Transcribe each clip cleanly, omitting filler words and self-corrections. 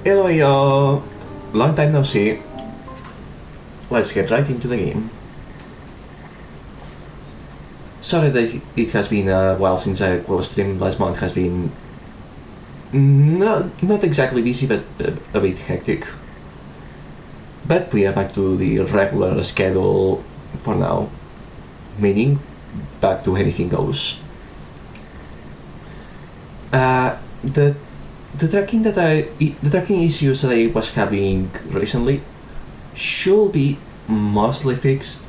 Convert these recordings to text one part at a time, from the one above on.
Hello, yo! Long time no see. Let's get right into the game. Sorry that it has been a while since I will stream. Last month has been not exactly busy, but a bit hectic. But we are back to the regular schedule for now, meaning back to anything goes. The tracking issues that I was having recently should be mostly fixed.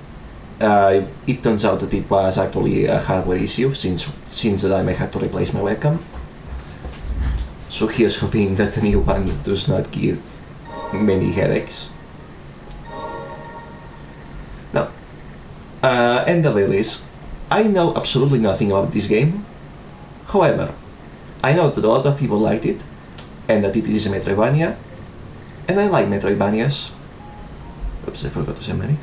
It turns out that it was actually a hardware issue since the time I had to replace my webcam. So here's hoping that the new one does not give many headaches. Now, and the Lilies. I know absolutely nothing about this game. However, I know that a lot of people liked it, and that it is a metroidvania, and I like metroidvanias. Oops, I forgot to say many.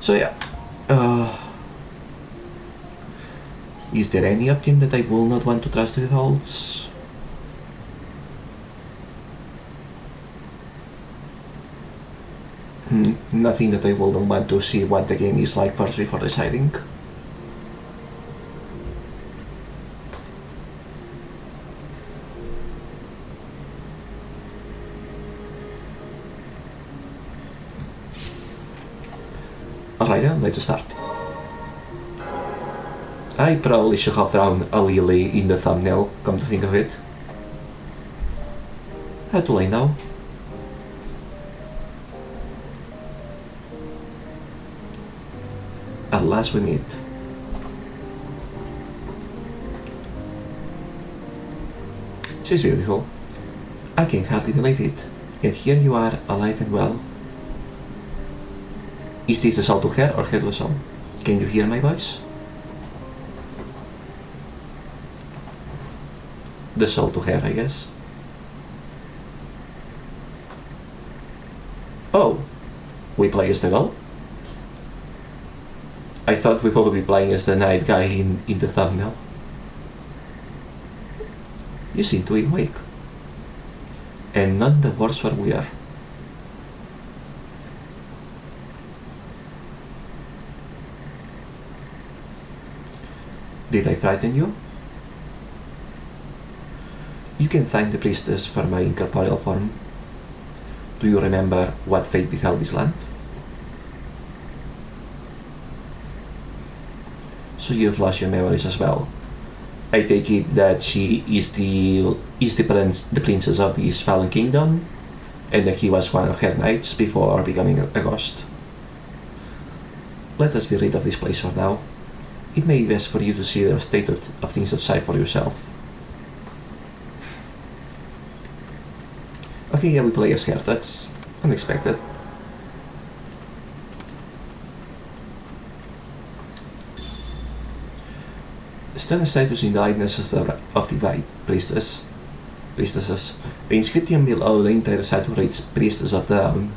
So yeah, is there any option that I will not want to trust the results? Nothing that I wouldn't want to see what the game is like first before deciding. Alright then, let's start. I probably should have drawn a lily in the thumbnail, come to think of it. How too late now. At last we meet. She's beautiful. I can hardly believe it. Yet here you are, alive and well. Is this the soul to her or her to soul? Can you hear my voice? The soul to her, I guess. Oh, we play as the girl? I thought we would be playing as the night guy in the thumbnail. You seem to be awake. And not the worse for we are. Did I frighten you? You can thank the priestess for my incorporeal form. Do you remember what fate befell this land? So you've lost your memories as well. I take it that she is the princess of this fallen kingdom, and that he was one of her knights before becoming a ghost. Let us be rid of this place for now. It may be best for you to see the state of things outside for yourself. Okay, yeah, we play as her. That's unexpected. Stun status in the lightness of the priestesses. The inscription below the entire statue reads Priestess of the Dawn,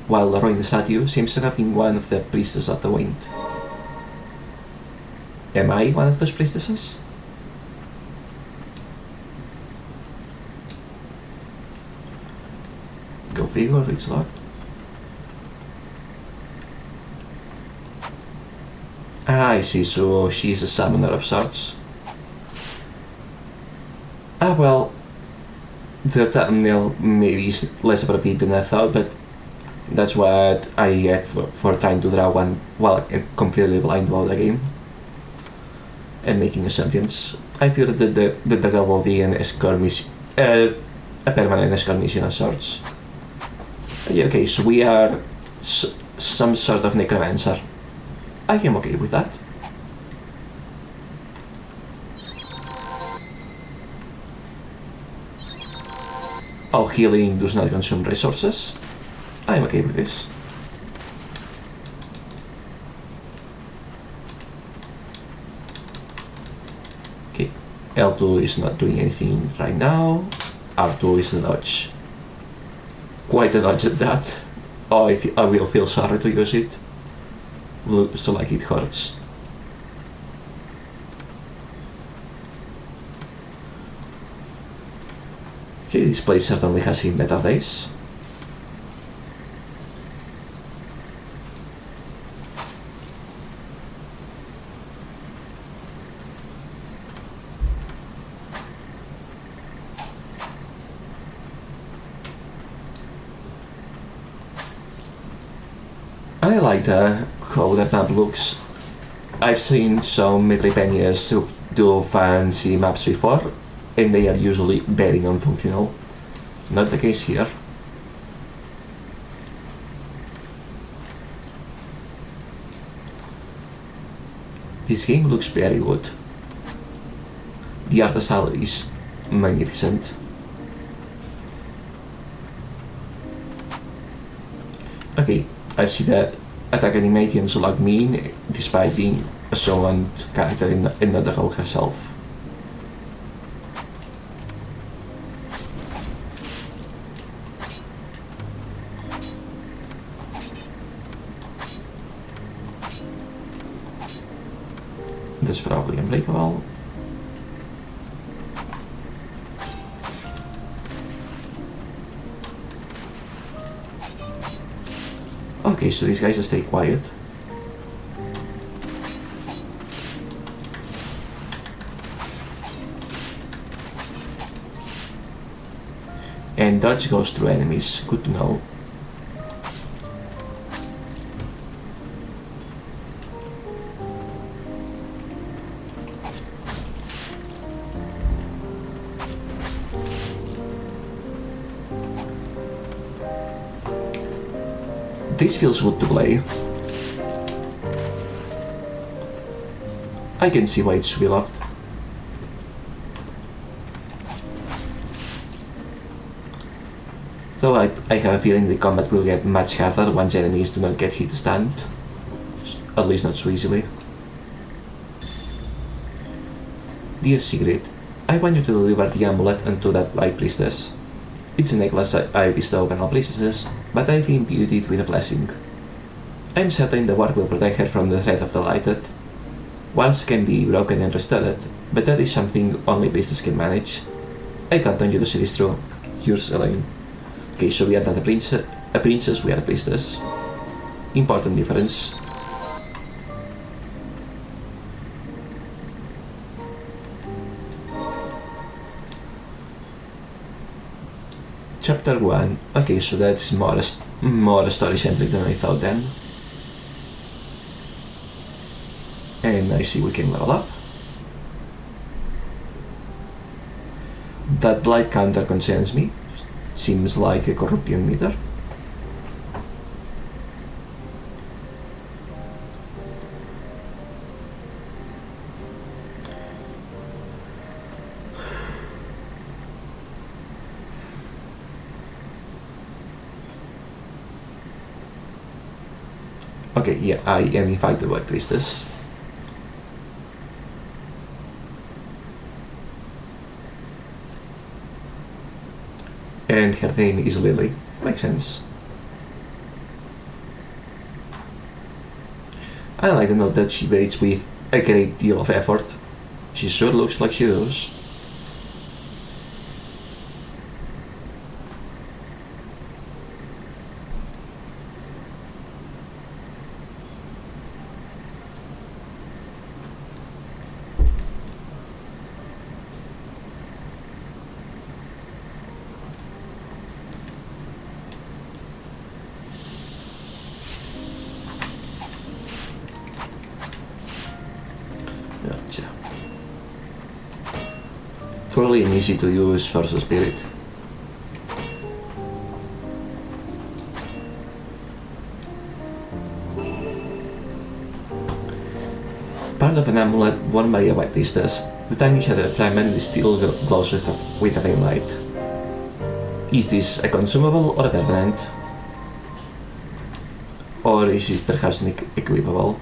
while the ruined statue seems to have been one of the Priestess of the Wind. Am I one of those priestesses? Go figure, it's locked. Ah, I see, so she's a summoner of sorts. Ah, well, the thumbnail maybe is less appropriate than I thought, but that's what I get for trying to draw one while completely blind about the game and making assumptions. I feel that the girl will be a permanent skirmish of sorts. Yeah, okay, so we are some sort of necromancer. I am okay with that. Oh, healing does not consume resources. I am okay with this. Okay, L2 is not doing anything right now. R2 is a dodge. Quite a dodge at that. Oh, I will feel sorry to use it. Looks like it hurts. Okay, this place certainly has seen better days. I like how that map looks. I've seen some metroidvanias who do fancy maps before, and they are usually very non-functional. Not the case here. This game looks very good. The art style is magnificent. Okay, I see that attack animations look mean despite being a summoned character and not the girl herself. That's probably unbreakable. Okay, so these guys stay quiet. And dodge goes through enemies, good to know. This feels good to play. I can see why it's beloved. So I have a feeling the combat will get much harder once enemies do not get hit stunned. At least not so easily. Dear Sigrid, I want you to deliver the amulet unto that white priestess. It's a necklace I bestow on all priestesses, but I've imbued it with a blessing. I'm certain the work will protect her from the threat of the lighted. Walls can be broken and restored, but that is something only priestess can manage. I count on you to see this through. Yours, Elaine. Okay, so we are not a princess, we are a priestess. Important difference. Chapter 1. Okay, so that's more story-centric than I thought then. And I see we can level up. That blight counter concerns me. Seems like a corruption meter. Okay, yeah, I am in fact the white priestess. And her name is Lily. Makes sense. I like the note that she waits with a great deal of effort. She sure looks like she does. Gotcha. Totally an easy to use first spirit. Part of an amulet worn by a white priestess, the tiny shattered fragment still glows with a pale light. Is this a consumable or a permanent? Or is it perhaps equipable?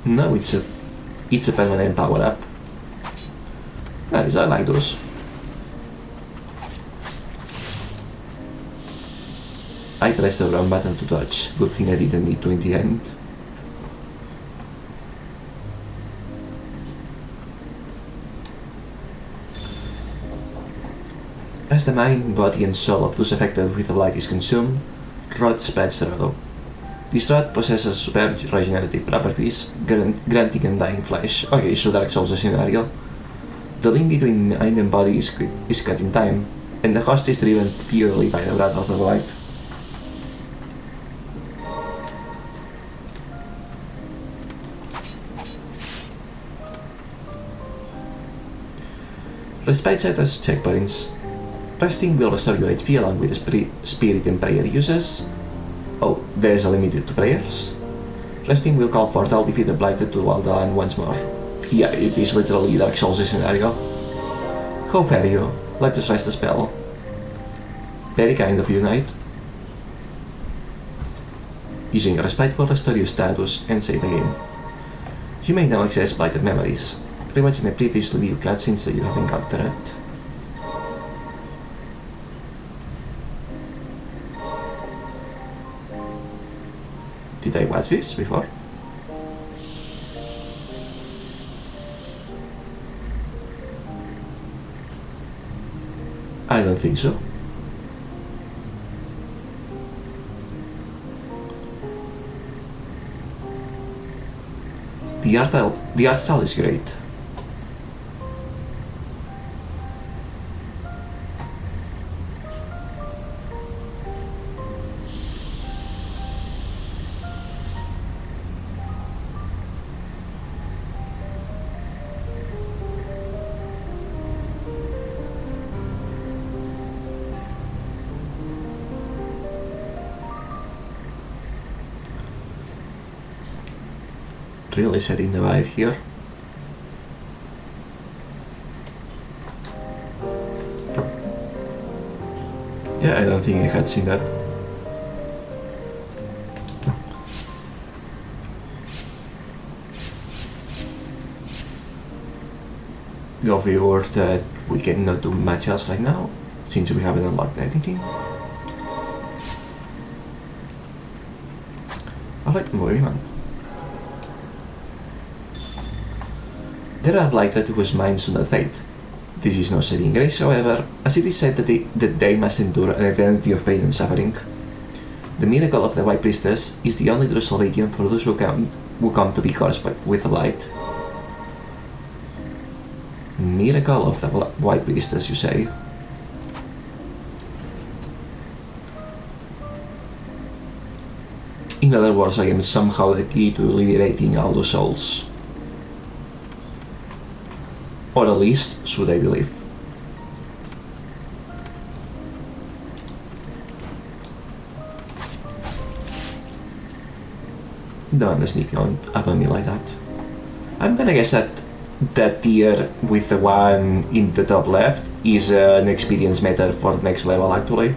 No, it's a permanent power-up. Nice, I like those. I pressed the wrong button to touch. Good thing I didn't need to in the end. As the mind, body and soul of those affected with the light is consumed, rot spreads through. This rot possesses superb regenerative properties, granting undying flesh. Okay, so Dark Souls scenario. The link between mind and body is cut in time, and the host is driven purely by the wrath of the light. Respite set as checkpoints. Resting will restore your HP along with the spirit and prayer uses. Oh, there's a limit to prayers. Resting will call for all defeated blighted to dwell the land once more. Yeah, it is literally Dark Souls scenario. How fare you? Let us rest a spell. Very kind of you, knight. Using Respite will restore your status and save the game. You may now access blighted memories. Rewatch in a previously viewed cutscenes that you have encountered. Did I watch this before? I don't think so. The art style is great. Really setting the vibe here. Yeah, I don't think I had seen that. Go figure that we cannot do much else right now, since we haven't unlocked anything. Alright, moving on. There are blighted whose minds do not fade. This is no saving grace, however, as it is said that they must endure an eternity of pain and suffering. The miracle of the White Priestess is the only true salvation for those who come to be cursed with the light. Miracle of the White Priestess, you say? In other words, I am somehow the key to liberating all the souls. Or at least, should I believe. Don't sneak up on me like that. I'm gonna guess that tier with the one in the top left is an experience meter for the next level, actually.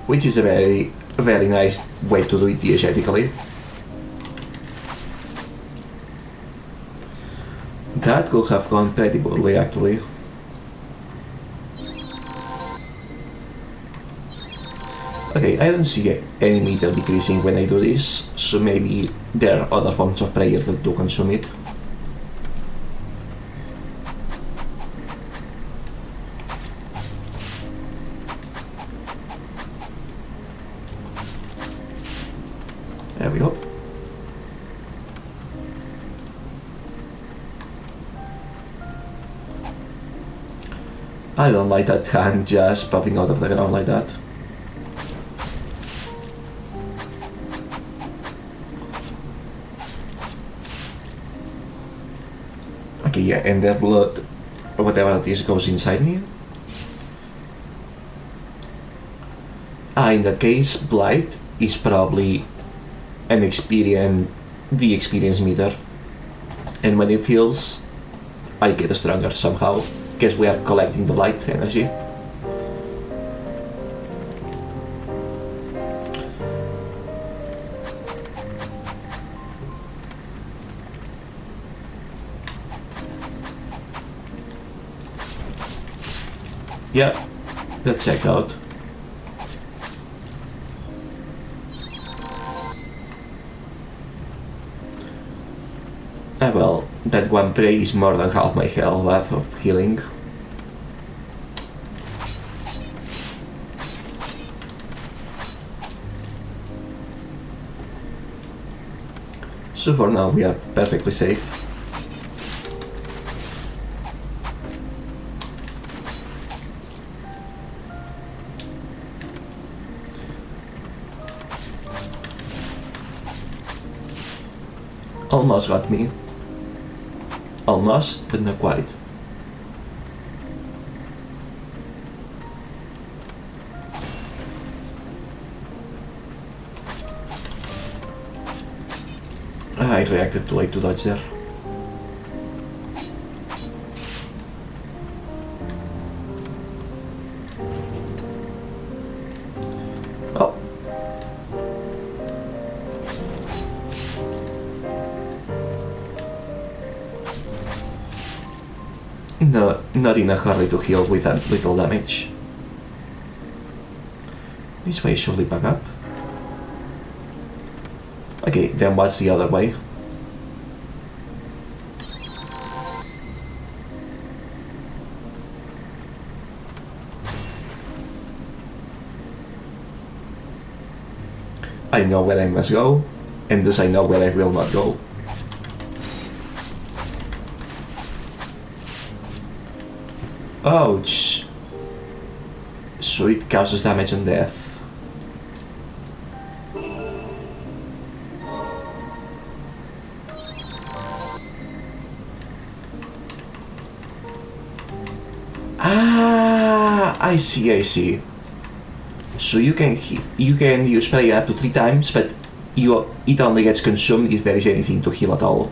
which is a very nice way to do it diegetically. That could have gone pretty poorly actually. Okay, I don't see any meter decreasing when I do this, so maybe there are other forms of prayer that do consume it. There we go. I don't like that hand just popping out of the ground like that. Okay, yeah, and their blood, or whatever that is, goes inside me. In that case, Blight is probably the experience meter. And when it feels, I get stronger somehow, because we are collecting the Blight energy. Yeah, that checked out. Well, that one prey is more than half my health worth of healing. So for now we are perfectly safe. Almost got me. Almost, but not quite. I reacted too late to dodge there. Oh. No, not in a hurry to heal with that little damage. This way surely back up. Okay, then what's the other way? I know where I must go, and thus I know where I will not go. Ouch! So it causes damage and death. I see. So you can use prayer up to 3 times, but it only gets consumed if there is anything to heal at all.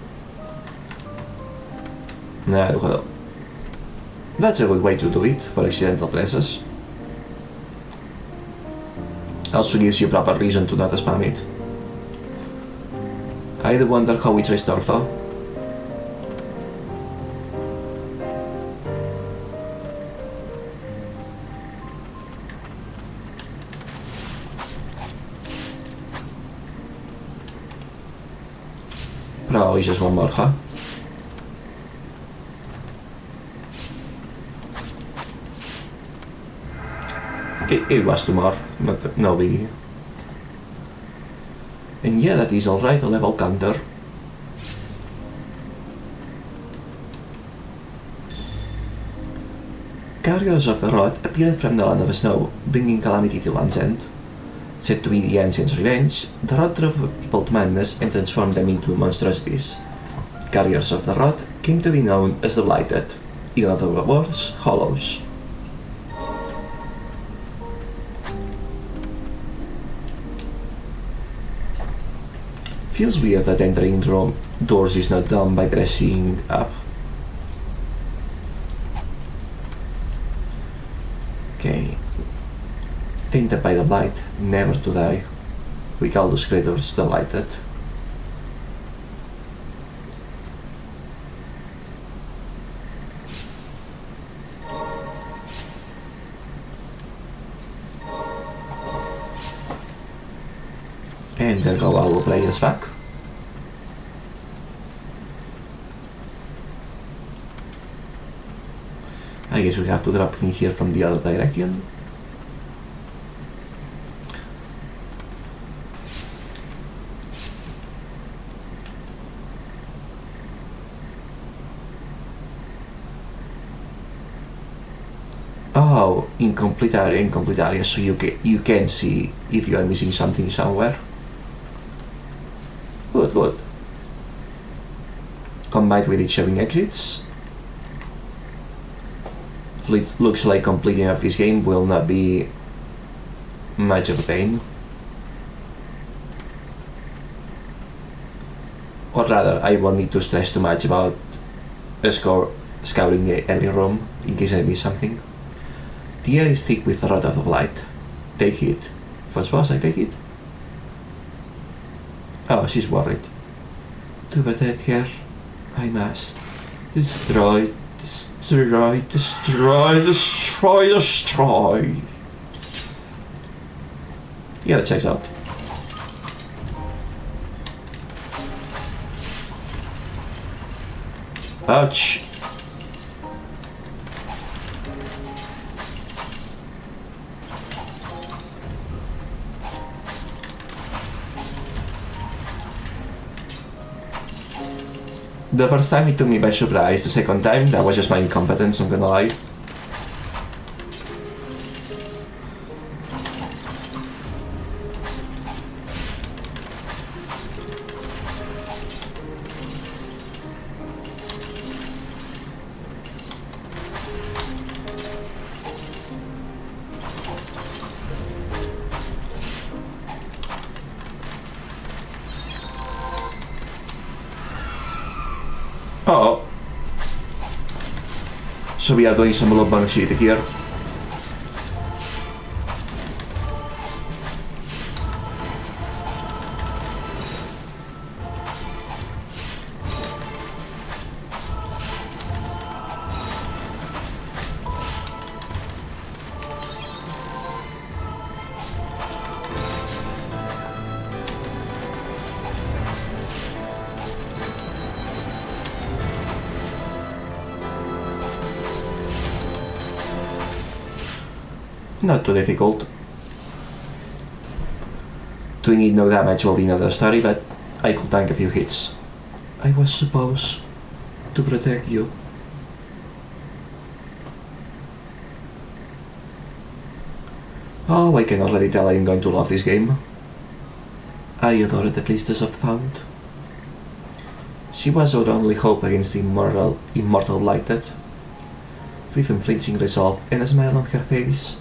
Naruhodo. That's a good way to do it for accidental presses. Also gives you proper reason to not spam it. I do wonder how it's restored though. Probably just one more, huh? Okay, it was 2 more, but no biggie. And yeah, that is alright, a level counter. Carriers of the Rod appeared from the land of snow, bringing calamity to Land's End. Said to be the ancients' revenge, the Rod drove people to madness and transformed them into monstrosities. Carriers of the Rod came to be known as the Blighted, in other words, Hollows. Feels weird that entering doors is not done by pressing up. Okay. tainted by the light, never to die. We call those creatures the lighted. And there go our players back. I guess we have to drop in here from the other direction. Oh, incomplete area, so you can see if you are missing something somewhere. Good. Combined with it showing exits. Looks like completing of this game will not be much of a pain. Or rather, I won't need to stress too much about scouring the early room in case I miss something. The air is thick with a rod of light. Take it. First boss, I take it. Oh, she's worried. To protect her, I must destroy. Yeah, that checks out. Ouch. The first time it took me by surprise, the second time that was just my incompetence, I'm gonna lie. Oh. So we are doing some lockdown shit here. Not too difficult. Doing it no damage will be another story, but I could tank a few hits. I was supposed to protect you. Oh, I can already tell I am going to love this game. I adored the priestess of the Found. She was our only hope against the immortal lighted. With unflinching resolve and a smile on her face,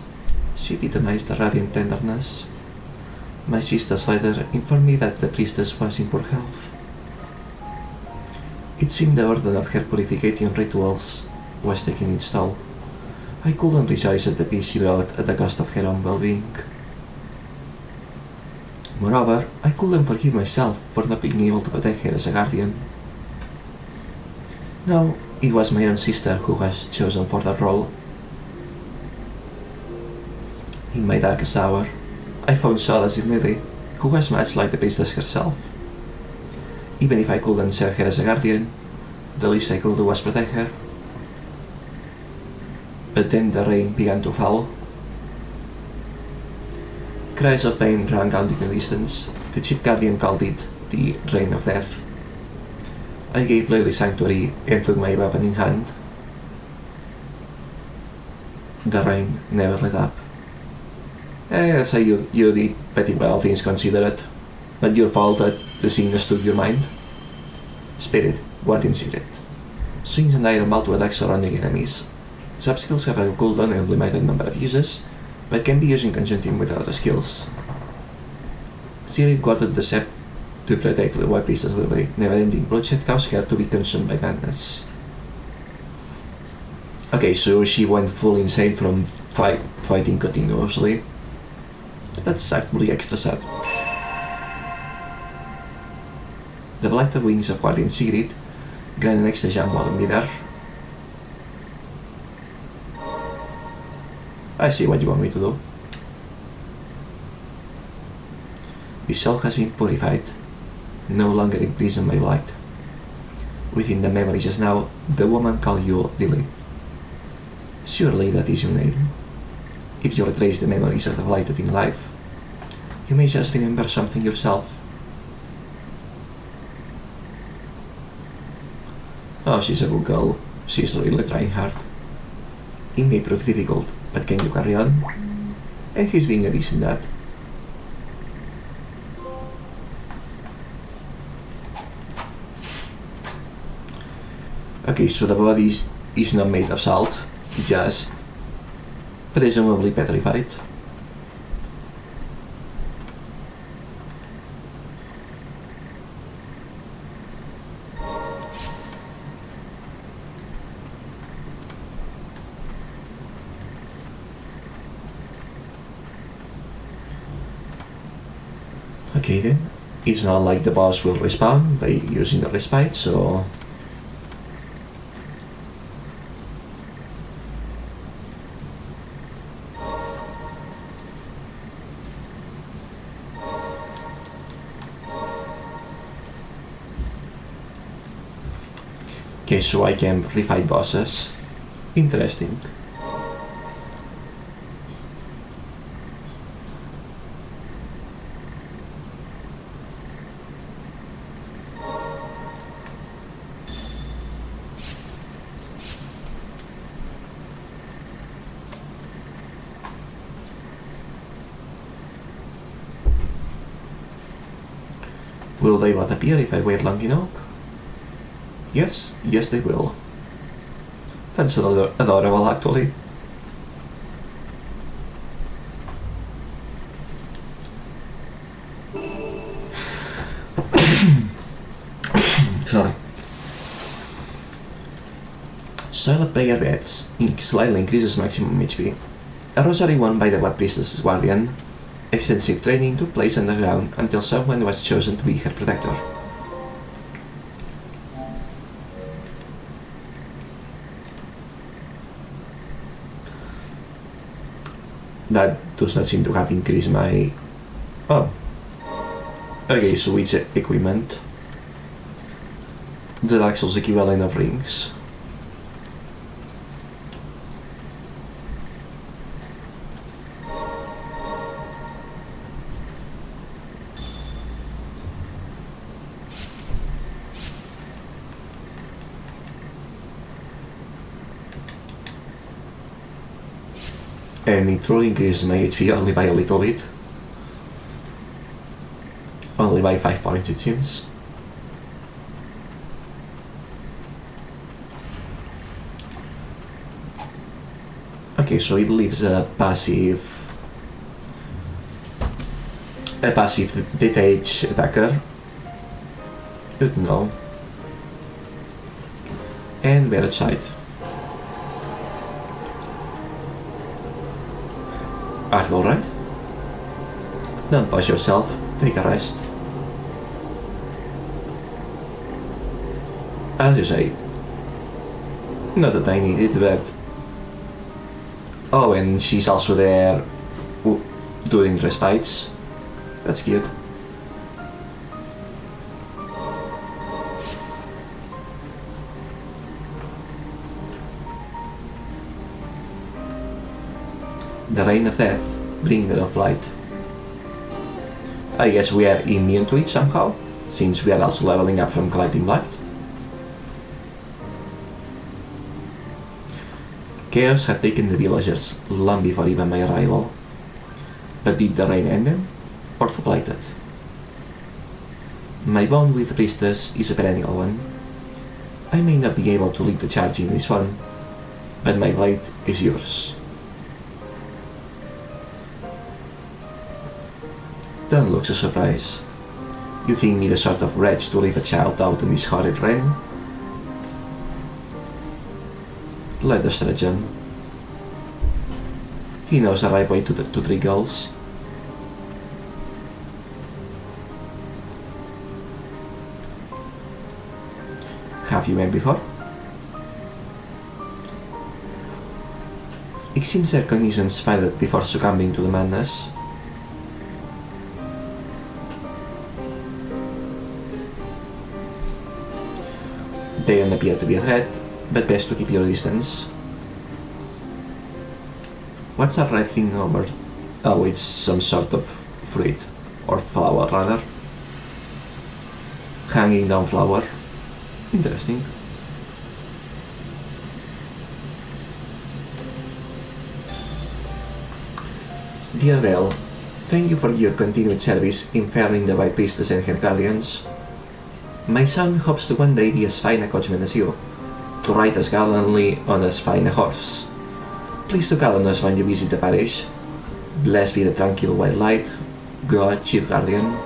she epitomized the radiant tenderness. My sister's letter informed me that the priestess was in poor health. It seemed the burden of her purificating rituals was taking its toll. I couldn't rejoice at the peace she brought at the cost of her own well-being. Moreover, I couldn't forgive myself for not being able to protect her as a guardian. No, it was my own sister who was chosen for that role. In my darkest hour, I found solace in Lily, who was much like the priestess herself. Even if I couldn't serve her as a guardian, the least I could do was protect her. But then the rain began to fall. Cries of pain rang out in the distance. The chief guardian called it the rain of death. I gave Lily sanctuary and took my weapon in hand. The rain never let up. I'd say you did pretty well, things considered. Not your fault that the sickness took your mind. Spirit, Guardian Secret. Swings and iron ball to attack surrounding enemies. Sub-skills have a cooldown and limited number of uses, but can be used in conjunction with other skills. Siri guarded the Sept to protect the White Priestess Lily. Never-ending bloodshed caused her to be consumed by madness. Okay, so she went full insane from fighting continuously. That's actually extra sad. The blighted wings of Guardian Sigrid grant an extra jump while in midair. I see what you want me to do. The soul has been purified, no longer imprisoned by blight. Within the memory just now, the woman called you Lily. Surely that is your name. If you retrace the memories of the blighted in life, you may just remember something yourself. Oh, she's a good girl. She's really trying hard. It may prove difficult, but can you carry on? And he's being a decent dad. Okay, so the body is not made of salt, just presumably petrified. Okay then, it's not like the boss will respawn by using the respite, so... Okay, so I can refight bosses. Interesting. Will they both appear if I wait long enough? Yes, yes they will. That's adorable actually. Sorry. Silent prayer beds slightly increases maximum HP. A rosary won by the Web Priestess's Guardian. Extensive training took place underground until someone was chosen to be her protector. That does not seem to have increased my... Oh. Okay, so it's equipment. The Dark Souls equivalent of rings. And it truly increases my HP only by a little bit. Only by 5 points it seems. Okay, so it leaves a passive detached attacker. Good to know. And we're outside. Are you alright? Don't push yourself, take a rest. As you say. Not that I need it, but... Oh, and she's also there doing respites. That's cute. The Rain of Death, Bringer of Light. I guess we are immune to it somehow, since we are also leveling up from collecting light. Chaos had taken the villagers long before even my arrival. But did the rain end them, or supply it? My bond with Priestess is a perennial one. I may not be able to lead the charge in this one, but my blade is yours. Don't look so surprised. You think me the sort of wretch to leave a child out in this horrid rain? Let us try John. He knows the right way to 3 goals. have you met before? It seems their cognitions faded before succumbing to the madness. They don't appear to be a threat, but best to keep your distance. What's that red thing over? Oh, it's some sort of fruit, or flower rather. Hanging down flower. Interesting. Dear Belle, thank you for your continued service in ferrying the White Priestess and her guardians. My son hopes to one day be as fine a coachman as you, to ride as gallantly on as fine a horse. Please do call on us when you visit the parish. Blessed be the tranquil white light, God, chief guardian.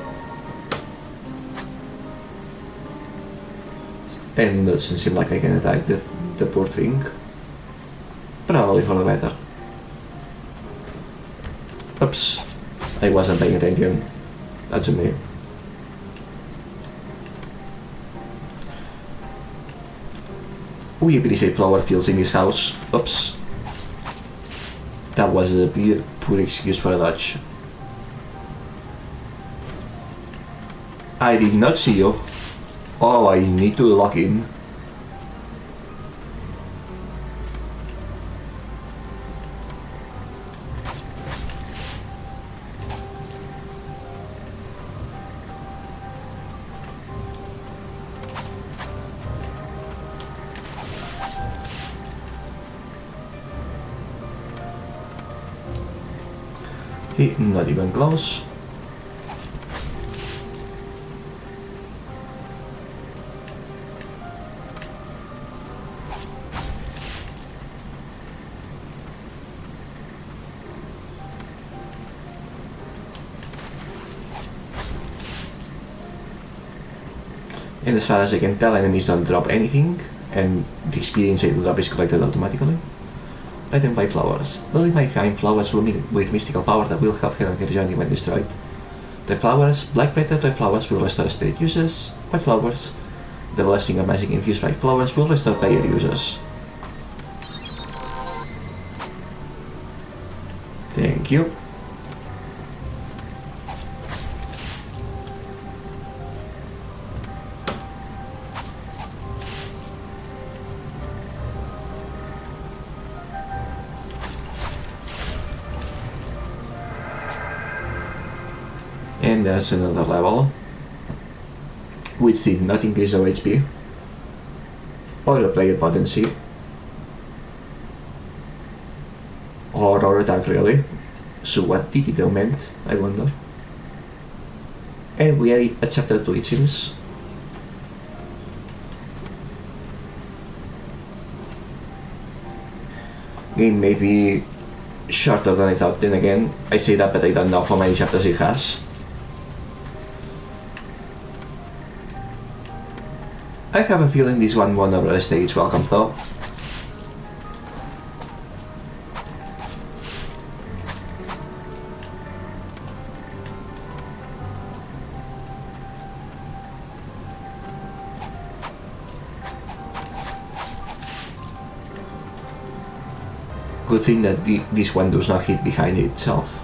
And it doesn't seem like I can attack the poor thing. Probably for the better. Oops, I wasn't paying attention. That's on me. We appreciate flower fields in this house. Oops. That was a poor excuse for a dodge. I did not see you. Oh, I need to lock in. Not even close. And as far as I can tell, enemies don't drop anything, and the experience they drop is collected automatically. Item 5 flowers. Lily might find flowers with mystical power that will help her on her journey when destroyed. Red flowers, black plated red flowers will restore spirit users. White flowers, the blessing of magic infused white flowers will restore player users. Thank you. And there's another level, which did not increase our HP or the player potency or our attack really. So what did it augment, I wonder? And we are at chapter 2 it seems. Game may be shorter than I thought, then again, I say that but I don't know how many chapters it has. I have a feeling this one won't overstay its welcome though. Good thing that this one does not hit behind itself.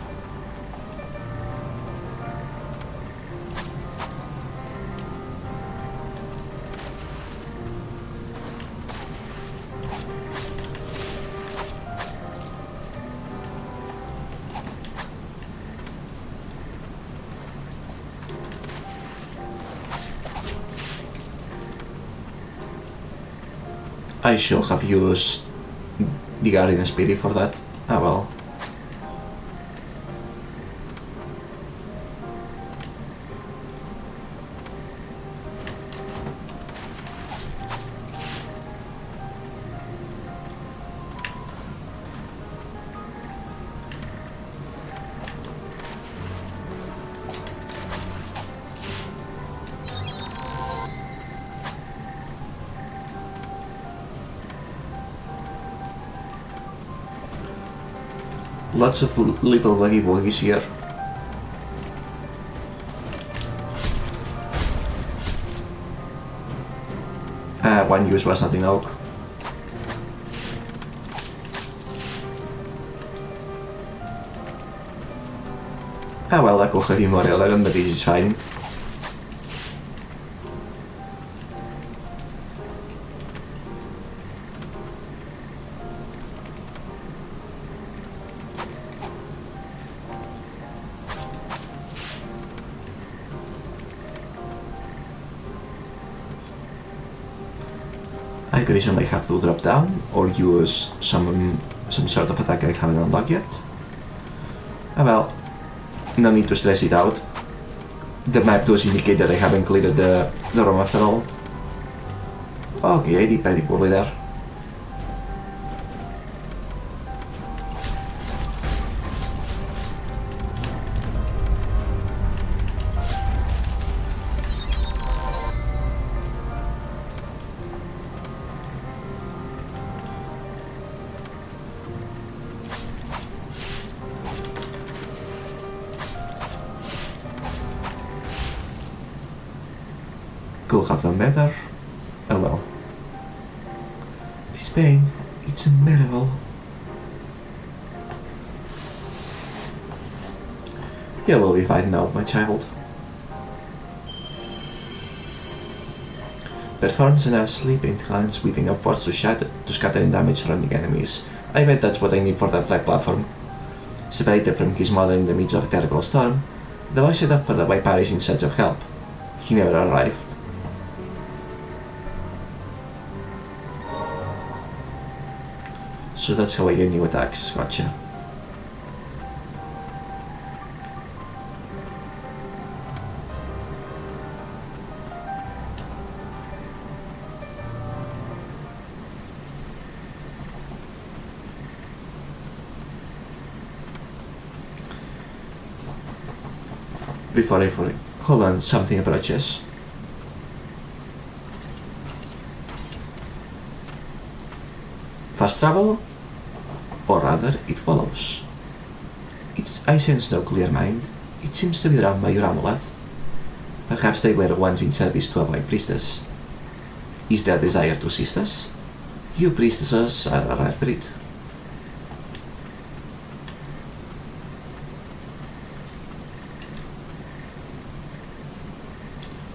I should have used the Guardian Spirit for that. Ah well. Lots of little buggy bogies here. one used was not in oak. Ah well, la coge di Morel, el mateix is fine. I could reasonably have to drop down or use some sort of attack I haven't unlocked yet. Ah well, no need to stress it out. The map does indicate that I haven't cleared the room after all. Okay, I did pretty poorly there. Could have done better. Oh well. This pain, it's unbearable. You will be fine now, my child. Performs an sleep inclines with enough force to scatter and damage surrounding enemies. I bet that's what I need for that black platform. Separated from his mother in the midst of a terrible storm, the boy set off for the white Paris in search of help. He never arrived. So that's how I get new attacks, gotcha. Before I forget, hold on, something approaches. Fast travel? Or rather, it follows. I sense no clear mind. It seems to be drawn by your amulet. Perhaps they were once in service to a white priestess. Is there desire to assist us? You priestesses are a rare breed.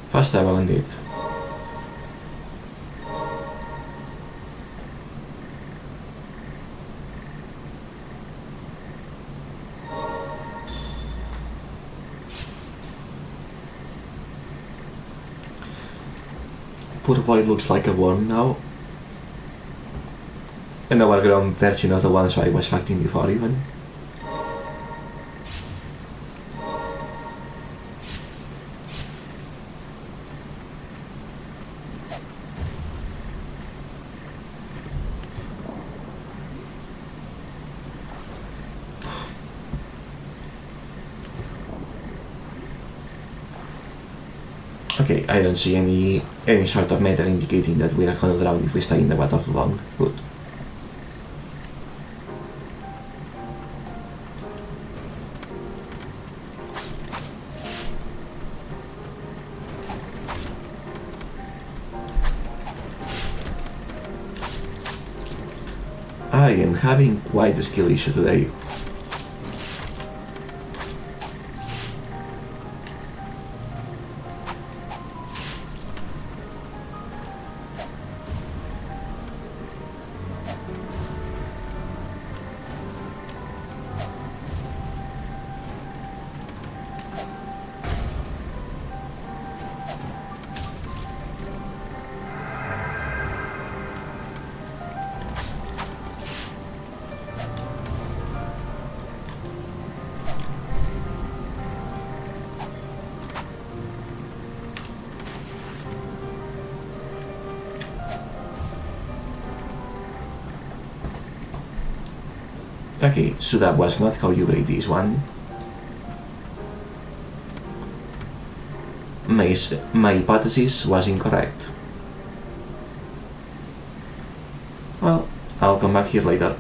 Fast travel indeed. Poor boy looks like a worm now. An overgrown version of the ones I was fighting before even. Okay, I don't see any sort of meter indicating that we are gonna drown if we stay in the water too long. Good. I am having quite a skill issue today. Okay, so that was not how you break this one. My hypothesis was incorrect. Well, I'll come back here later.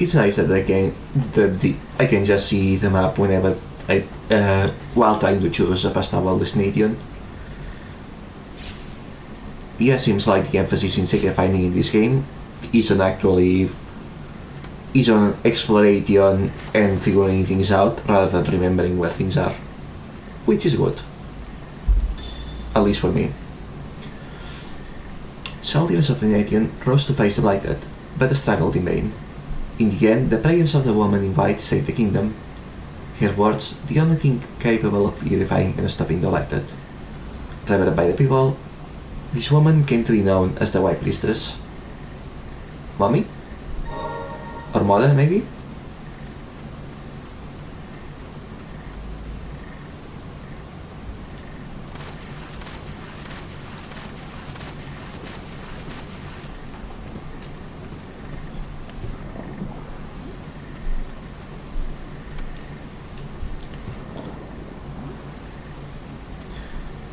it's nice that I can just see the map whenever while trying to choose a festival destination. Yeah, seems like the emphasis in secret finding in this game is on exploration and figuring things out rather than remembering where things are, which is good, at least for me. Soldiers of the nation rose to face the blighted, but struggled in vain. In the end, the prayers of the woman in white saved the kingdom. Her words, the only thing capable of purifying and stopping the blighted. Revered by the people, this woman came to be known as the White Priestess. Mommy? Or mother, maybe?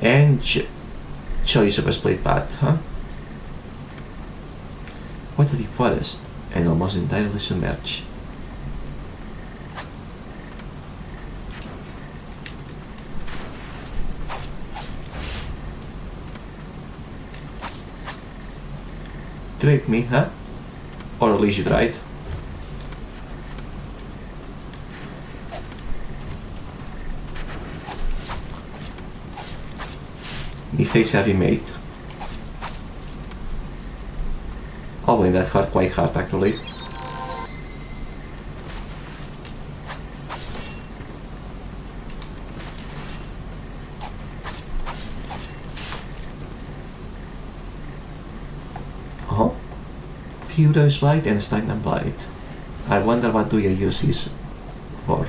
And choice of a split path, huh? What a deep forest, and almost entirely submerged. Trick me, huh? Or at least you tried. Mistakes have been made. Oh, and that hurt quite hard actually. Oh, Furious Blight and Stagnant Blight. I wonder what do you use this for?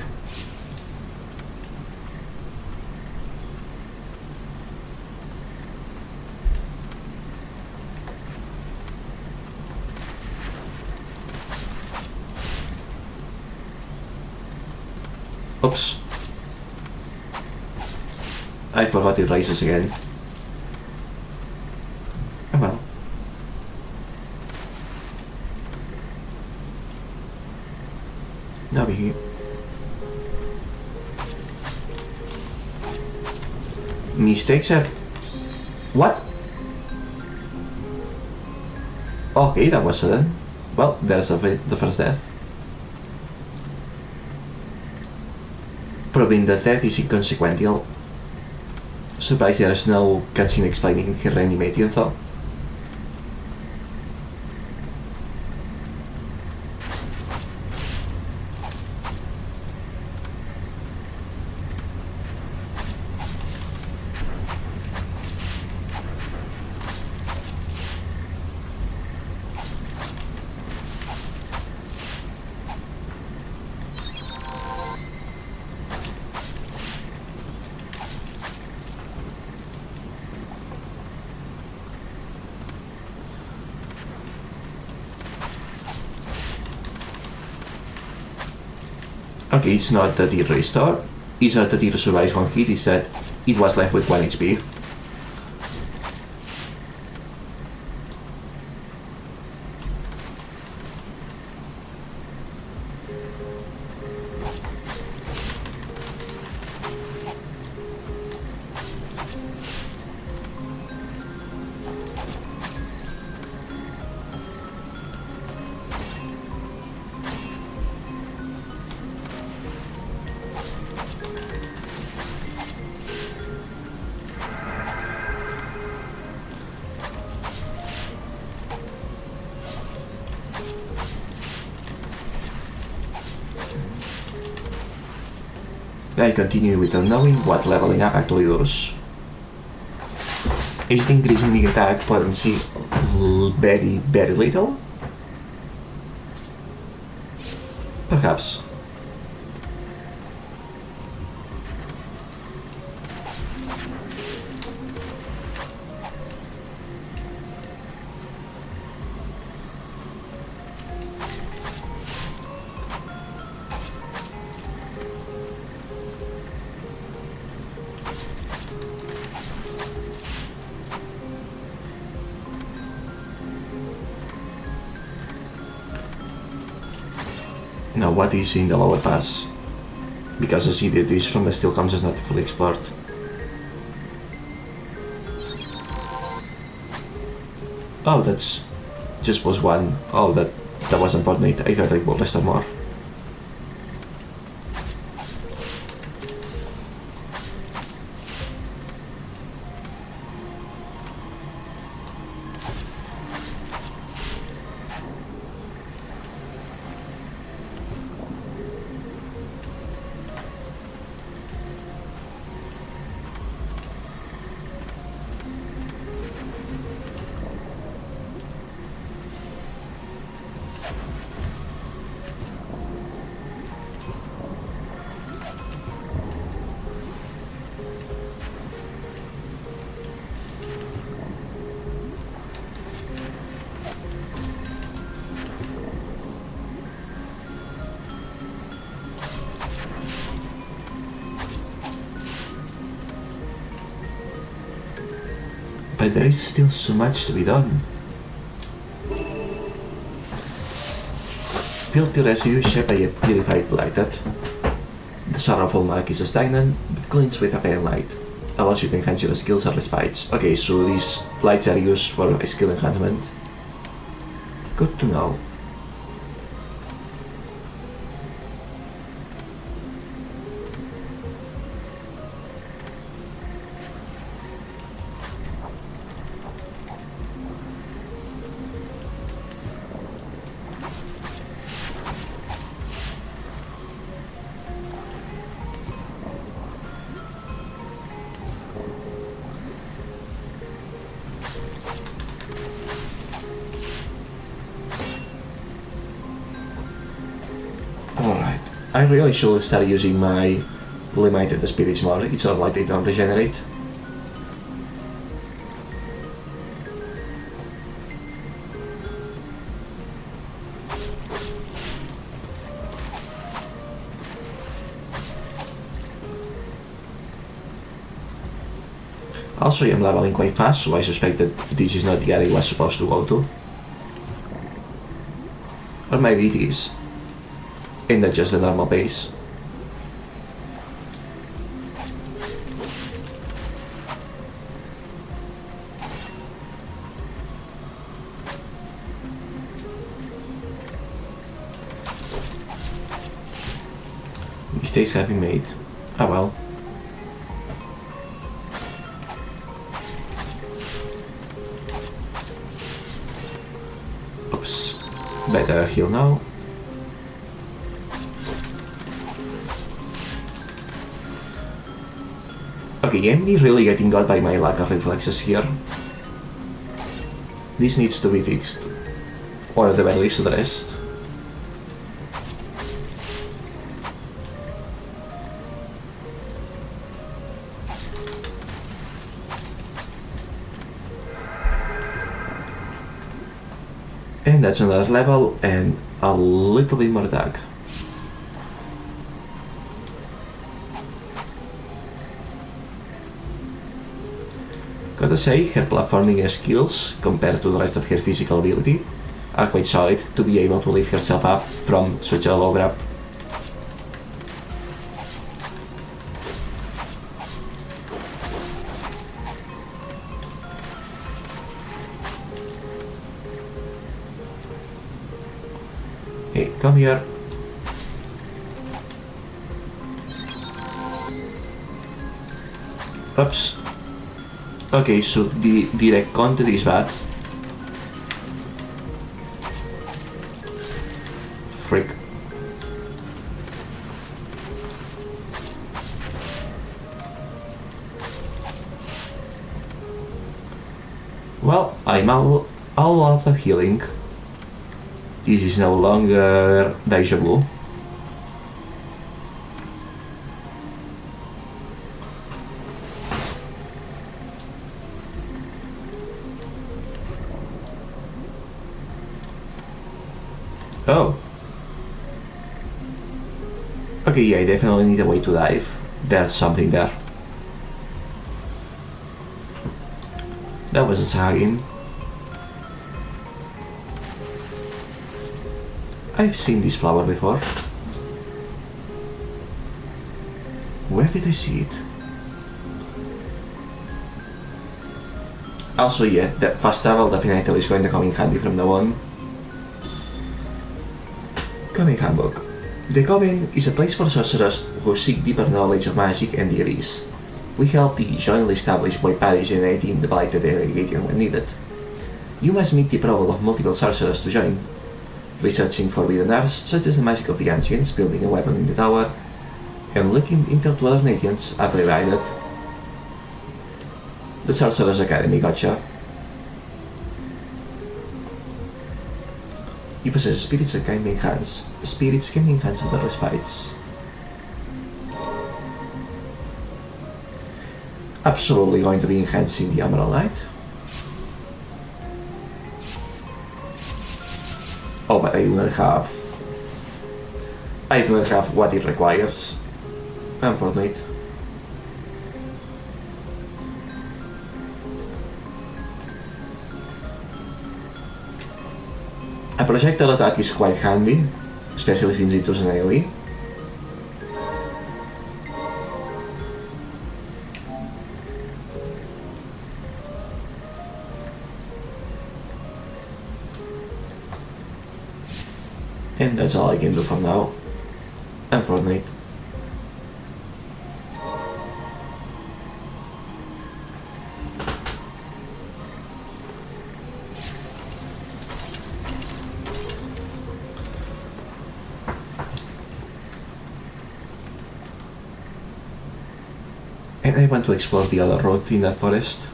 Oops. I forgot it rises again. Oh well. Now we mistakes are... What? Okay, that was sudden. Well, there's the first death. Proving that death is inconsequential. Surprised there's no cutscene explaining her reanimation though. Okay, it's not that it restored, it's not that it survives one hit, it's that it was left with 1 HP. I continue without knowing what leveling up actually does. Is it increasing the attack potency very, very little? Perhaps. Now what is in the lower pass? Because I see that this room still comes as not fully explored. Oh, that's just was one. Oh, that was important. I thought I would list more. But there is still so much to be done. Filthy residue shaped by a purified blighted. The sorrowful mark is stagnant, but cleans with a pale light. Allows you to enhance your skills or respites. Okay, so these lights are used for a skill enhancement. Good to know. Alright, I really should start using my limited spirits more. It's not like they don't regenerate. Also, I'm leveling quite fast, so I suspect that this is not the area I was supposed to go to. Or maybe it is. And not just the normal pace. Mistakes have been made. Ah well. Oops. Better heal now. Okay, I'm really getting got by my lack of reflexes here. This needs to be fixed. Or at the very least addressed. And that's another level and a little bit more attack. Gotta say, her platforming skills, compared to the rest of her physical ability, are quite solid to be able to lift herself up from such a low grab. Hey, come here. Oops. Okay, so the direct contact is bad. Frick. Well, I'm all out of healing. This is no longer deja vu. Oh. Okay, yeah, I definitely need a way to dive. There's something there. That was a sagging. I've seen this flower before. Where did I see it? Also, yeah, the fast travel definitely is going to come in handy from now on. Coven Handbook. The Coven is a place for sorcerers who seek deeper knowledge of magic and deities. We help the jointly established by parisianating the blighted delegation when needed. You must meet the approval of multiple sorcerers to join. Researching forbidden arts such as the magic of the ancients, building a weapon in the tower, and looking into 12 nations are provided. The Sorcerer's Academy gotcha. You possess spirits that can enhance. Spirits can enhance other respites. Absolutely going to be enhancing the Emerald Knight. Oh, but I do not have what it requires. Unfortunate. A projectile attack is quite handy, especially since it does an AoE. And that's all I can do for now. Unfortunate. And I want to explore the other road in that forest.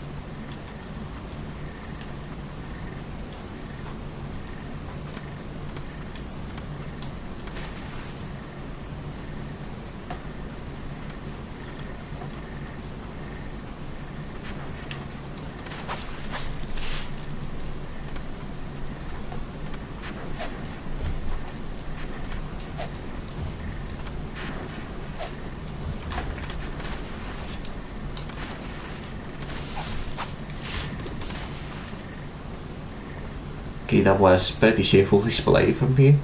Okay, that was pretty shameful display from me.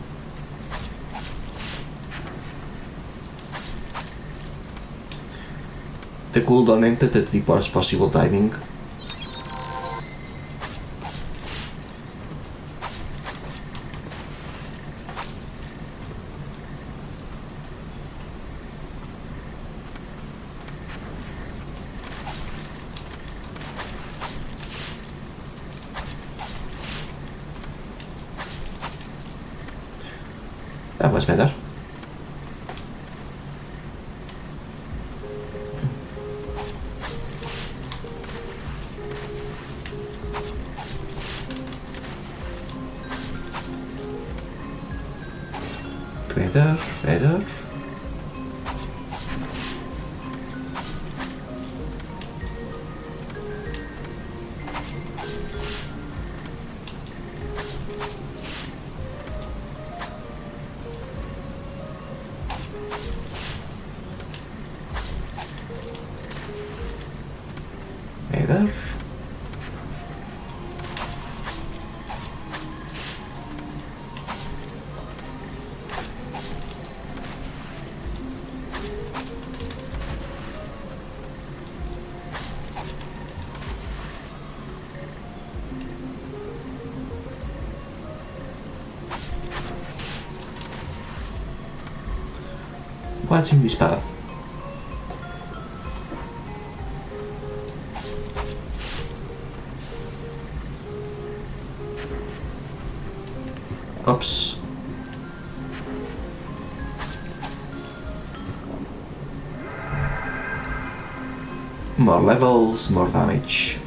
The cooldown ended at the worst possible timing. That was better. Better. What's in this path? Oops. More levels, more damage.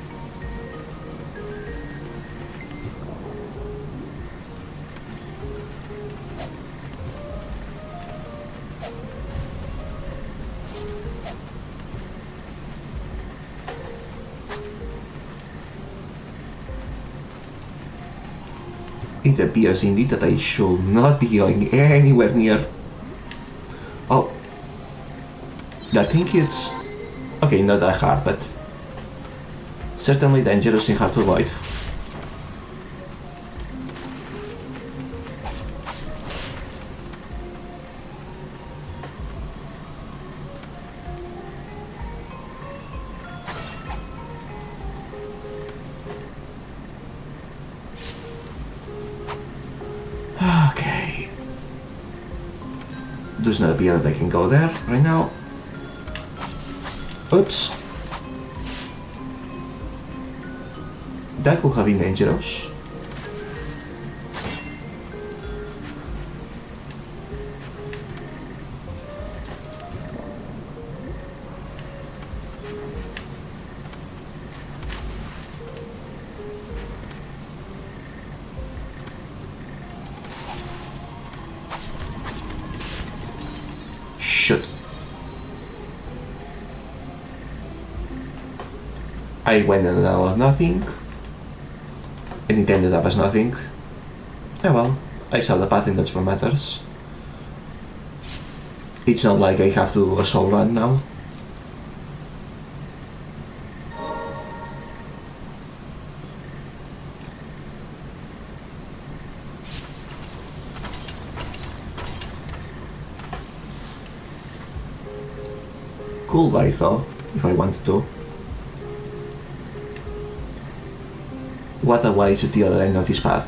It appears indeed that I should not be going anywhere near. Oh, I think it's okay, not that hard, but certainly dangerous and hard to avoid. does not appear that I can go there right now. Oops. That could have been dangerous. Shit. I went in and out of nothing. And it ended up as nothing. Oh well, I saw the pattern, that's what matters. It's not like I have to do a soul run now. Cool die though, if I wanted to. What awaits at the other end of this path?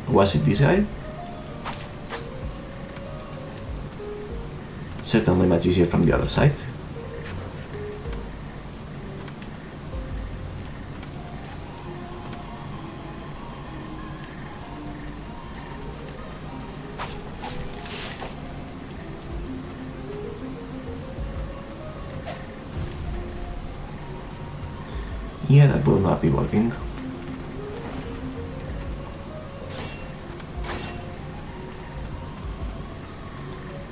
Was it this guy? Certainly much easier from the other side. Yeah, that will not be working.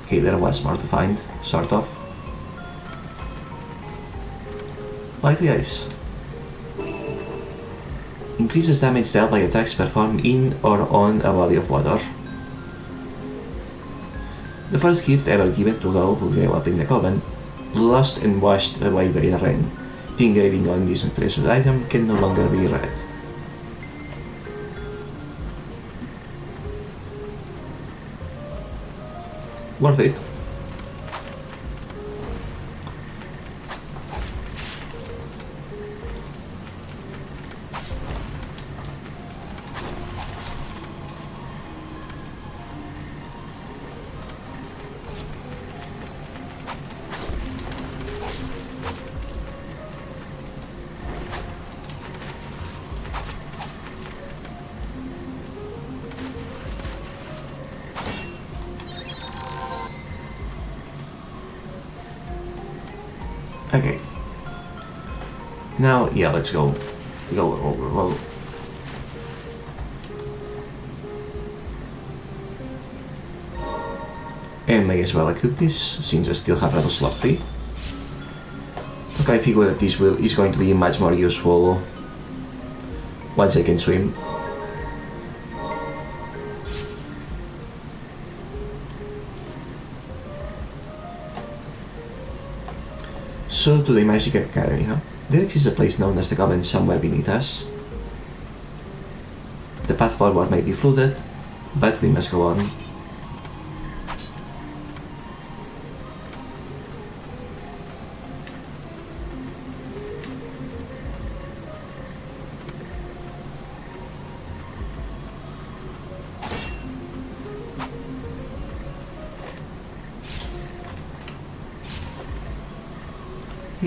Okay, there was more to find, sort of. Likely ice. Increases damage dealt by attacks performed in or on a body of water. The first gift ever given to those who grew up in the Coven, lost and washed away by the rain. The engraving on this treasured item can no longer be read. Worth it. Okay. Now, yeah, let's go. Go. And may as well equip this, since I still have a slot free. Okay, I figure that this is going to be much more useful once I can swim. So to the Magic Academy, huh? There exists a place known as the Coven somewhere beneath us. The path forward may be flooded, but we must go on.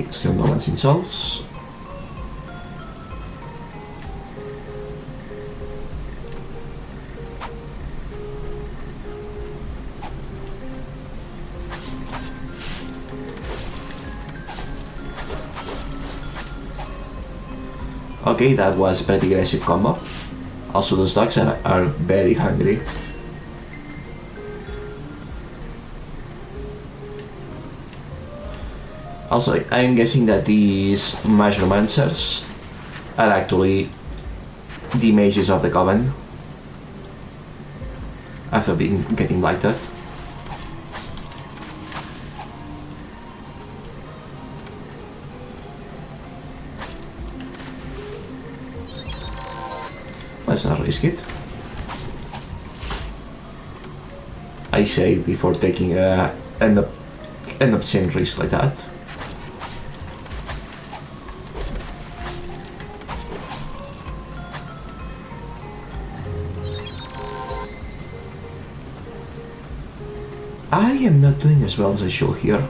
Still no one's in souls. Okay, that was a pretty aggressive combo. Also, those dogs are very hungry. Also, I'm guessing that these Majormancers are actually the mages of the Coven after getting blighted. Let's not risk it. I say before taking a an obscene risk like that. I am not doing as well as I should here.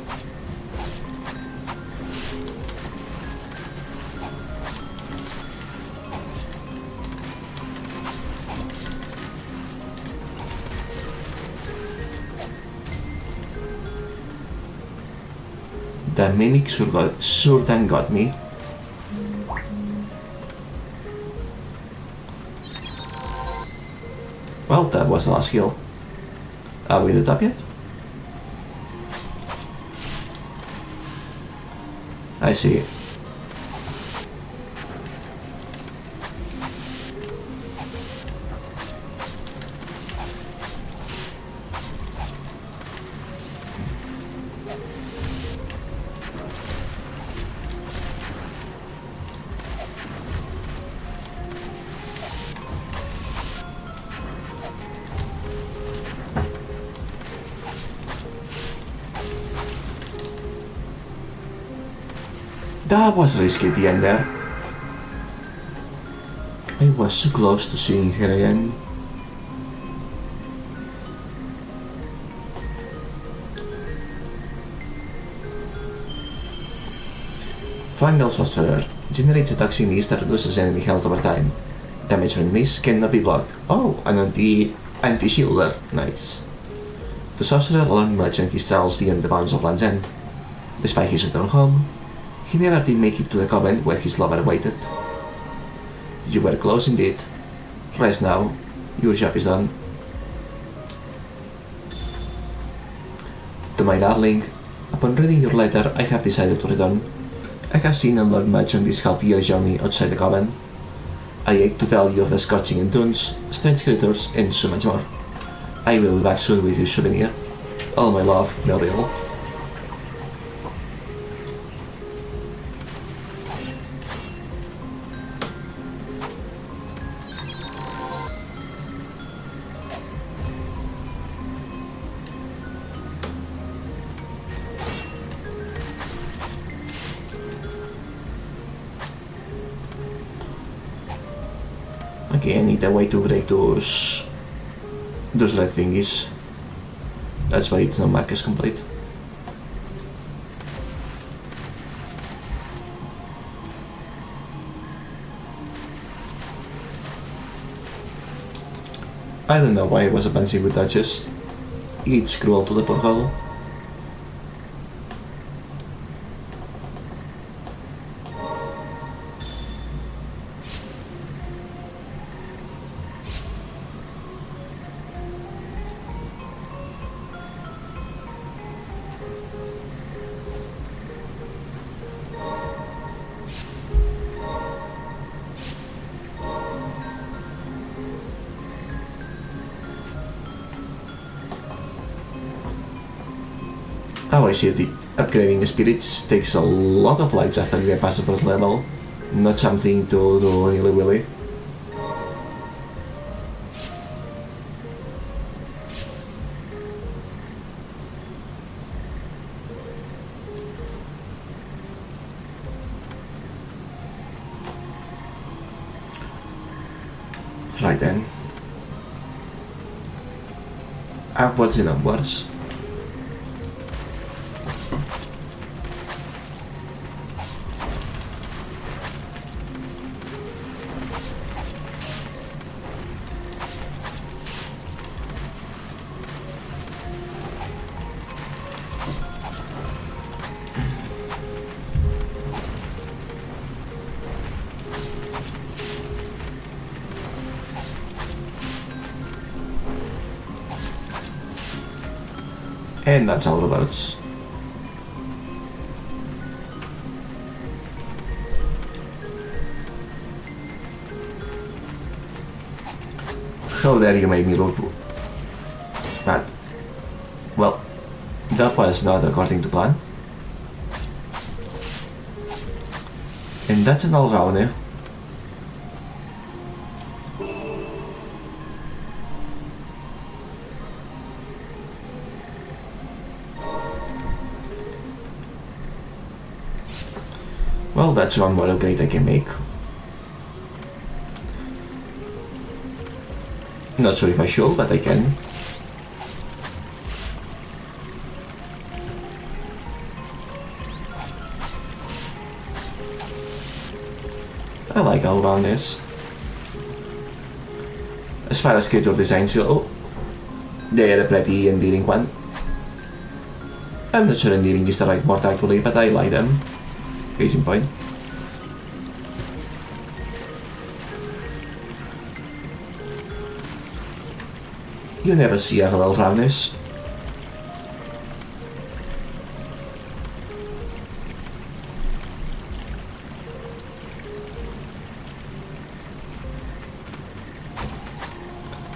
The mimic sure than got me. Well, that was the last kill. Are we at the top yet? I see. That was risky at the end there. I was so close to seeing her again. Final Sorcerer generates attacks in ease that reduces enemy health over time. Damage when missed cannot be blocked. Oh, an anti-shielder. Nice. The Sorcerer alone merchant crystals beyond the bounds of Land's End. Despite his return home, he never did make it to the Coven where his lover waited. You were close indeed. Rest now. Your job is done. To my darling, upon reading your letter, I have decided to return. I have seen and learned much on this half-year journey outside the Coven. I hate to tell you of the scorching entombs, strange creatures, and so much more. I will be back soon with your souvenir. All my love, Muriel. Okay, I need a way to break those red thingies. That's why it's not marked as complete. I don't know why I was advancing with Duchess. It's cruel to the poor girl. Oh, I see. The upgrading spirits takes a lot of lights after you get past the first level. Not something to do willy-willy. Right then. Upwards and upwards. And that's all the birds. How dare you make me look bad? Well, that was not according to plan. And that's an all-rounder. Well, that's one more upgrade I can make. Not sure if I should, but I can. I like all around this. As far as creature designs go, they're a pretty endearing one. I'm not sure endearing is the right word actually, but I like them. Case in point. You never see a little roundness.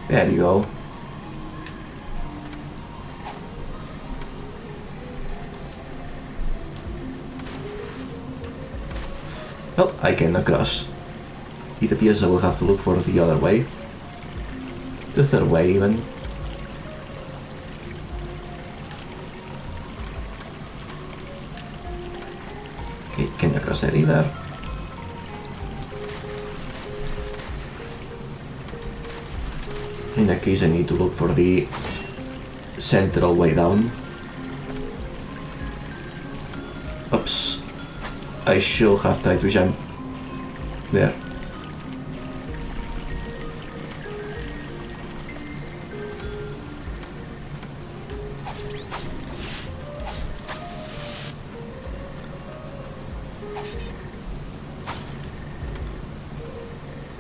There you go. Well, I cannot cross. It appears I will have to look for the other way. The third way even. Okay, cannot cross that either. In that case I need to look for the central way down. Oops. I should have tried to jump there.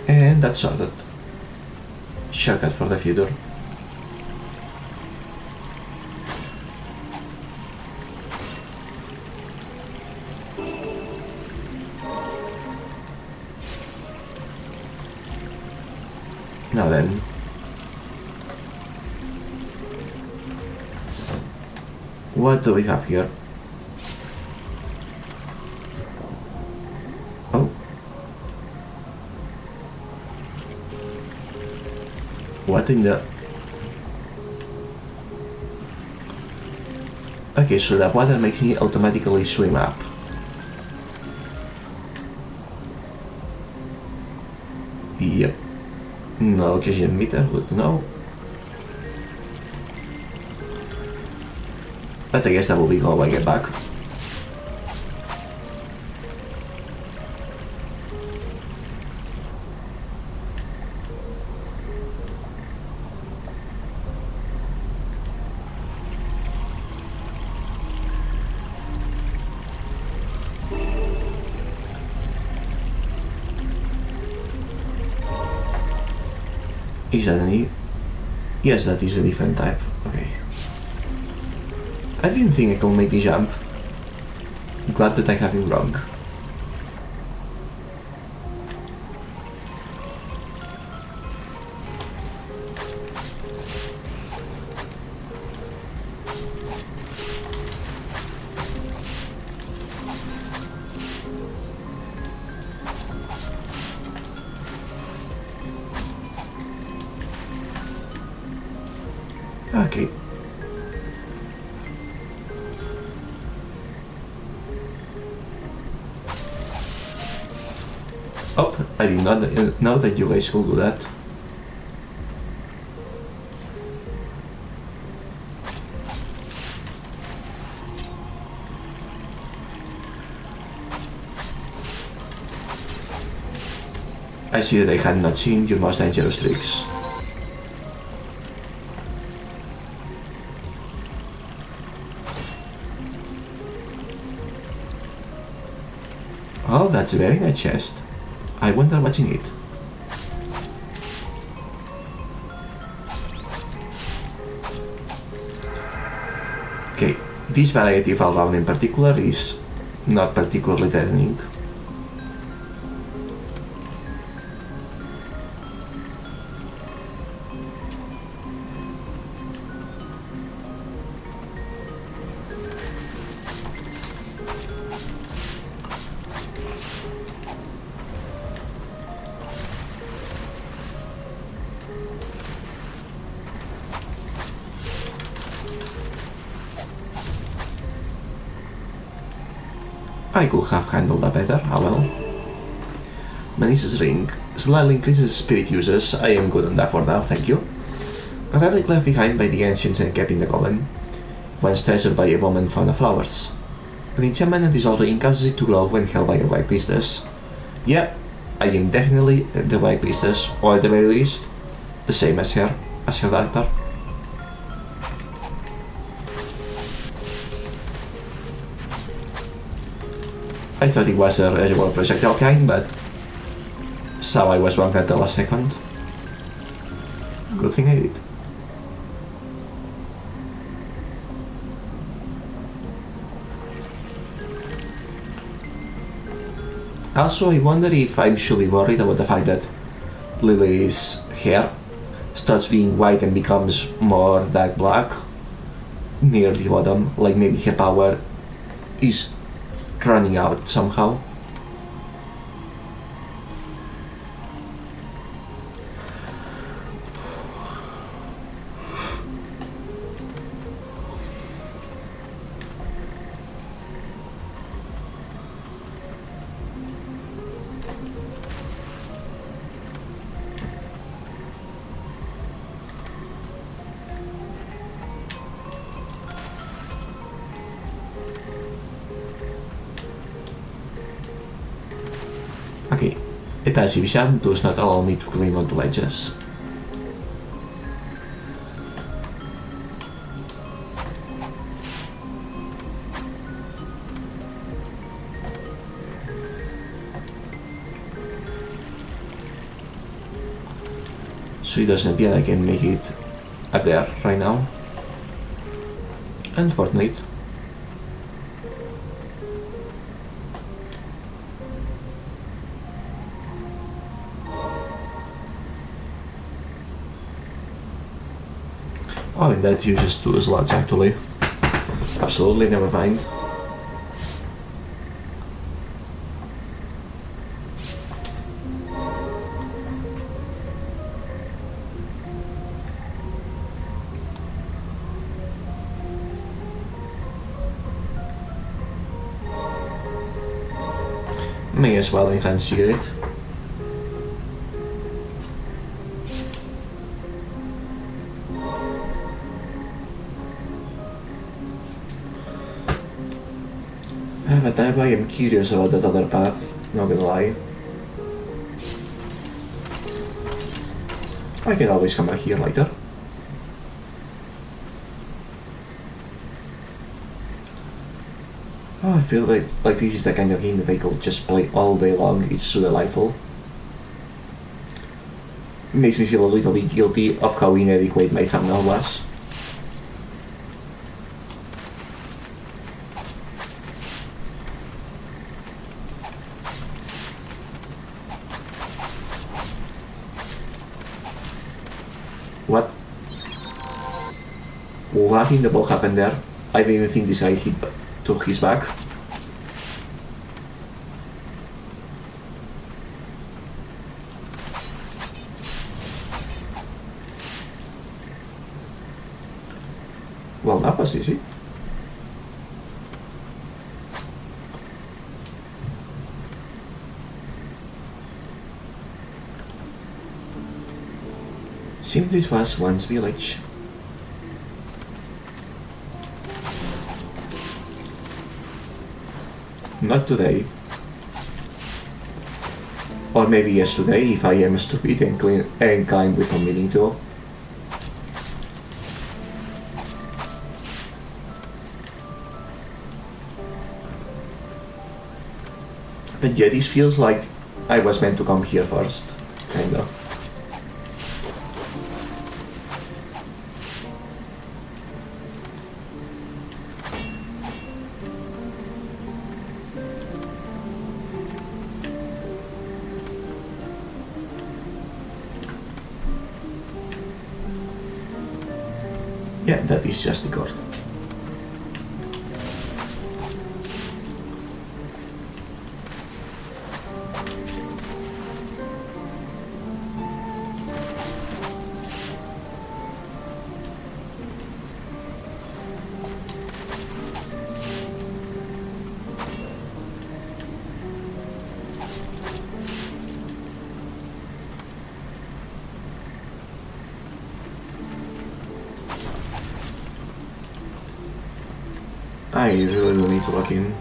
And that's sorted. Shortcut for the future. Now then. What do we have here? Oh. What in the... Okay, so that water makes me automatically swim up. Yep. No oxygen meter, good to know. But I guess that will be how I get back. Is that any? Yes, that is a different type. Okay. I didn't think I could make the jump. Glad that I have been wrong. Okay. Oh, I did not know that you guys could do that. I see that I had not seen your most dangerous tricks. Oh, that's a very nice chest. I wonder what's in it. Okay, this variety of all-round in particular is not particularly threatening. I could have handled that better, ah well. Manisa's ring slightly increases spirit uses. I am good on that for now, thank you. A relic left behind by the ancients and kept in the coven, once treasured by a woman found of flowers. An enchantment and this ring causes it to glow when held by a white priestess. Yeah, I am definitely the white priestess, or at the very least, the same as her doctor. I thought it was the reservoir projectile kind, but so I was wrong at the last second. Good thing I did. Also, I wonder if I should be worried about the fact that Lily's hair starts being white and becomes more dark black near the bottom, like maybe her power is running out somehow. Okay, a passive shot does not allow me to climb onto ledges. So it doesn't appear I can make it up there right now. Unfortunate. Oh, and that uses 2 slots actually. Absolutely, never mind. May as well enhance it. But I am curious about that other path, not gonna lie. I can always come back here later. Oh, I feel like this is the kind of game that I could just play all day long. It's so delightful. It makes me feel a little bit guilty of how inadequate my thumbnail was. What? What in the ball happened there? I didn't think this guy took his back. Well, that was easy. Seems this was once village. Not today. Or maybe yesterday if I am stupid and climb without meaning to. But yeah, this feels like I was meant to come here first, kinda. Yeah, that is just the cord. I really do need to log in.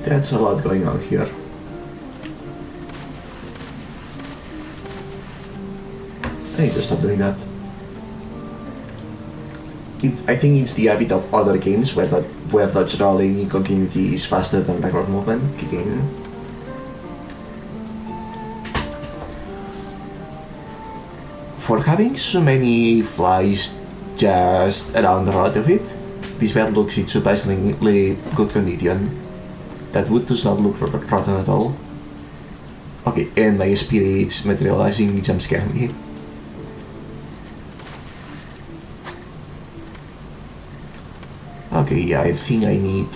That's a lot going on here. I need to stop doing that. I think it's the habit of other games where dodge rolling in continuity is faster than backward movement kicking in. For having so many flies just around the rod of it, this bird looks in surprisingly good condition. That wood does not look rotten at all. Okay, and my spirits materializing jump scare me. Okay, yeah, I think I need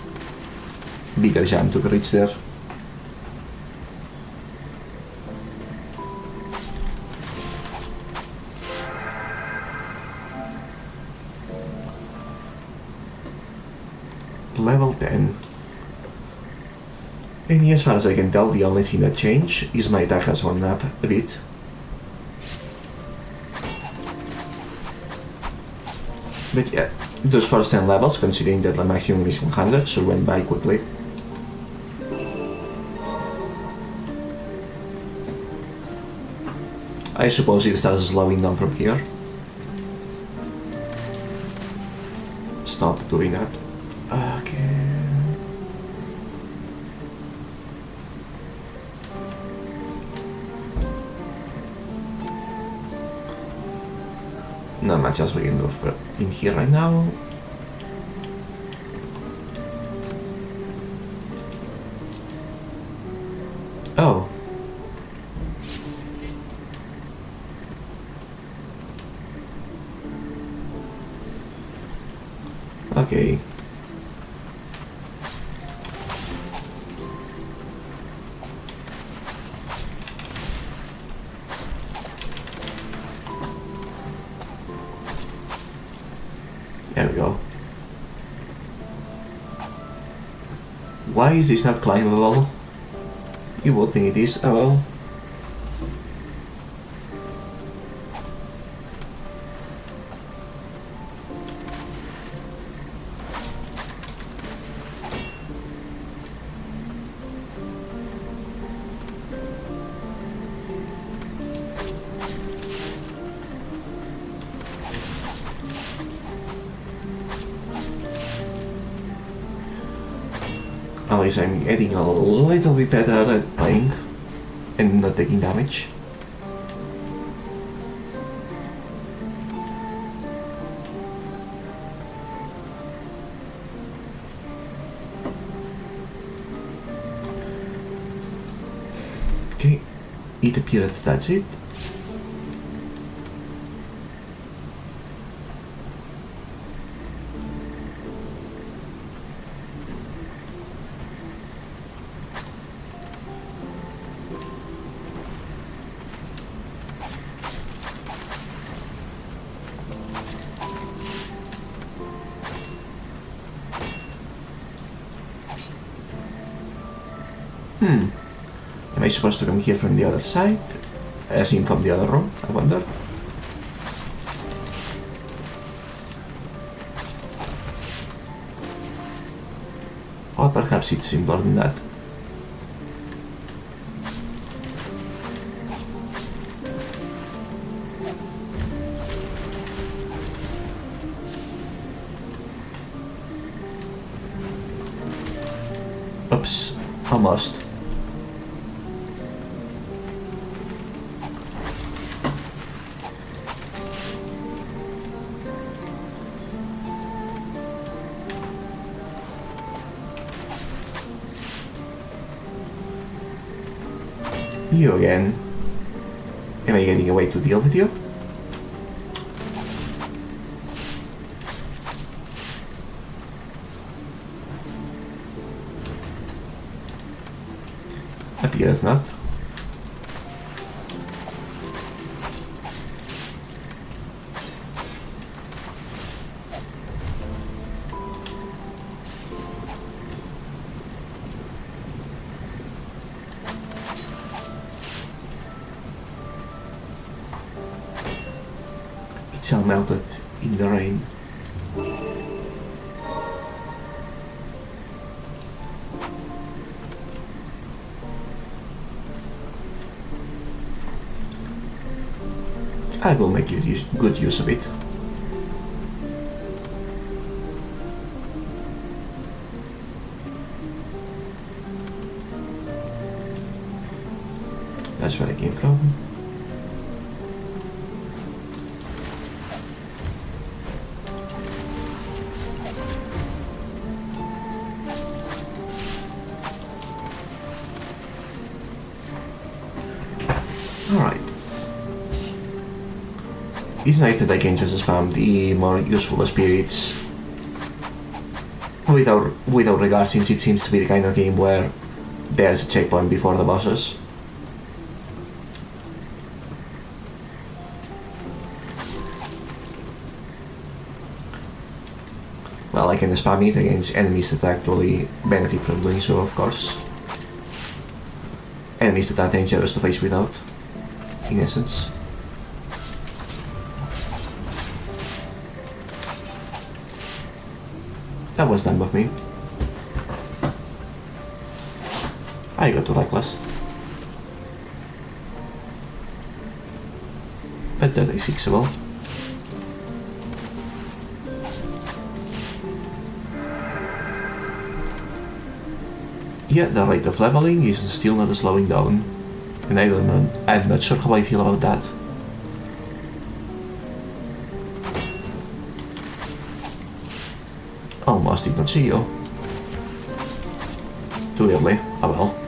bigger jump to reach there. Level 10. And as far as I can tell, the only thing that changed is my attack has gone up a bit. But yeah, those first 10 levels, considering that the maximum is 100, so went by quickly. I suppose it starts slowing down from here. Stop doing that. Okay. Not much else we can do in here right now. Oh. Okay. There we go. Why is this not climbable? You would think it is. Oh well. At least I'm getting a little bit better at playing and not taking damage. Okay, it appears that's it. Am I supposed to come here from the other side? As in from the other room, I wonder? Or perhaps it's simpler than that. Oops, almost. You again. Am I getting a way to deal with you? guess not. It's all melted in the rain. I will make good use of it. That's where I came from. Alright. It's nice that I can just spam the more useful spirits without regard, since it seems to be the kind of game where there's a checkpoint before the bosses. Well, I can spam it against enemies that actually benefit from doing so, of course. Enemies that are dangerous to face without, in essence. That was dumb of me. I got too reckless. But that is fixable. Yeah, the rate of leveling is still not slowing down. And I'm not sure how I feel about that. Almost did not see you. Too early. Oh well.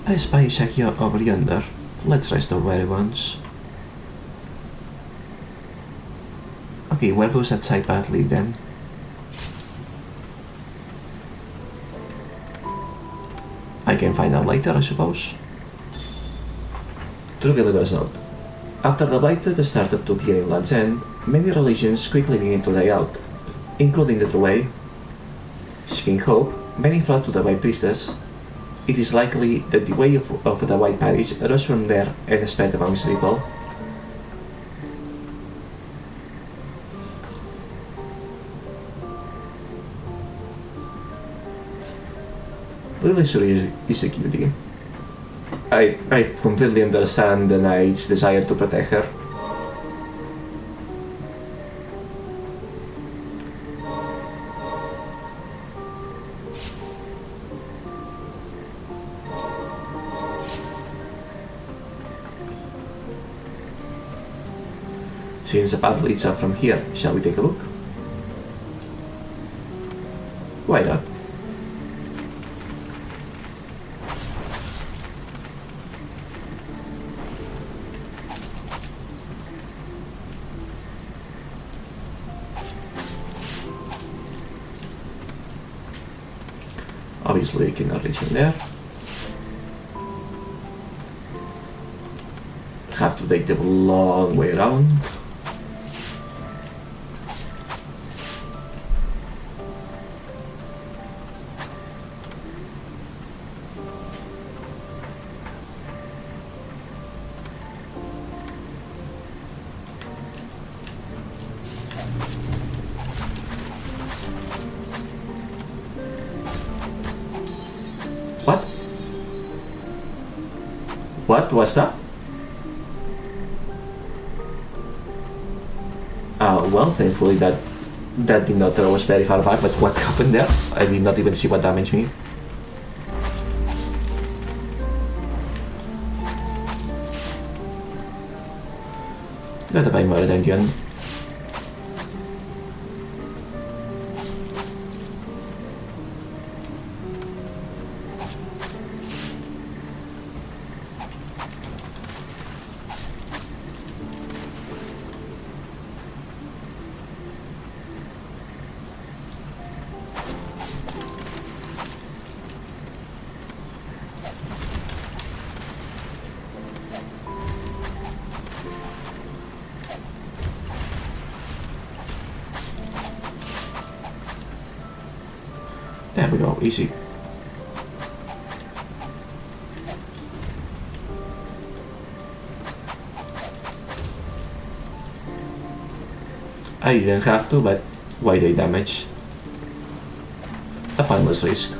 I spy a Shakya over yonder. Let's rest our weary ones. Okay, where does that side path lead then? I can find out later, I suppose. True Believer's Note. After the Blighted started to appear in Land's End, many religions quickly began to die out, including the True Way. Seeking hope, many fled to the White Priestess. It is likely that the way of the White Parish rose from there and spread amongst people. Lilies is a cutie. I completely understand the knight's desire to protect her. Since the path leads up from here, shall we take a look? Why not? Obviously, I cannot reach in there. Have to take the long way around. What was that? Well, thankfully that did not throw us very far back, but what happened there? I did not even see what damaged me. Gotta pay more attention. we go, easy. I didn't have to, but why they damage? A pointless risk.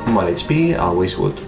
More HP, always good.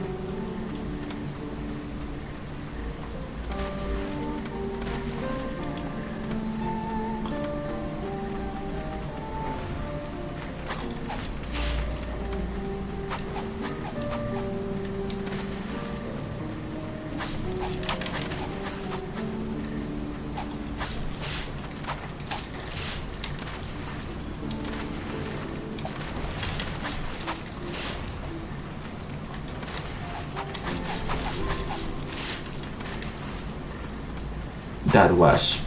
That was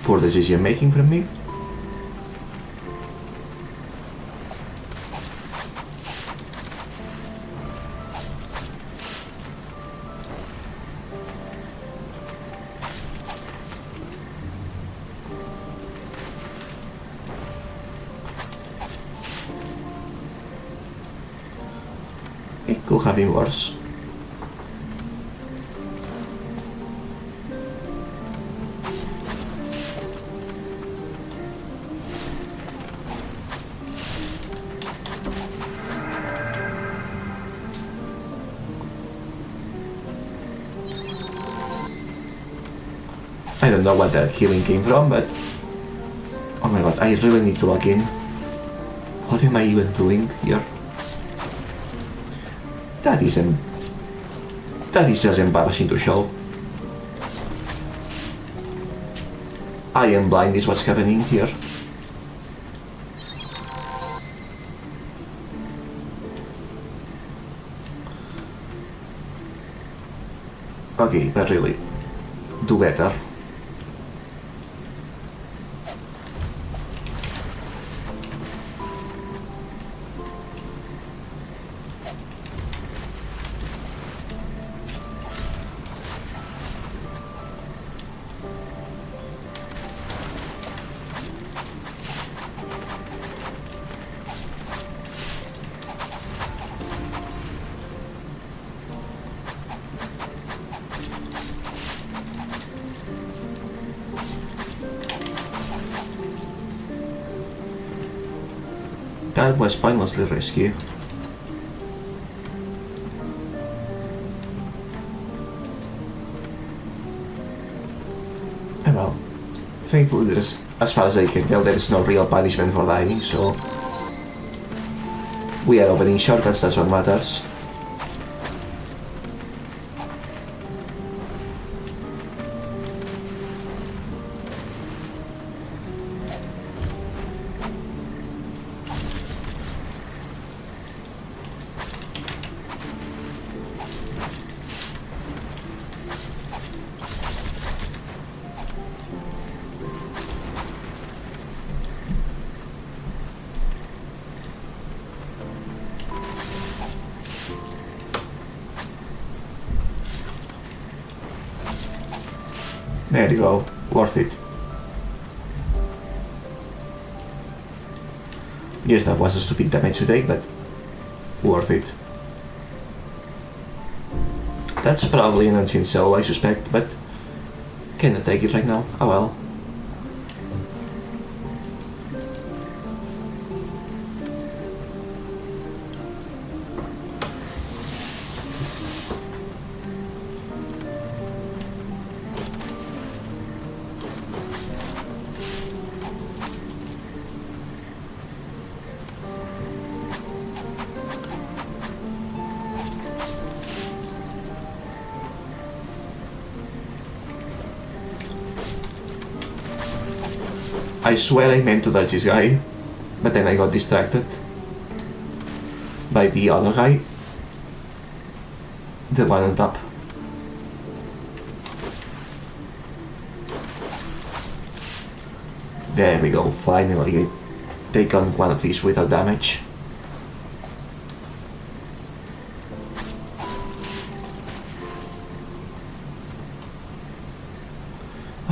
poor decision making from me. It could have been worse. I don't know what that healing came from, but oh my god, I really need to log in. What am I even doing here? That is just embarrassing to show. I am blind is what's happening here. Okay, but really, do better. That was pointlessly risky. Well, thankfully there's, as far as I can tell, there is no real punishment for dying, so we are opening shortcuts, that's what matters. There you go, worth it. Yes, that was a stupid damage to take, but worth it. That's probably an unseen soul, I suspect, but cannot take it right now. Oh well. I swear I meant to dodge this guy, but then I got distracted by the other guy, the one on top. There we go, finally I take on one of these without damage.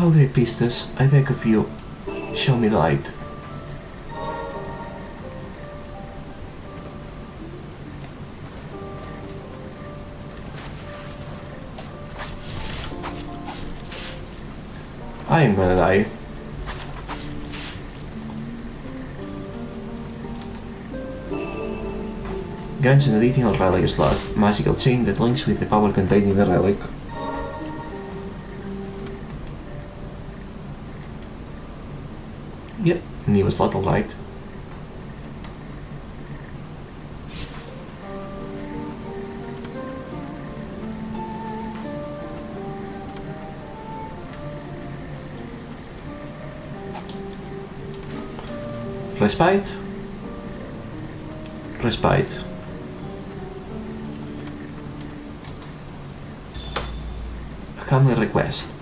Oh, great priestess, I beg of you, show me the light. I am gonna die. Grants an additional relic slot, magical chain that links with the power contained in the relic. Yep, new slot of light. Respite. Respite. A common request.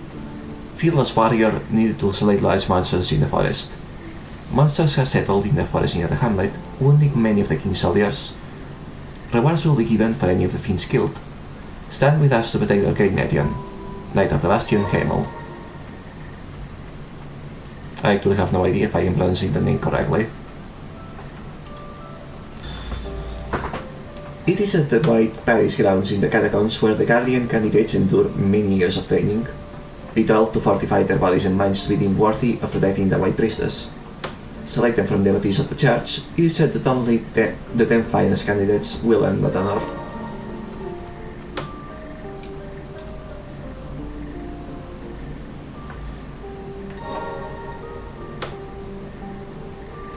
Fearless warrior needed to slay large monsters in the forest. Monsters have settled in the forest near the hamlet, wounding many of the king's soldiers. Rewards will be given for any of the fiends killed. Stand with us to protect our great nation. Knight of the Bastion, Hamel. I actually have no idea if I am pronouncing the name correctly. It is at the White Paris grounds in the catacombs where the Guardian candidates endure many years of training. They toil to fortify their bodies and minds to be deemed worthy of protecting the White Priestess. Selected from devotees of the church, it is said that only the 10 finest candidates will earn that honor.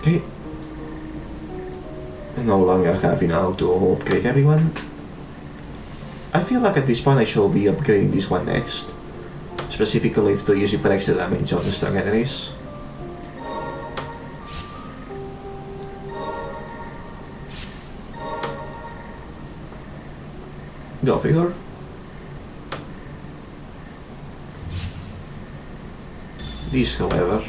Okay. No longer have enough to upgrade everyone. I feel like at this point I should be upgrading this one next. Specifically to use it for extra damage on the strong enemies. Go figure. This, however,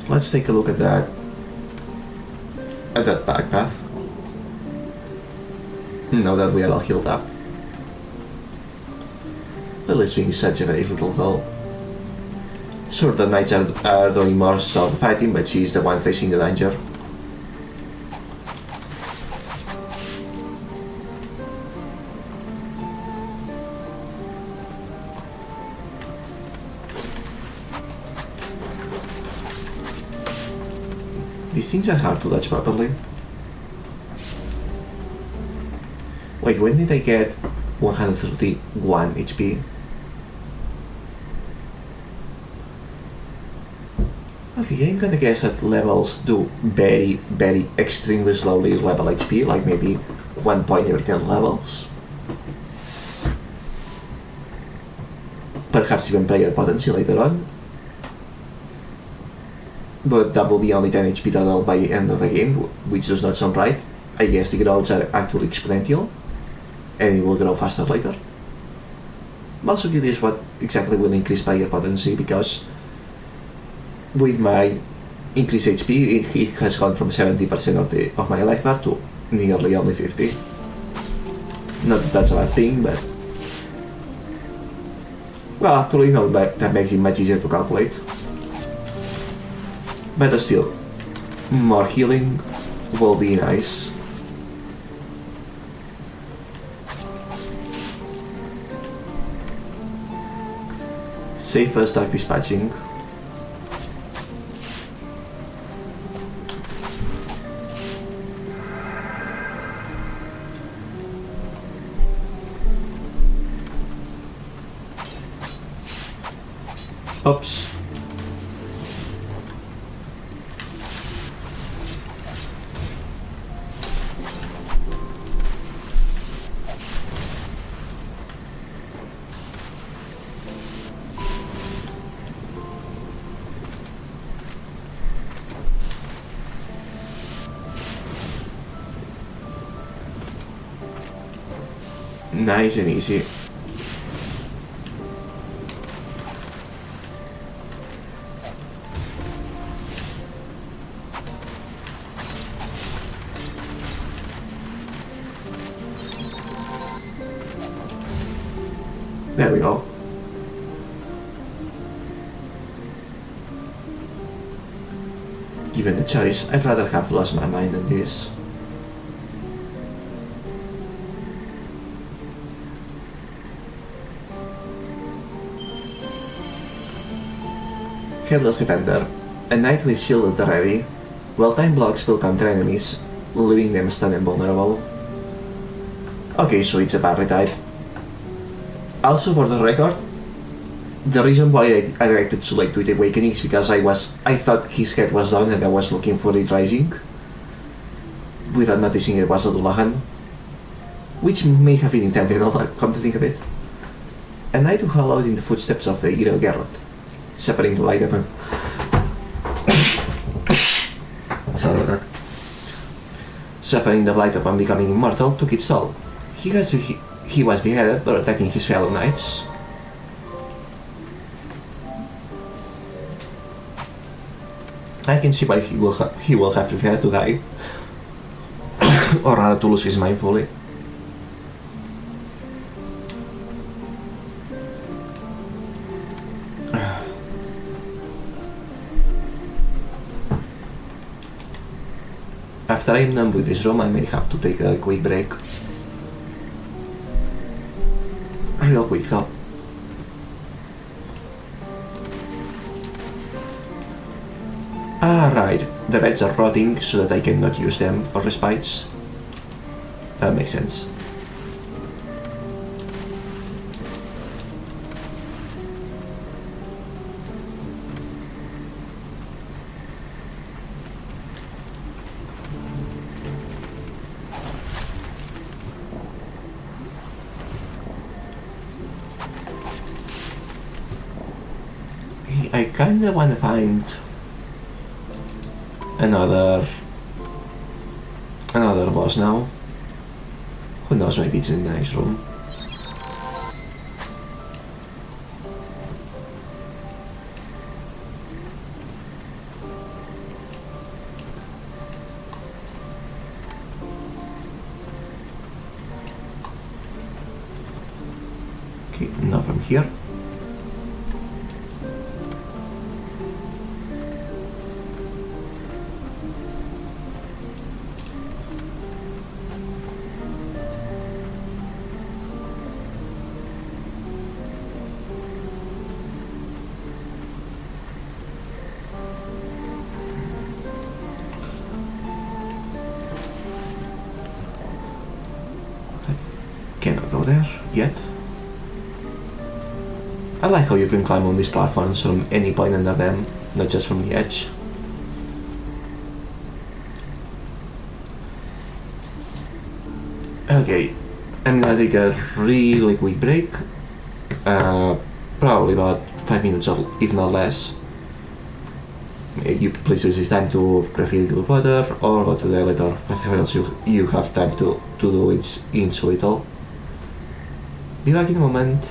let's take a look at that back path. Now that we are all healed up. Lilies being such a very little girl. Sure, the knights are doing most of the fighting, but she is the one facing the danger. These things are hard to dodge properly. Wait, when did I get 131 HP? Okay, I'm gonna guess that levels do very, very extremely slowly level HP, like maybe 1 point every 10 levels. Perhaps even player potency later on. But that will be only 10 HP total by the end of the game, which does not sound right. I guess the growths are actually exponential, and it will grow faster later. I'm also curious what exactly will increase player potency, because with my increased HP, it has gone from 70% of my life bar to nearly only 50. Not that that's a bad thing, but... well, actually no, that makes it much easier to calculate. But still, more healing will be nice. Safer stock dispatching. Oops. Nice and easy. There we go. Given the choice, I'd rather have lost my mind than this. Headless Defender. A knight with shield at the ready. Well-timed blocks will counter enemies, leaving them stunned and vulnerable. Okay, so it's a parry type. Also, for the record, the reason why I reacted so late to the awakening is because I thought his head was down and I was looking for it rising without noticing it was a Dullahan, which may have been intentional, come to think of it. A knight who followed in the footsteps of the hero Geralt, suffering the light upon suffering the blight upon becoming immortal took its toll. He was beheaded for attacking his fellow knights. I can see why he will have preferred to die, or rather to lose his mind fully. After I'm done with this room, I may have to take a quick break. Real quick though. Right, the beds are rotting so that I cannot use them for respites. That makes sense. I kinda wanna find another boss now. Who knows, maybe it's in the next room. Okay, not from here. Cannot go there yet. I like how you can climb on these platforms from any point under them, not just from the edge. Okay, I'm gonna take a really quick break. Probably about 5 minutes or if not less. You please use this time to refill your water or go to the toilet or whatever else you have time to do in Suital. Be back in a moment.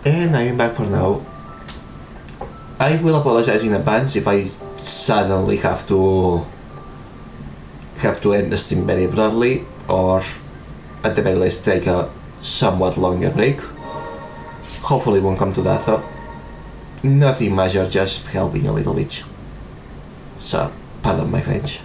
And I am back for now. I will apologize in advance if I suddenly have to end the stream very abruptly, or at the very least take a somewhat longer break. Hopefully it won't come to that though. Nothing major, just helping a little bit. So, pardon my French.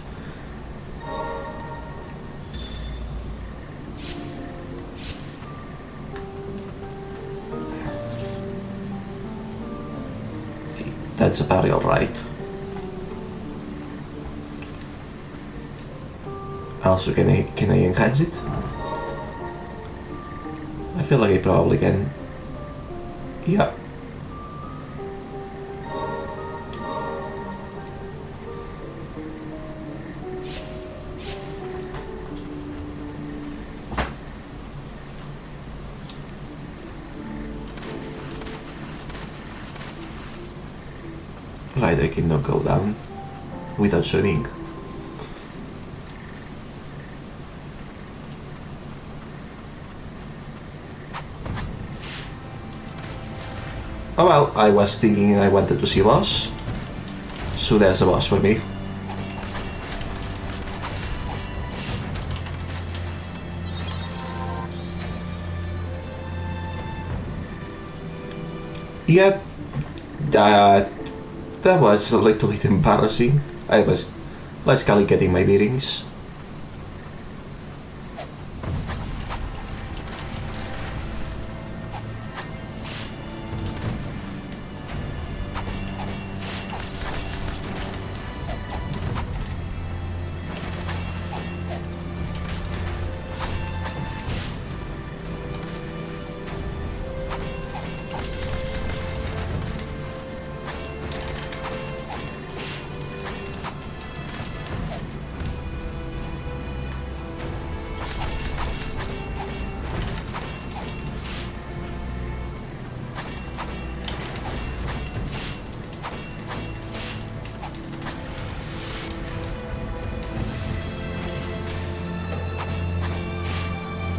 Okay, that's apparently alright. Also, can I enhance it? I feel like I probably can. Yeah. Right, I cannot go down without swimming. Oh well, I was thinking I wanted to see a boss, so there's a boss for me. Yeah, that was a little bit embarrassing. I was basically getting my bearings.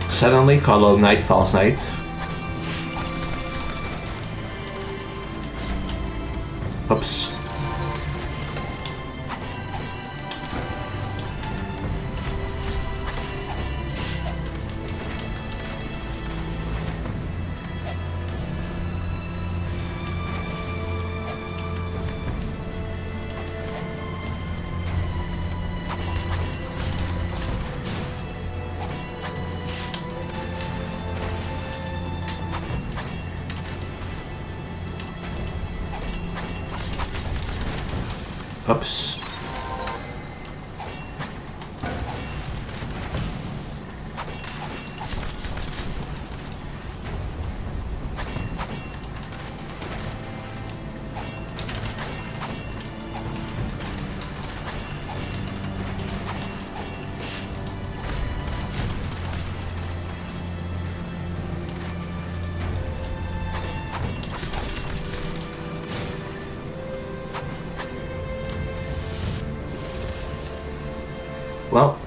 Suddenly, Hollow Knight False Knight. Oops. Oops. Well,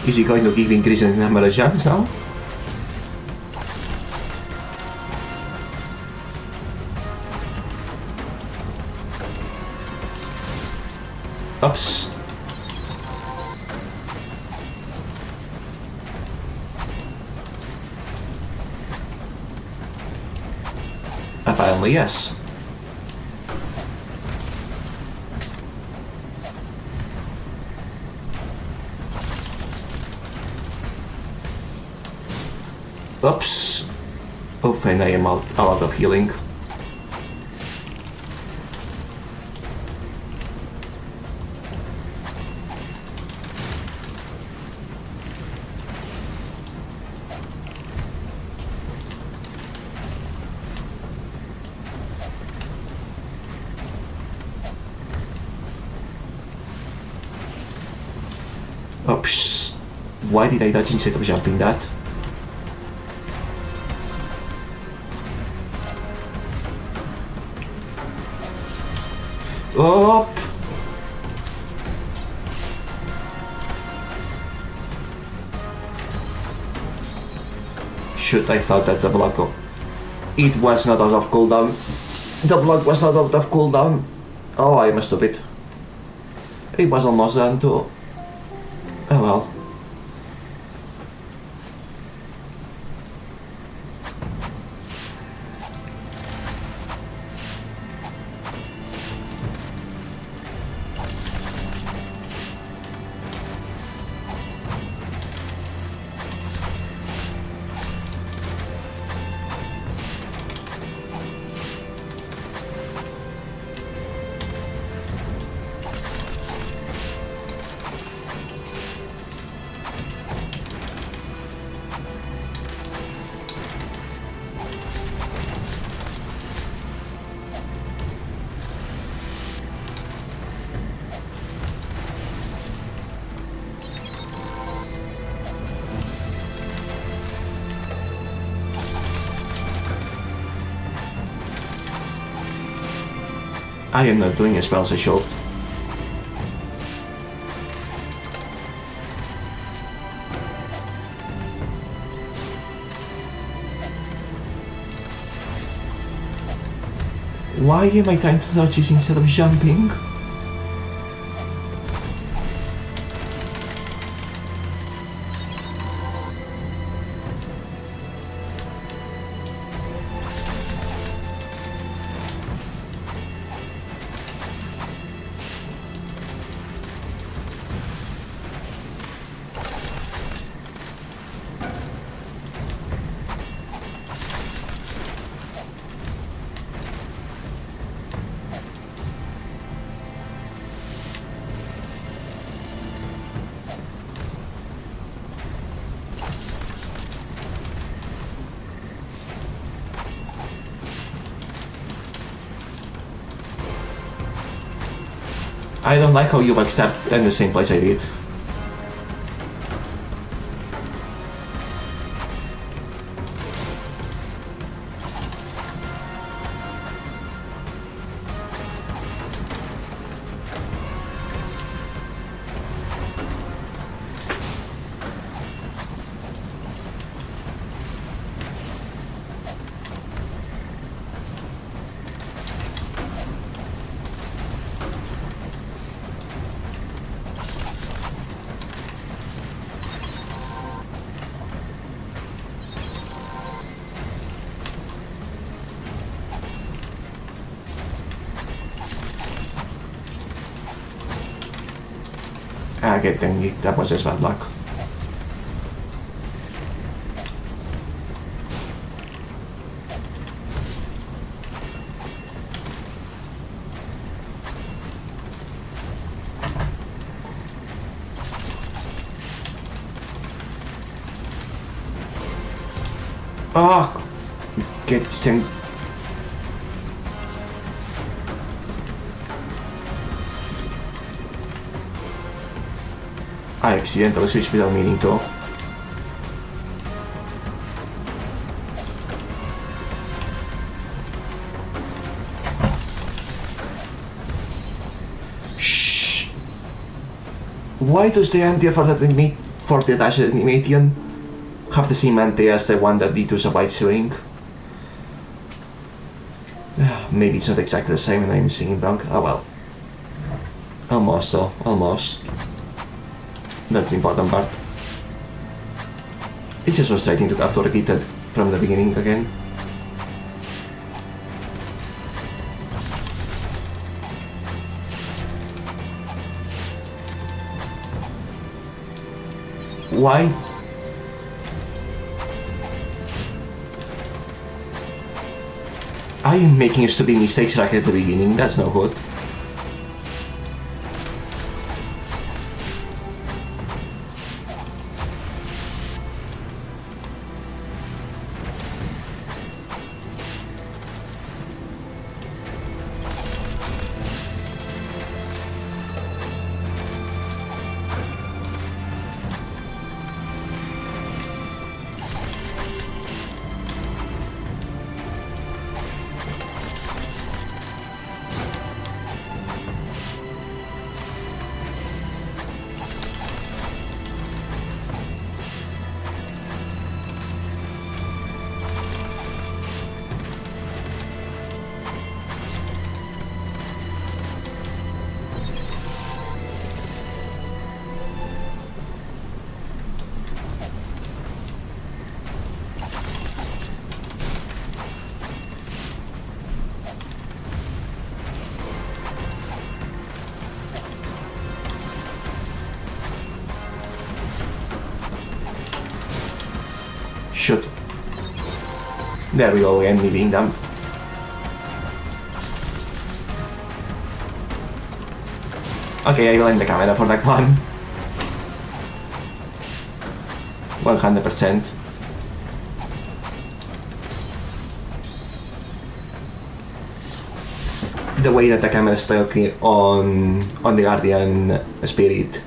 is he going to keep increasing the number of jumps now? Oops. Apparently, yes. Oops. Oh, and I am out of healing. Oops. Why did I dodge instead of jumping that? Up! Shoot, I thought that the block... It was not out of cooldown. The block was not out of cooldown. Oh, I'm a stupid. It was almost done too. Oh well. I am not doing as well as I should. Why am I trying to dodge this instead of jumping? I don't like how you backstabbed in the same place I did. Okay, dang, that was just bad luck. Oh, get sent. I accidentally switched without meaning to. Shh. Why does the anti for the dash animation have the same anti as the one that D2 survived doing? Maybe it's not exactly the same and I'm singing wrong. Oh well. Almost though, almost. That's the important part. It's just frustrating to have to repeat it from the beginning again. Why? I am making stupid mistakes right at the beginning, that's no good. Shoot. There we go, again, me being dumb. Okay, I blame the camera for that one. 100%. The way that the camera is stuck on the Guardian Spirit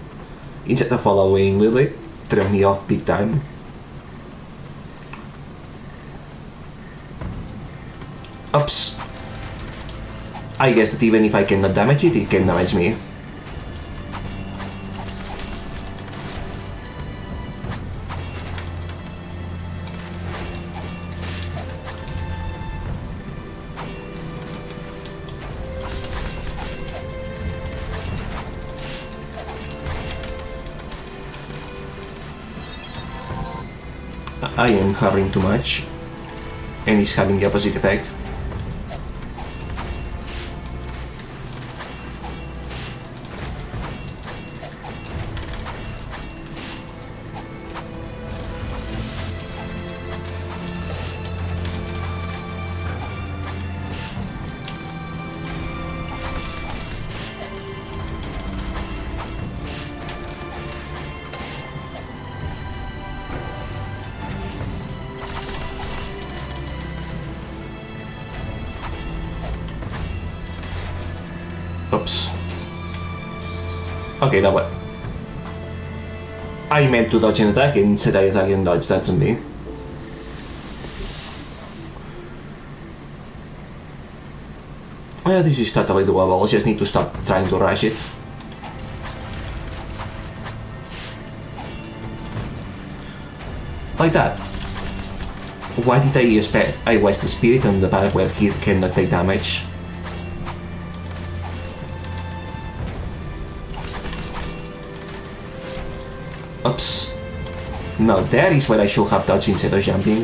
instead of following Lily threw me off big time. Oops. I guess that even if I cannot damage it, it can damage me. I am hovering too much, and it's having the opposite effect. Oops. Okay, that one. I meant to dodge an attack, and instead I attack and dodge, that's on me. Well, this is totally doable, I just need to stop trying to rush it. Like that. Why did I waste the spirit on the part where he cannot take damage? Oops. No, there is where I should have dodged instead of jumping.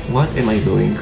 What am I doing?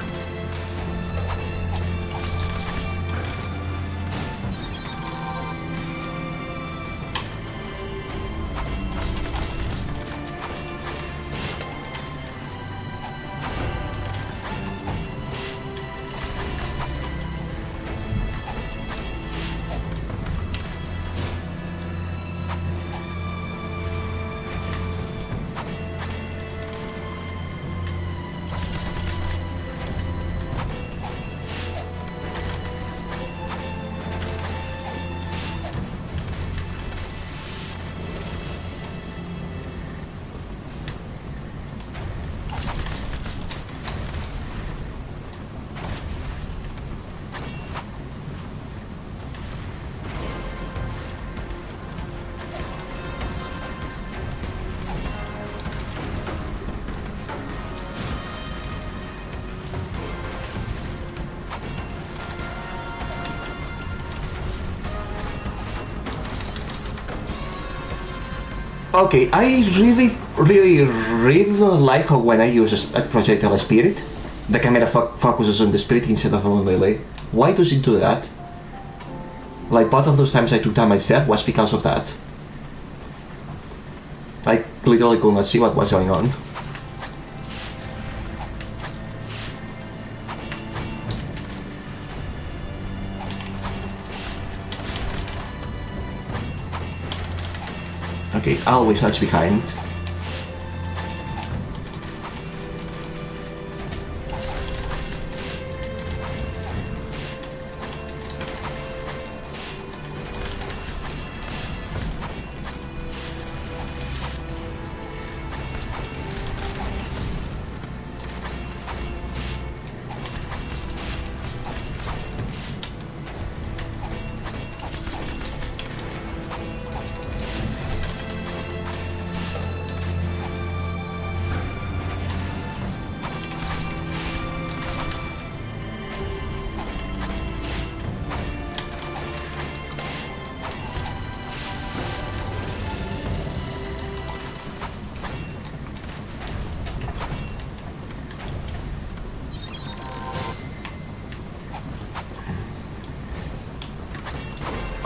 Okay, I really don't like how when I use a projectile spirit, the camera focuses on the spirit instead of on Lily. Why does it do that? Like, both of those times I took damage there was because of that. I literally could not see what was going on. Okay, I always touch behind.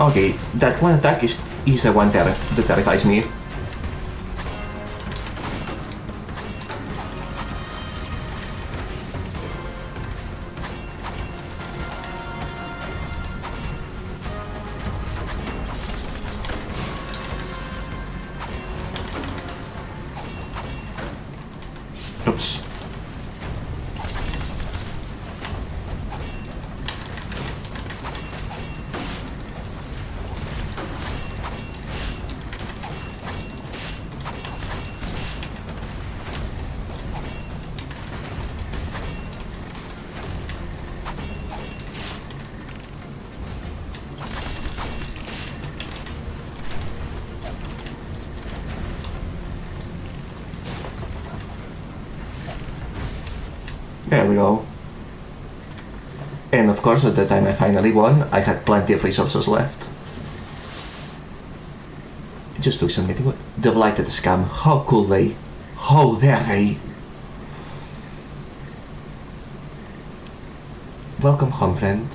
Okay, that one attack is the one that terrifies me. Oops. There we go. And of course, at the time I finally won, I had plenty of resources left. It just took some getting. The blighted scam. How could they? How dare they? Welcome home, friend.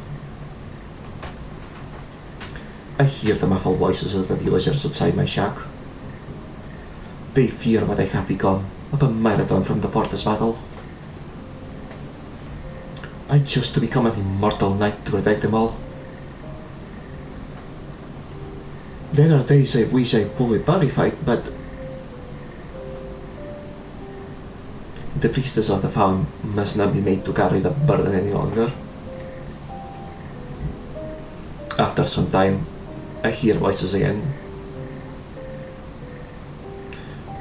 I hear the muffled voices of the villagers outside my shack. They fear what I have become, of a marathon from the fortress battle. I chose to become an immortal knight to protect them all. There are days I wish I would be purified, but the priestess of the found must not be made to carry the burden any longer. After some time, I hear voices again.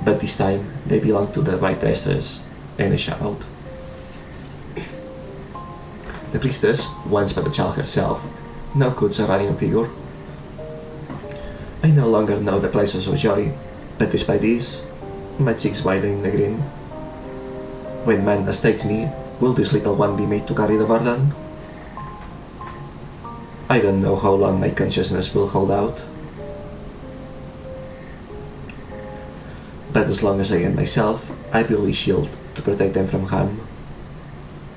But this time, they belong to the right priestess and a child. The priestess, once but a child herself, now cuts a radiant figure. I no longer know the places of joy, but despite this, my cheeks widen in the grin. When madness takes me, will this little one be made to carry the burden? I don't know how long my consciousness will hold out. But as long as I am myself, I will be shielded to protect them from harm.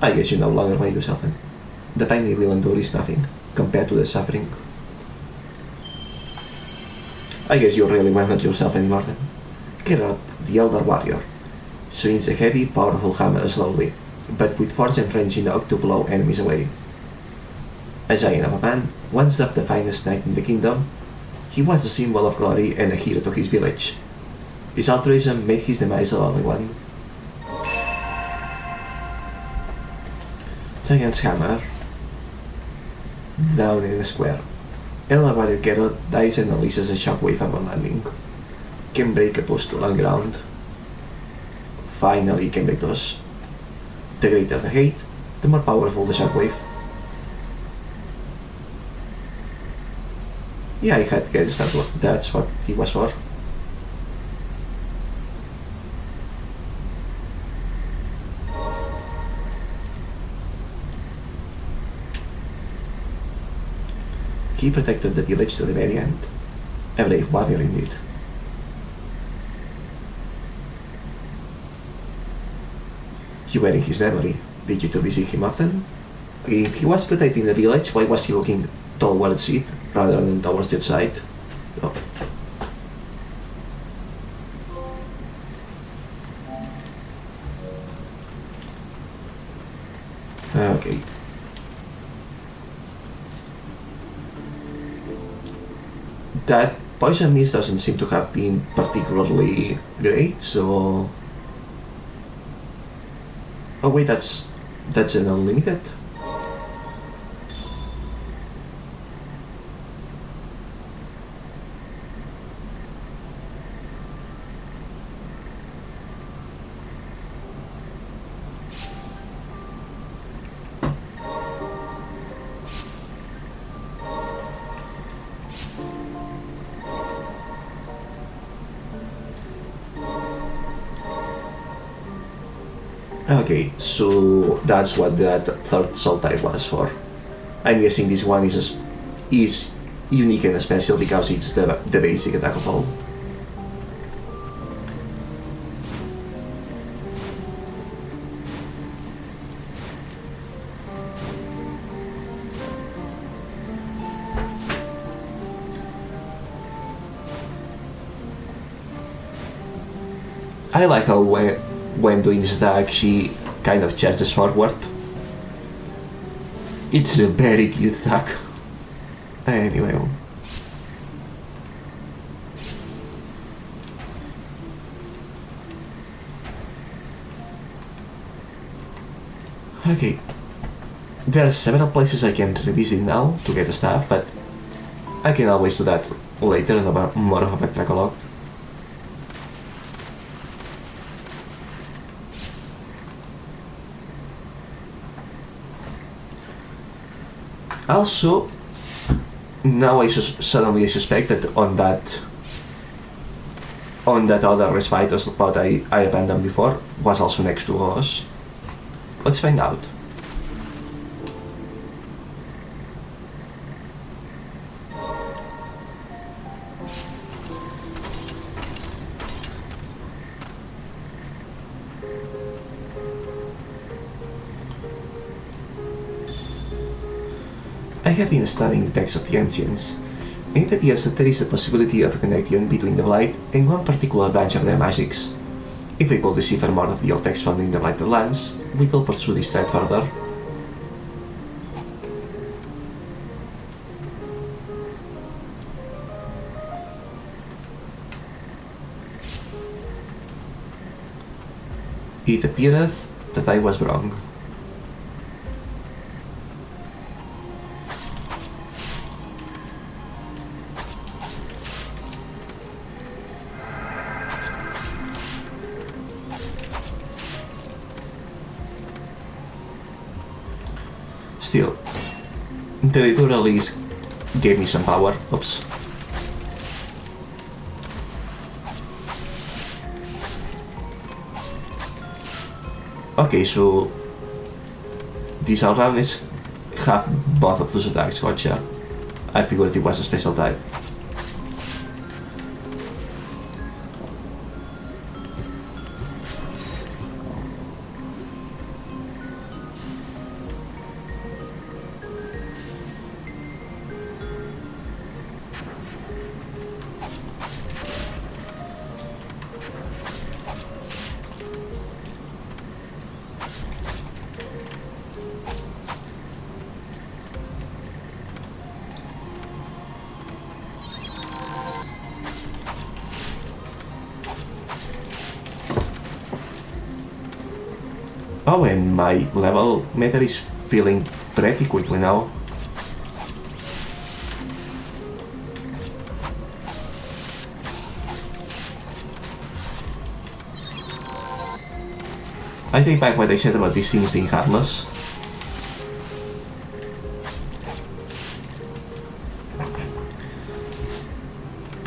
I guess you no longer weigh yourself in. The pain they will endure is nothing compared to the suffering. I guess you really won't hurt yourself anymore then. Gerard, the elder warrior, swings a heavy, powerful hammer slowly, but with force and range enough to blow enemies away. A giant of a man, once of the finest knight in the kingdom, he was a symbol of glory and a hero to his village. His altruism made his demise a lonely one. Giant's hammer. Down in the square. Elder warrior Gerard dies and unleashes a shockwave upon landing. Can break a post on ground. Finally can break those. The greater the hate, the more powerful the shockwave. Yeah, I had guessed that's what he was for. He protected the village to the very end. A brave warrior indeed. You were in his memory. Did you two visit him often? If he was protecting the village, why was he looking towards it rather than towards the outside? Oh. Okay. That poison mist doesn't seem to have been particularly great, so... Oh wait, that's an unlimited? Okay, so that's what that third soul type was for. I'm guessing this one is unique and special because it's the basic attack of all. I like how when doing this attack she kind of charges forward. It's a very cute attack. Anyway. Okay. There are several places I can revisit now to get the stuff, but I can always do that later in more of a track-a-log. Also, now I suddenly suspect that on that other respite spot I abandoned before was also next to us. Let's find out. I have been studying the texts of the ancients, and it appears that there is a possibility of a connection between the Blight and one particular branch of their magics. If we could decipher more of the old text found in the Blighted Lands, we could pursue this thread further. It appeareth that I was wrong. Still, the detour at least gave me some power. Oops. Okay, so these Alranes have both of those attacks, gotcha. I figured it was a special type. Oh, and my level meter is filling pretty quickly now. I take back what I said about these things being harmless.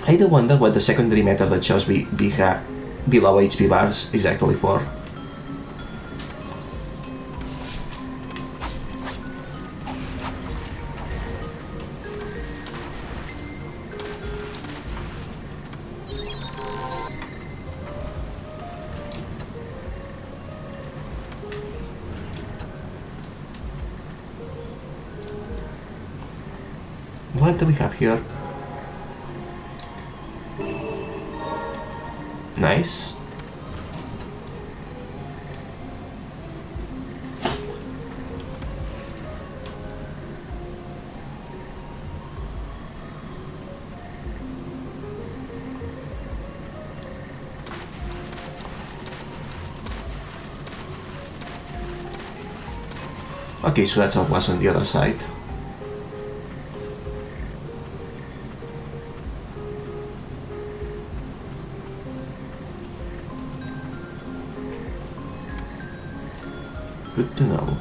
I do wonder what the secondary meter that shows below HP bars is actually for. What do we have here? Nice. Okay, so that's what was on the other side. Good to know.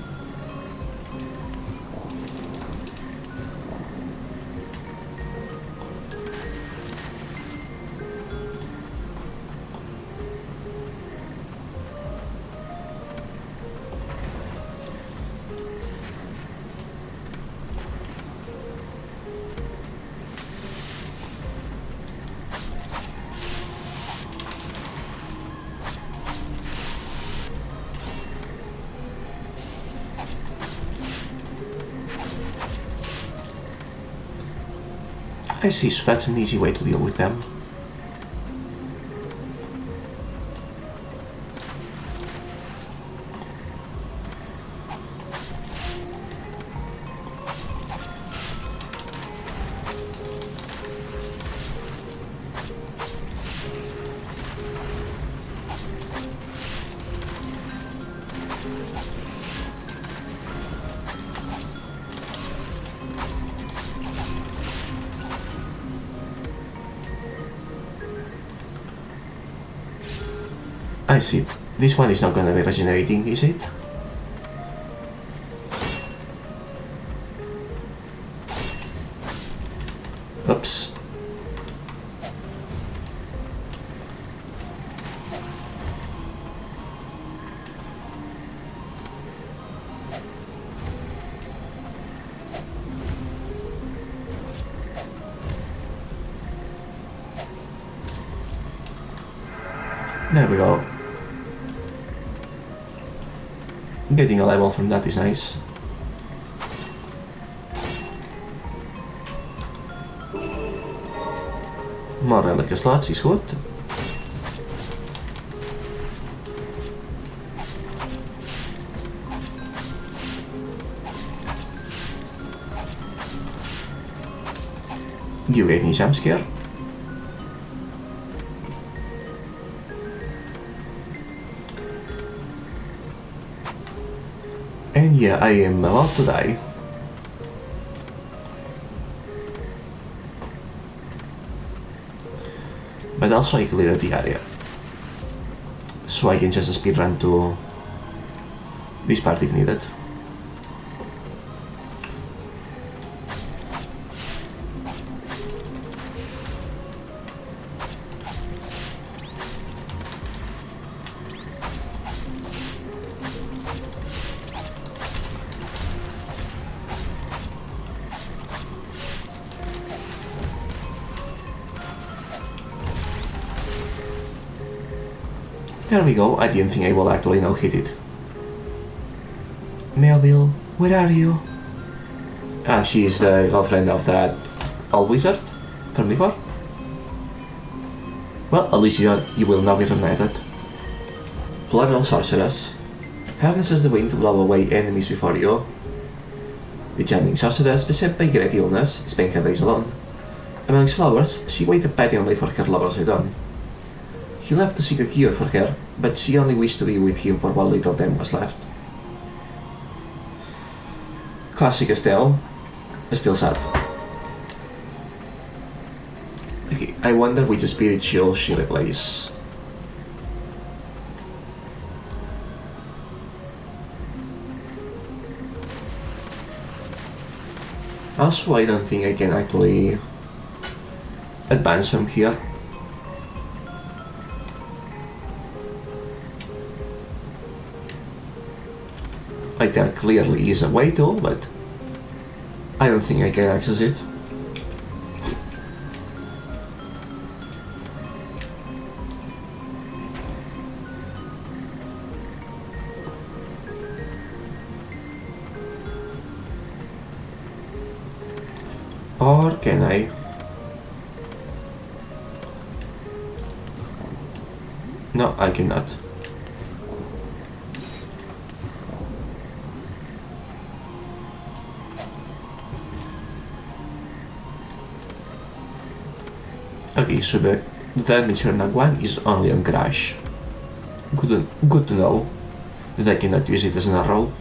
I see, so that's an easy way to deal with them. I see. This one is not gonna be regenerating, is it? Oops. There we go. Getting a level from that is nice. More relic slots is good. You gave me jump scare. And yeah, I am about to die. But also I cleared the area. So I can just speedrun to this part if needed. There we go, I didn't think I will actually now hit it. Melville, where are you? Ah, she is the girlfriend of that old wizard from before. Well, at least you will now be reunited. Floral sorceress. Harnesses the wind to blow away enemies before you. The charming sorceress, beset by grave illness, spent her days alone. Amongst flowers, she waited patiently for her lover's return. He left to seek a cure for her, but she only wished to be with him for what little time was left. Classic Estelle, still sad. Okay, I wonder which spiritual she replaces. Also, I don't think I can actually advance from here. Like there clearly is a way to, but I don't think I can access it. Or can I? No, I cannot. Okay, so the damage on that one is only on crash. Good to know that I cannot use it as an arrow.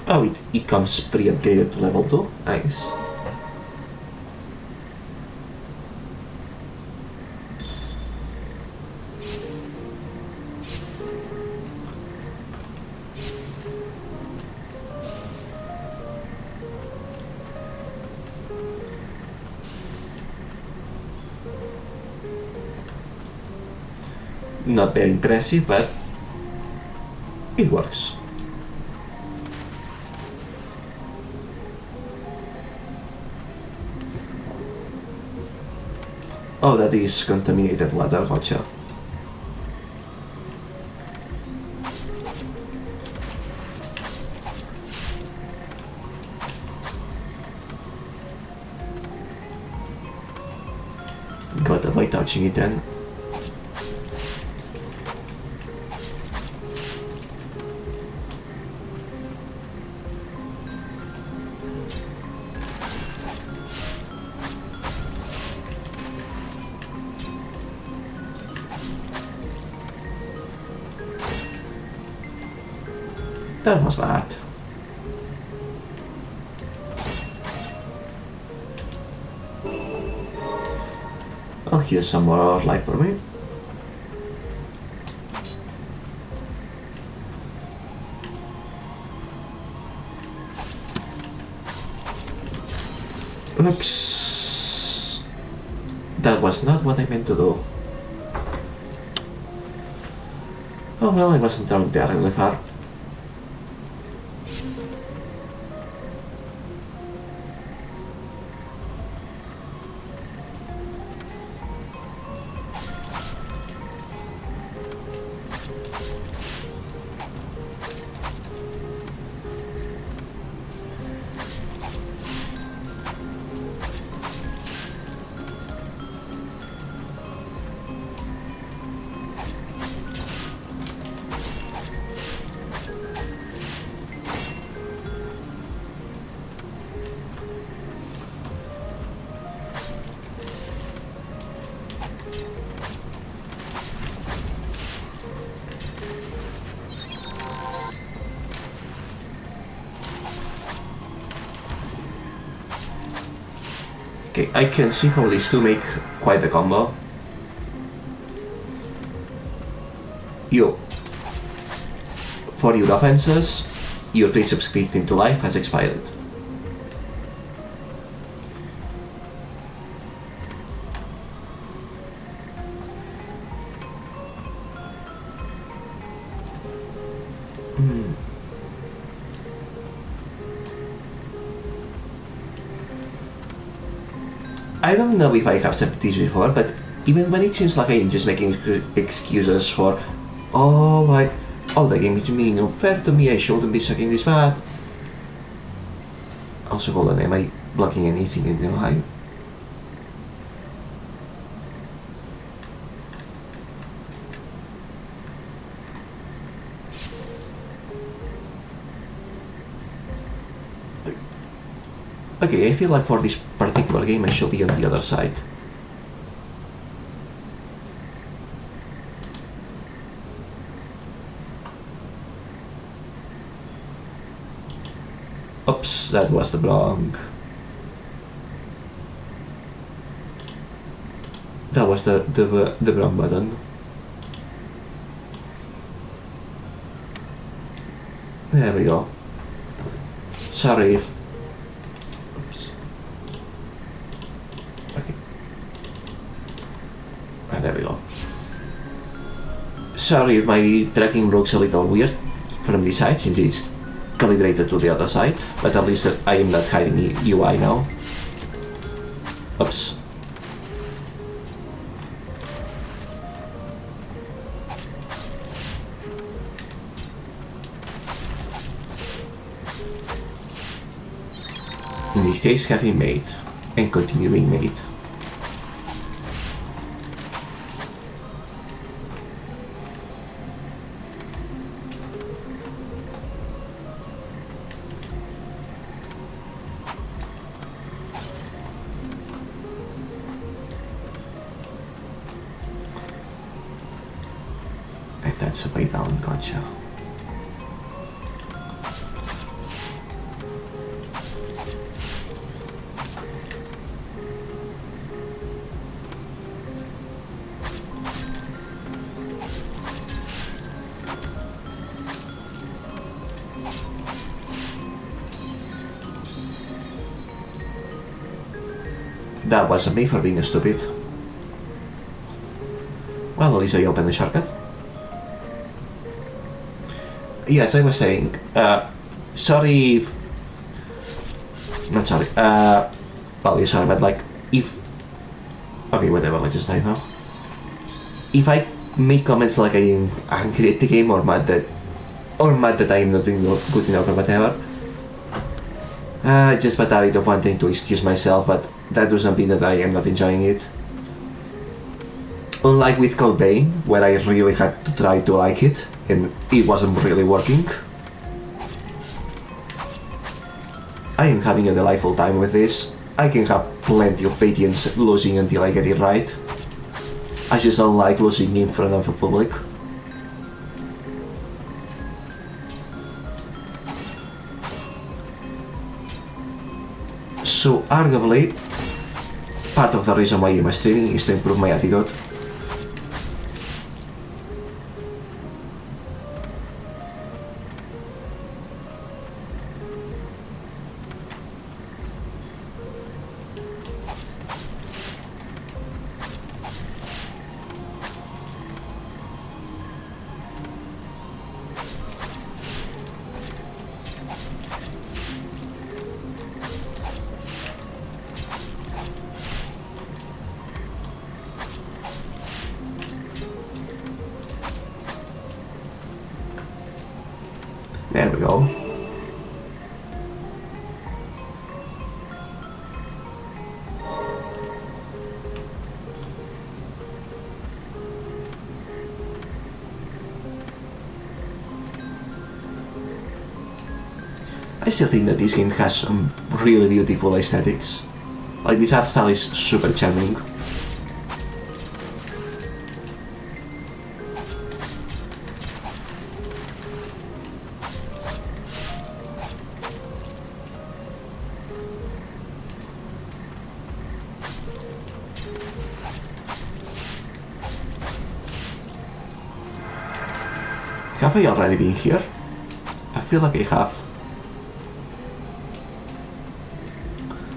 Oh, it comes pre-upgraded to level 2. Nice. Not very impressive, but it works. Oh, that is contaminated water, gotcha. Gotta avoid touching it then. That was bad. Well, here's some more life for me. Oops. That was not what I meant to do. Oh well, I wasn't down there really far. Okay, I can see how these two make quite a combo. You. For your offenses, your free subscription to life has expired. I don't know if I have said this before, but even when it seems like I'm just making excuses for, oh, the game is being unfair to me, I shouldn't be sucking this bad. Also, hold on, am I blocking anything in the line? Okay, I feel like for this particular game I should be on the other side. Oops, that was the wrong. That was the wrong button. There we go. Sorry. Oops. Okay. Ah, there we go. Sorry if my tracking looks a little weird from this side since it's calibrated to the other side, but at least I am not hiding UI now. Oops. Mistakes have been made and continue being made. And that's a way down, gotcha. That wasn't me for being stupid. Well, at least I opened the shortcut. Yes, I was saying, sorry, not sorry, well, yeah, sorry, but like, if, okay, whatever, let's just die now. If I make comments like I'm angry at the game or mad that I'm not doing good enough or whatever, just a habit of wanting to excuse myself, but that doesn't mean that I am not enjoying it. Unlike with Code Vein, where I really had to try to like it, and it wasn't really working. I am having a delightful time with this. I can have plenty of patience losing until I get it right. I just don't like losing in front of the public. So arguably, part of the reason why I'm streaming is to improve my attitude. There we go. I still think that this game has some really beautiful aesthetics. Like, this art style is super charming. Have I already been here? I feel like I have.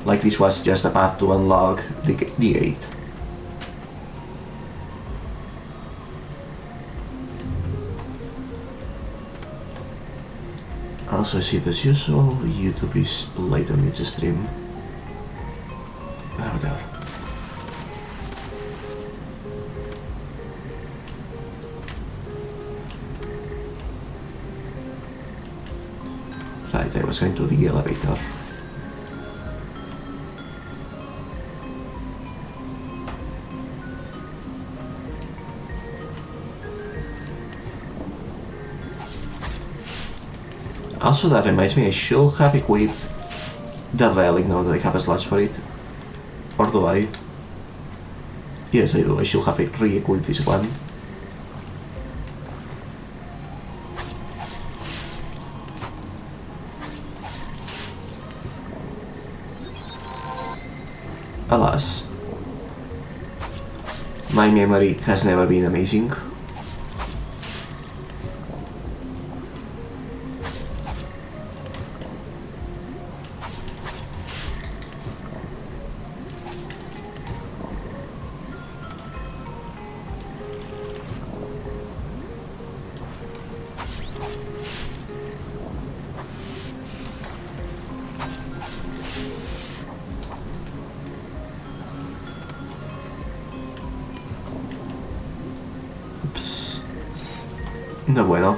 Like this was just a path to unlock the gate. Also, see, as usual, YouTube is late on its stream. There. Right, I was going to the elevator. Also, that reminds me, I should have equipped the relic now that I have a slot for it. Or do I? Yes, I do. I should have re-equipped this one. Alas, my memory has never been amazing. Oops. No bueno.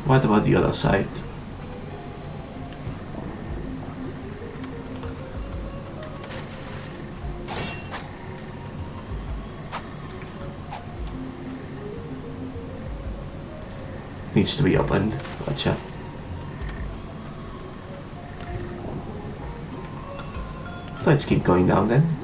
What about the other side? Needs to be opened. Gotcha. Let's keep going down then.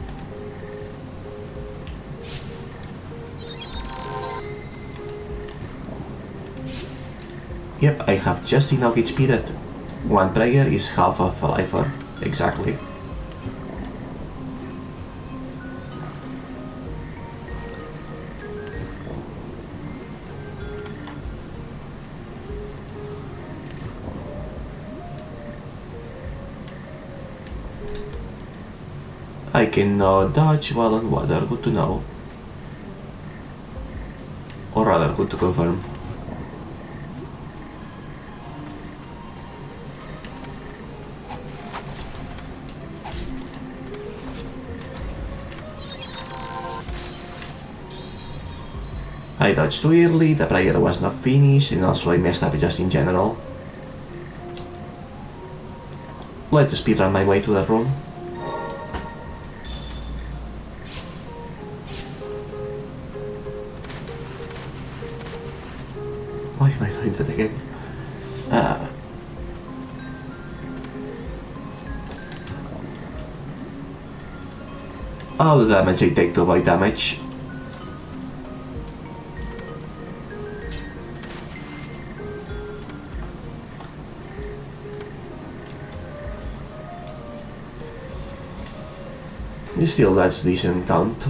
Yep, I have just enough HP that one prayer is half of a lifer. Exactly. I can dodge while on water, good to know. Or rather, good to confirm. I dodged too early, the prayer was not finished, and also I messed up just in general. Let's speedrun my way to that room. Why am I doing that again? All the damage I take to avoid damage. Still, that's decent count.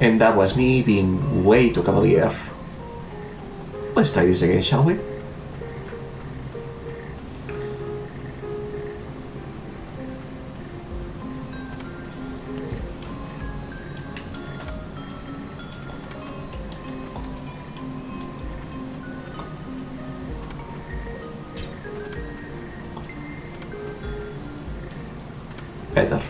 And that was me being way too cavalier. Let's try this again, shall we? Better.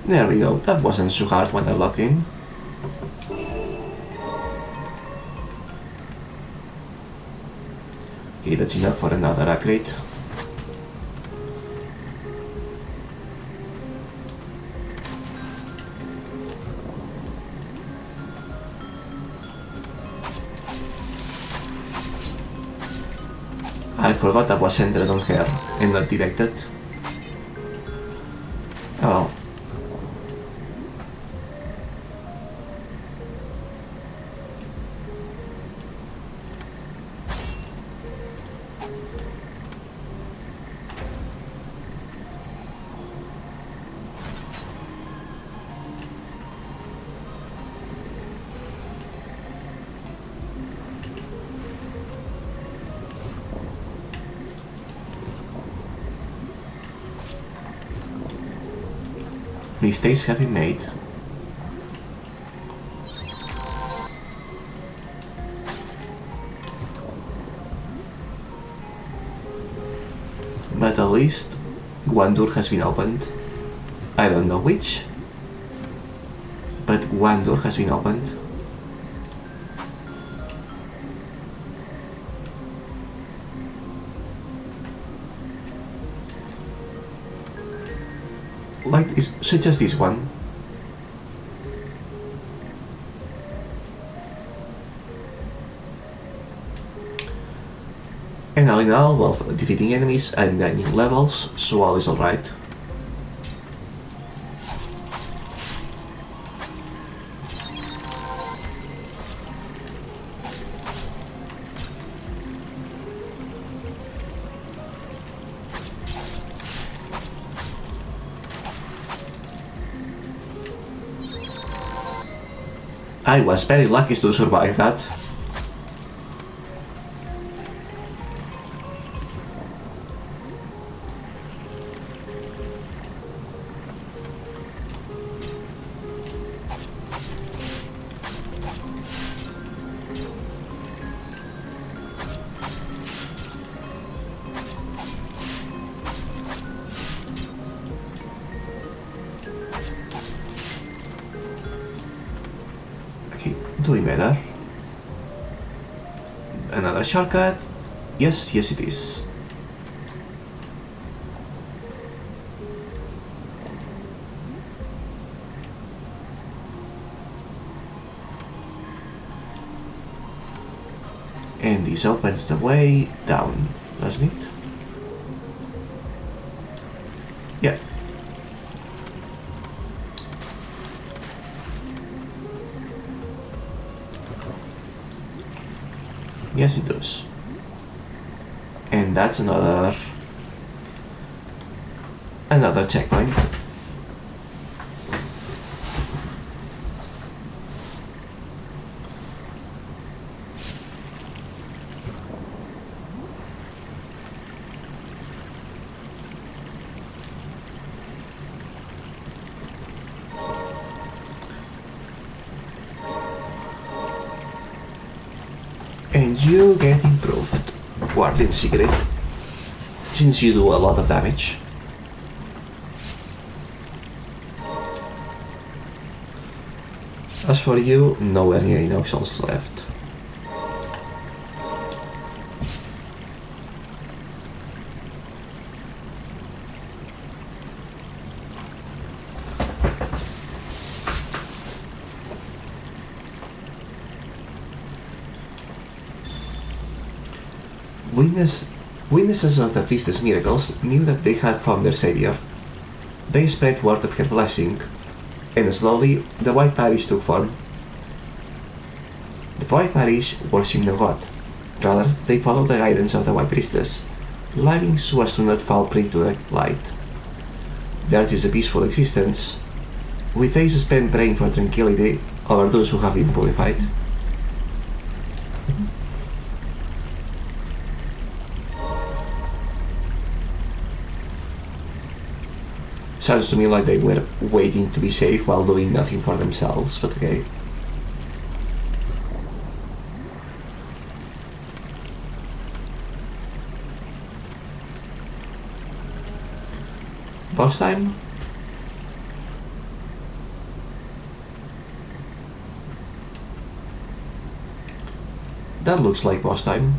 There we go, that wasn't so hard when I logged in. Okay, that's enough for another upgrade. I forgot that was centered on her and not directed. Oh. Mistakes have been made. But at least one door has been opened. I don't know which, but one door has been opened. Like, such as this one. And all in all, while defeating enemies, I'm gaining levels, so all is alright. I was very lucky to survive that. Doing better. Another shortcut. Yes, yes it is. And this opens the way down, doesn't it? Yeah. Yes, it does. And that's another checkpoint. You get improved Guardian Secret, since you do a lot of damage. As for you, nowhere near enough souls left. Witnesses of the priestess' miracles knew that they had found their savior. They spread word of her blessing, and slowly the White Parish took form. The White Parish worshipped no god. Rather, they followed the guidance of the White Priestess, living so as to not fall prey to the light. Theirs is a peaceful existence, with days spent praying for tranquility over those who have been purified. Sounds to me like they were waiting to be safe while doing nothing for themselves, but okay. Boss time? That looks like boss time.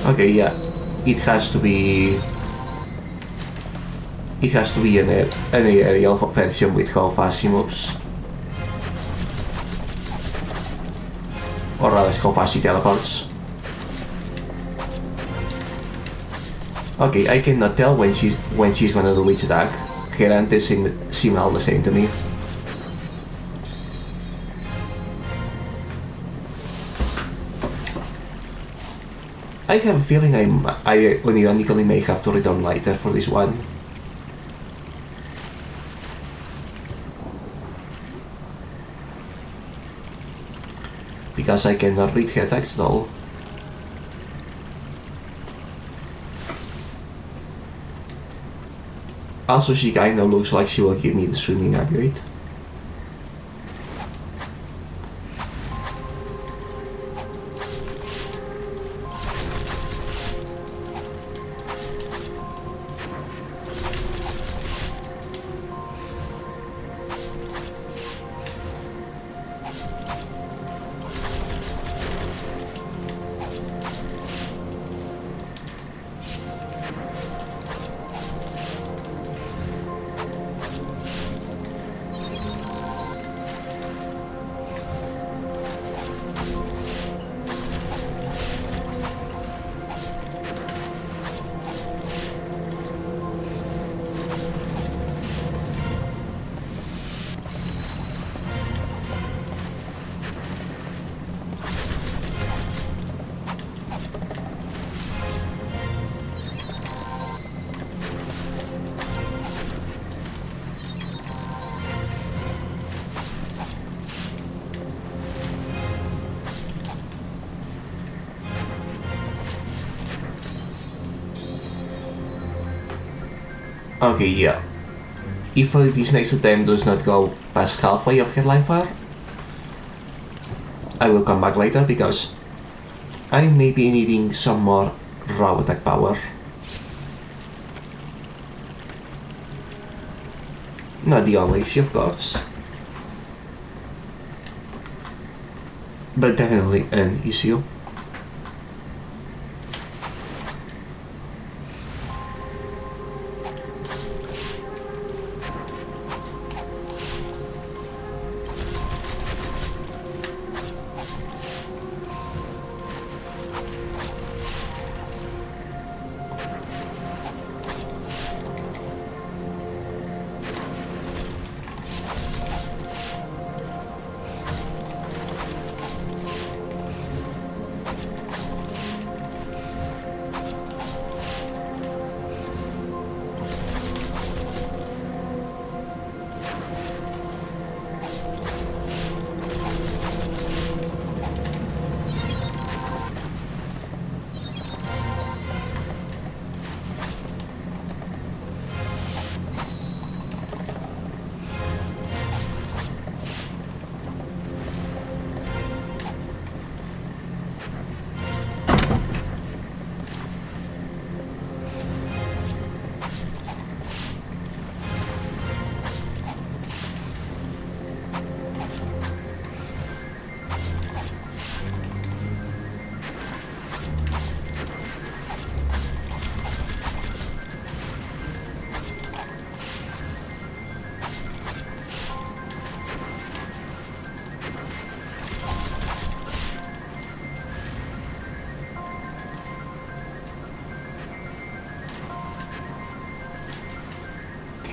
Okay, yeah. It has to be an aerial version with how fast he moves. Or rather, how fast he teleports. Okay, I cannot tell when she's gonna do which attack. Her answers seem all the same to me. I have a feeling I unironically may have to return later for this one. Because I cannot read her text at all. Also, she kinda looks like she will give me the swimming upgrade. Okay, yeah. If this next attempt does not go past halfway of her life bar, I will come back later because I may be needing some more raw attack power. Not the only issue, of course, but definitely an issue.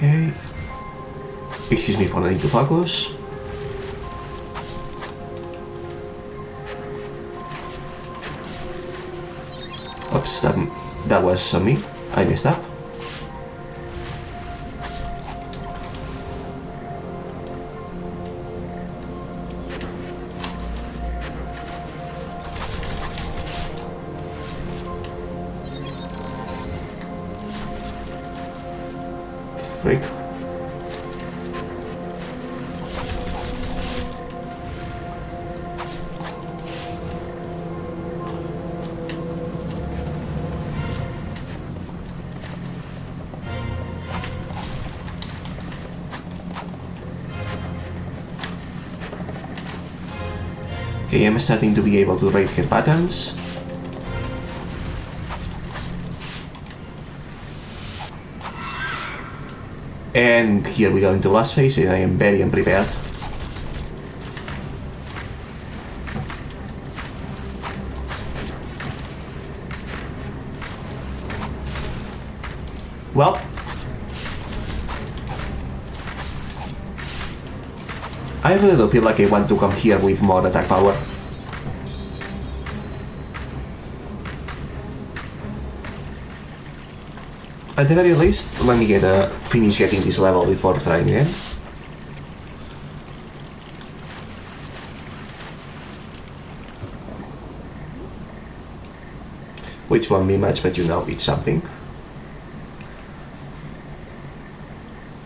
Okay. Excuse me for needing to focus. Oops, that was me. I messed up. Freak. Okay, I'm starting to be able to read her patterns. And here we go into last phase, and I am very unprepared. Well, I really don't feel like I want to come here with more attack power. At the very least, let me finish getting this level before trying again. Which won't be much, but you know, it's something.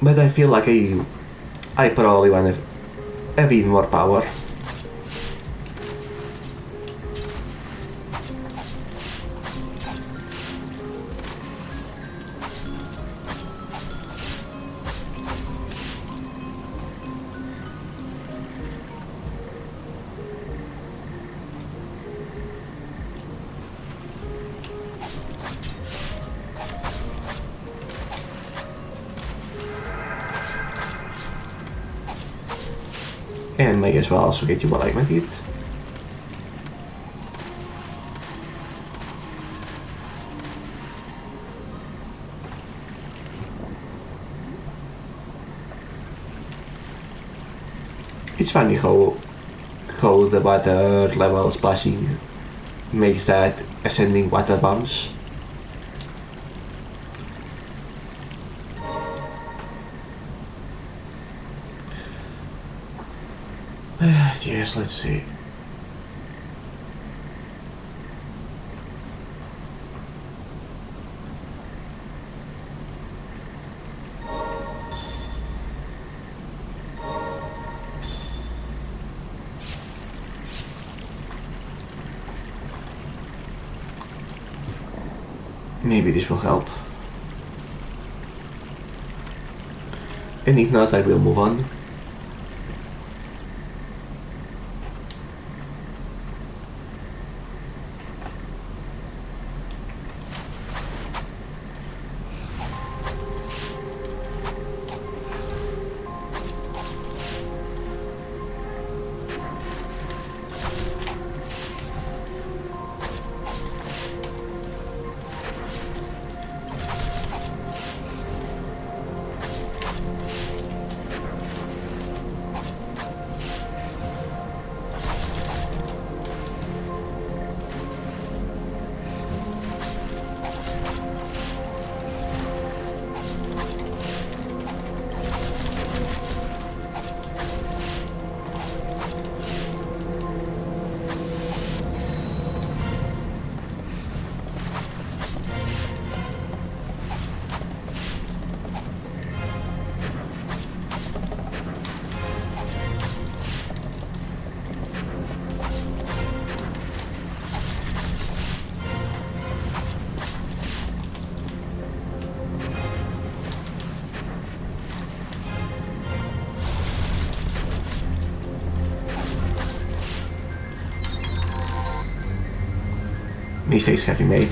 But I feel like I probably want a bit more power. And may as well also get you while I might eat. It's funny how the water level splashing makes that ascending water bounce. Yes, let's see. Maybe this will help. And if not, I will move on. Mistakes have been made.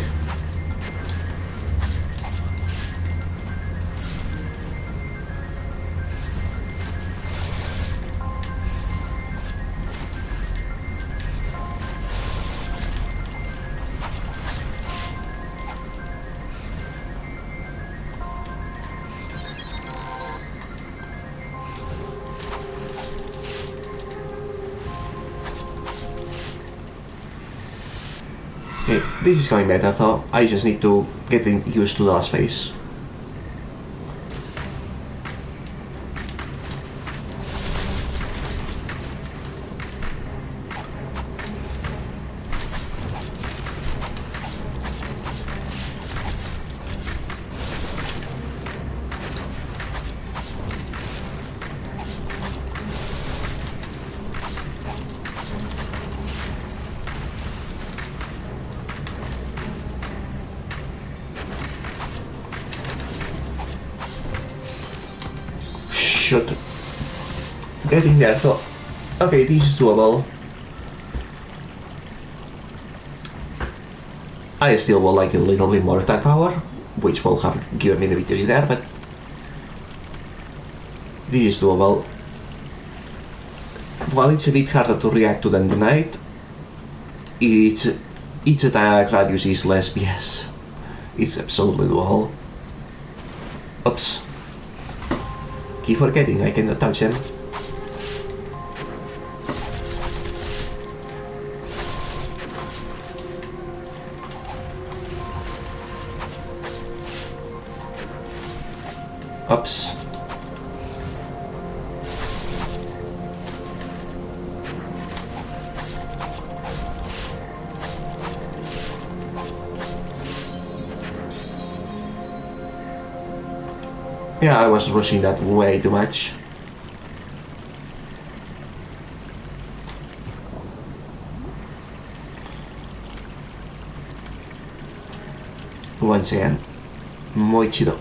Okay, this is going better though. I just need to get used to the space. Shoot. Getting there though. Okay, this is doable. I still would like a little bit more attack power, which will have given me the victory there, but this is doable. While it's a bit harder to react to than the knight, its attack radius is less BS. It's absolutely doable. Oops. Keep forgetting I cannot touch them. Oops. Yeah, I was rushing that way too much. Once again, muy chido.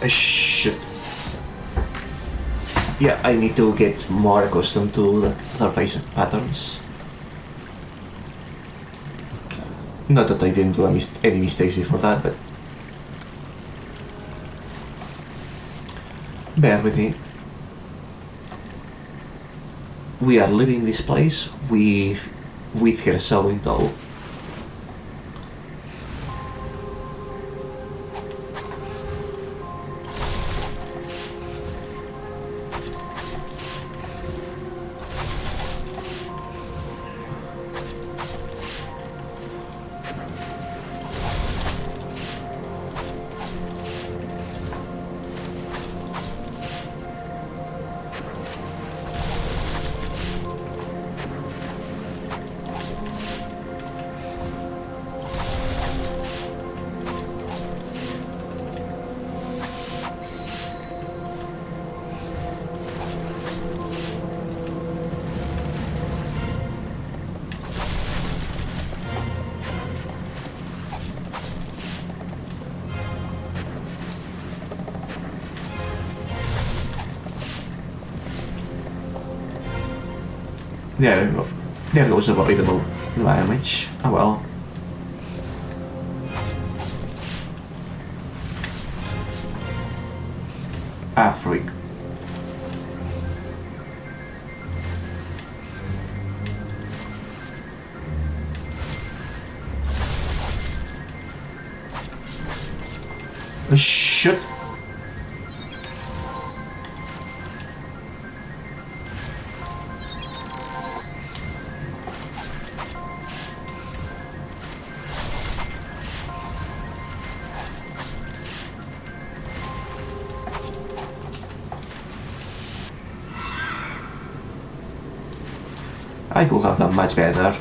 Shit. Yeah, I need to get more accustomed to the surface patterns. Not that I didn't do any mistakes before that, but bear with me. We are leaving this place with her soul in tow. There we go. There goes avoidable damage. Oh well. Ah, freak. Shit. I could have done much better.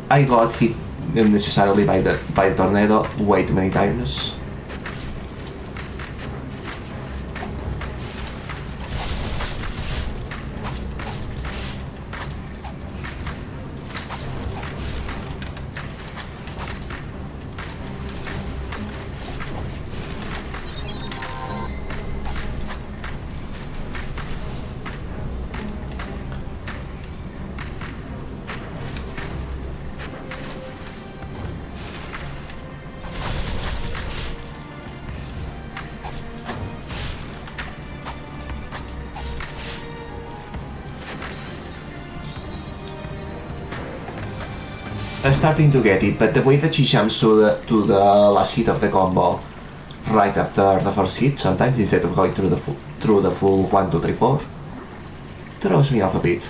I got hit unnecessarily by the tornado way too many times. I'm starting to get it, but the way that she jumps to the last hit of the combo, right after the first hit, sometimes instead of going through the full 1, 2, 3, 4, throws me off a bit.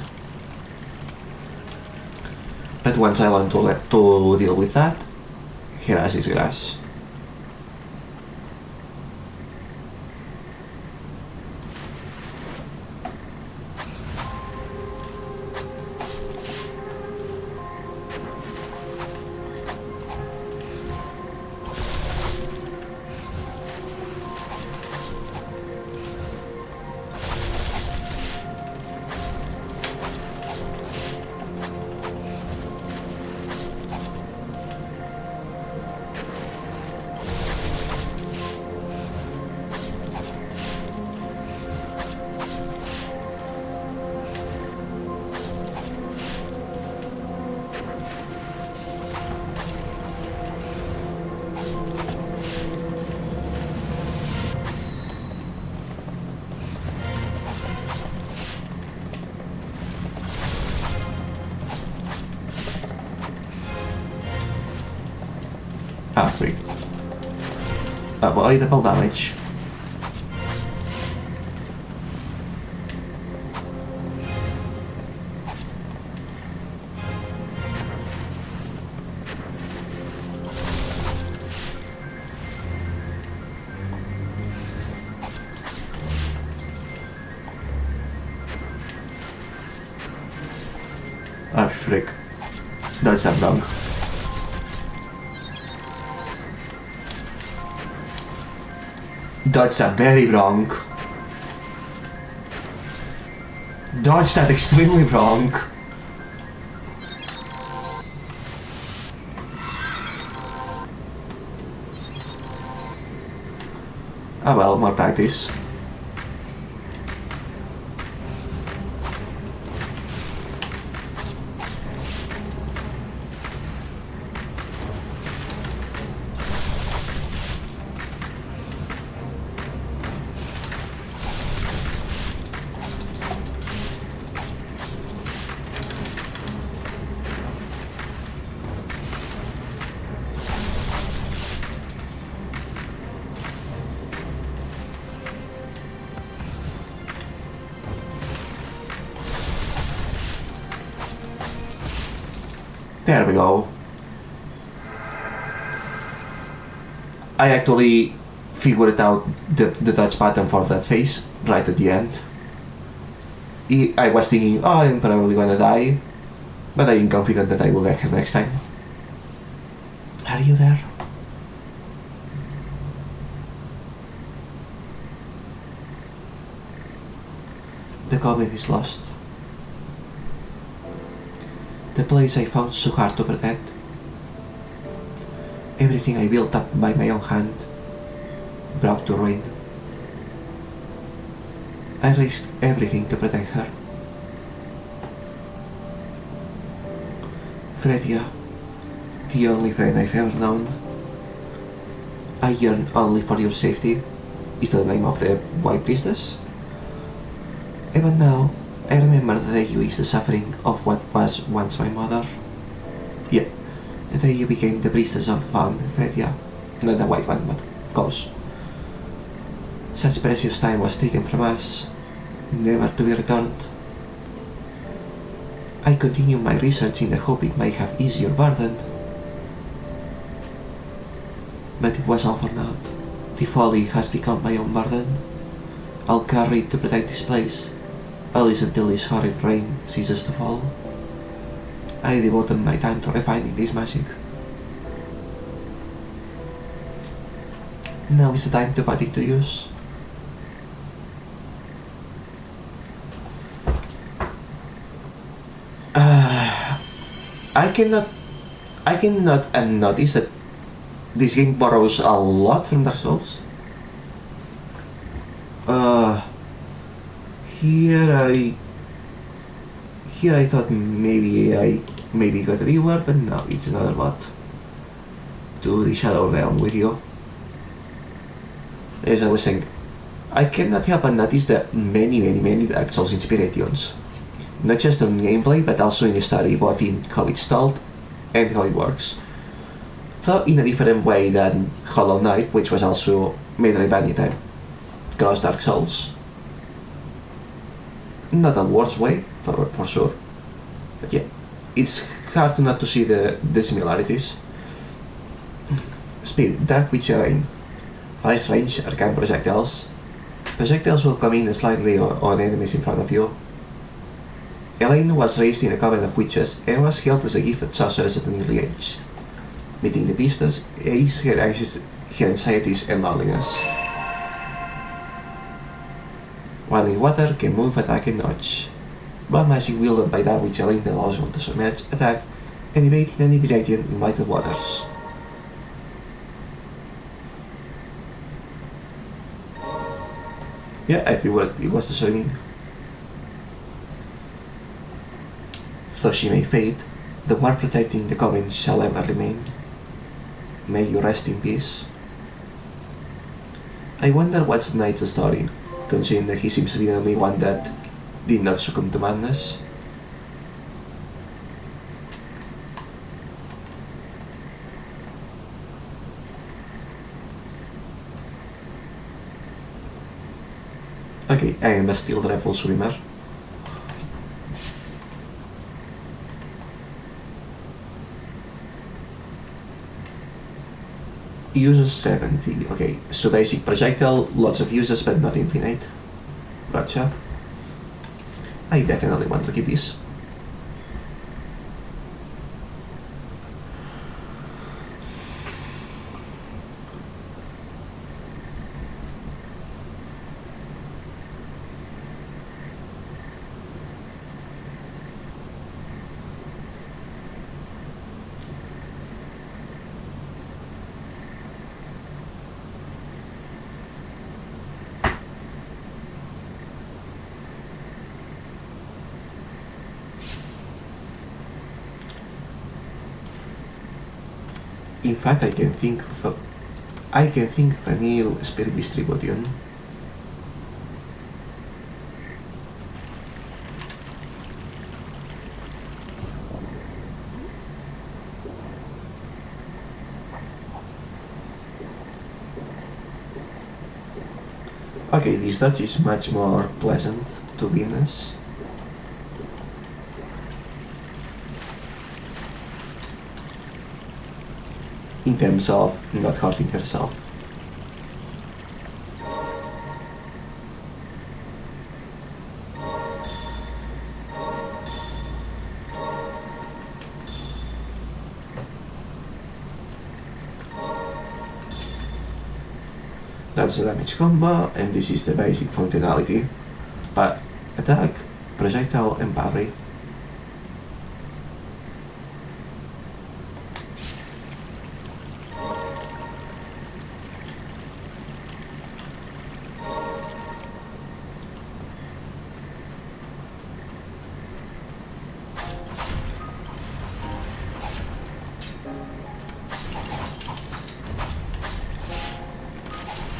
But once I learn to deal with that, grass is grass. Ah, freak. Avoidable damage. Ah, freak. Dodge that wrong. Dodge that very wrong. Dodge that extremely wrong. Ah well, more practice. There we go. I actually figured out the touch pattern for that phase right at the end. I was thinking, oh, I'm probably gonna die, but I'm confident that I will get her next time. Are you there? The goblin is lost. The place I fought so hard to protect. Everything I built up by my own hand, brought to ruin. I risked everything to protect her. Fredia, the only friend I've ever known. I yearn only for your safety, is the name of the White Priestess. Even now, I remember the day you eased the suffering of what was once my mother. Yeah, the day you became the priestess of Found Fredia, not the White One, but close. Such precious time was taken from us, never to be returned. I continue my research in the hope it might have eased your burden. But it was all for naught. The folly has become my own burden. I'll carry it to protect this place, at least until this horrid rain ceases to fall. I devoted my time to refining this magic. Now is the time to put it to use. I cannot unnotice that this game borrows a lot from Dark Souls. Here I thought maybe I got a reward, but no, it's another bot. To the Shadow Realm with you. As I was saying, I cannot help but notice the many Dark Souls inspirations. Not just on gameplay, but also in the story, both in how it's told and how it works. Though in a different way than Hollow Knight, which was also metroidvania type cross Dark Souls. Not a worse way, for sure. But yeah, it's hard to not to see the similarities. Speed, Dark Witch Elaine. Fast range arcane projectiles. Projectiles will come in slightly on enemies in front of you. Elaine was raised in a coven of witches and was held as a gifted sorceress at an early age. Meeting the beasts eased her anxieties and loneliness. While in water, can move, attack, and dodge. Blood magic wielded by Dark Witch Elaine allows one to submerge, attack, and evade in any direction in vital waters. Yeah, I feel it was the swimming. Though she may fade, the one protecting the coven shall ever remain. May you rest in peace. I wonder what's Knight's story, considering that he seems to be the only one that did not succumb to madness. Okay, I am a still dreadful swimmer. Uses 70. Okay, so basic projectile, lots of uses but not infinite. Gotcha. I definitely want to keep this. In fact, I can think of a new spirit distribution. Okay, this dodge is much more pleasant to witness. In terms of not hurting herself. That's the damage combo, and this is the basic functionality. But attack, projectile, and parry.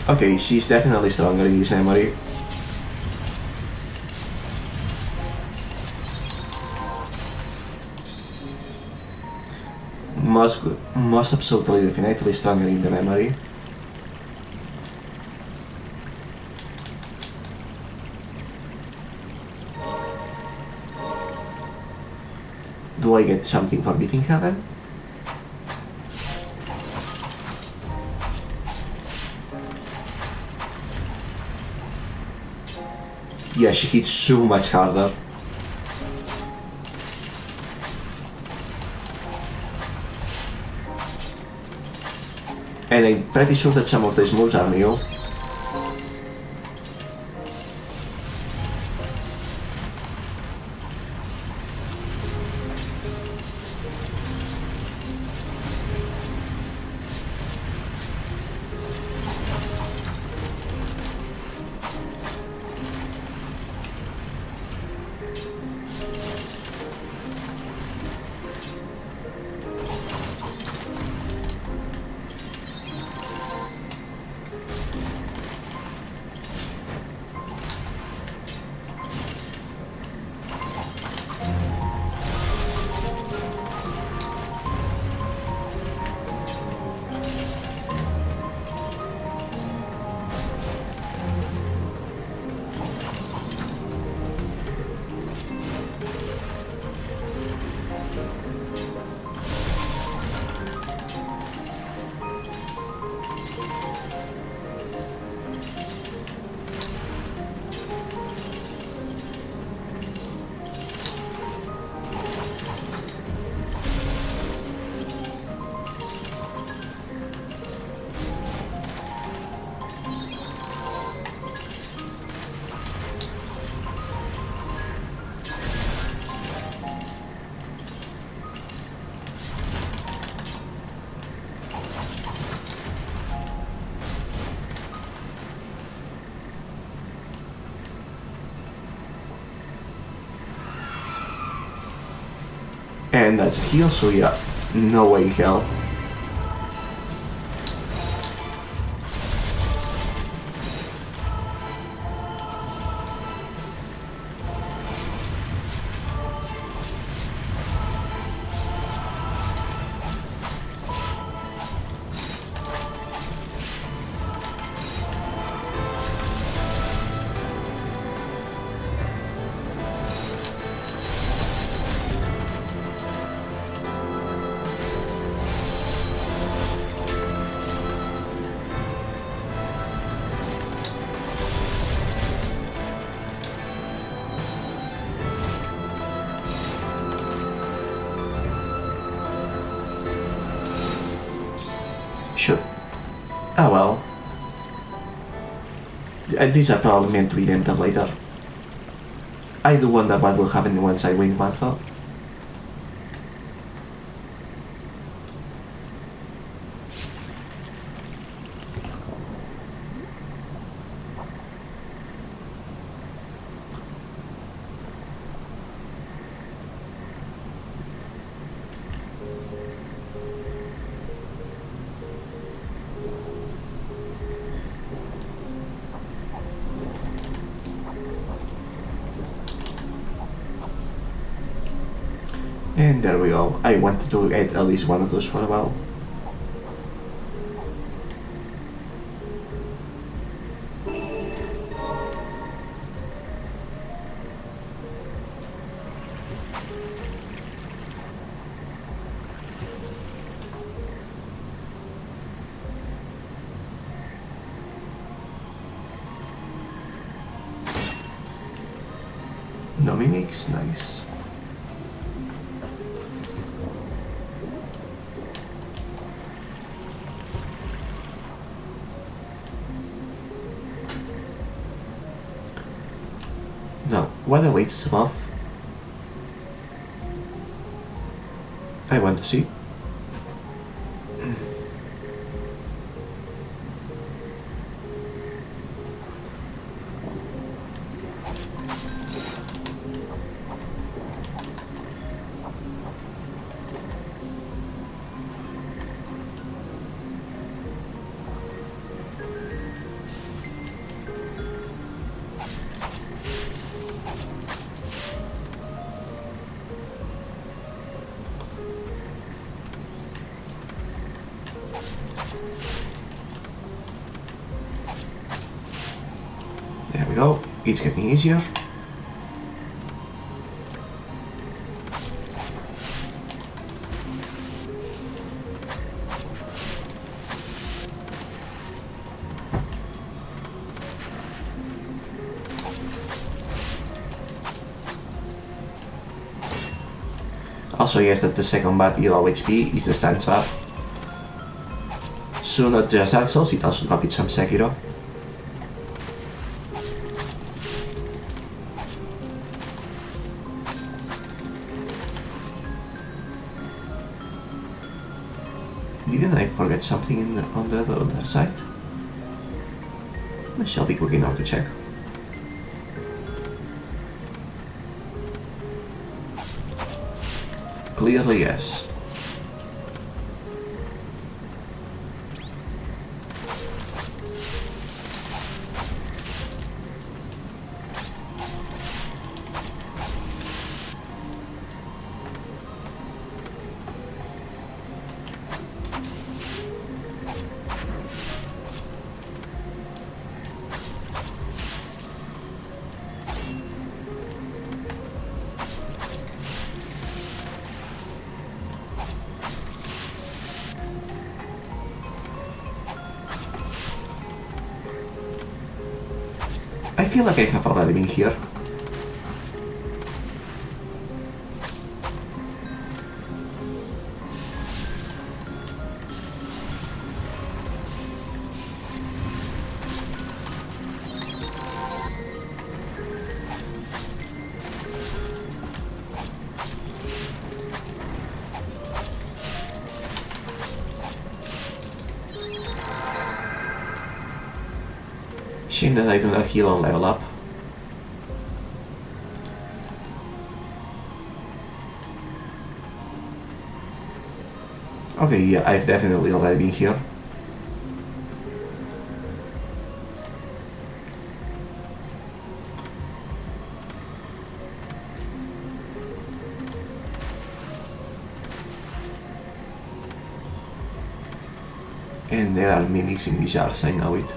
Okay, she's definitely stronger in this memory. Most absolutely definitely stronger in the memory. Do I get something for beating her then? Yeah, she hits so much harder. And I'm pretty sure that some of these moves are new. And that's a heal, so yeah, no way in hell. Sure. Ah well. These are probably meant to be entered later. I do wonder what will happen once I win one though. And there we go. I wanted to get at least one of those for a while. No mimics, nice. Now, what awaits above? I want to see. There we go. It's getting easier. Also, yes, that the second bad low HP is the stance bar. So not just Dark Souls, it also copied some Sekiro. Didn't I forget something on the other side? I shall be quick enough to check. Clearly, yes. I feel like I have already been here. Shame that I do not heal on level up. Okay, yeah, I've definitely already been here. And there are mimics in these jars, I know it.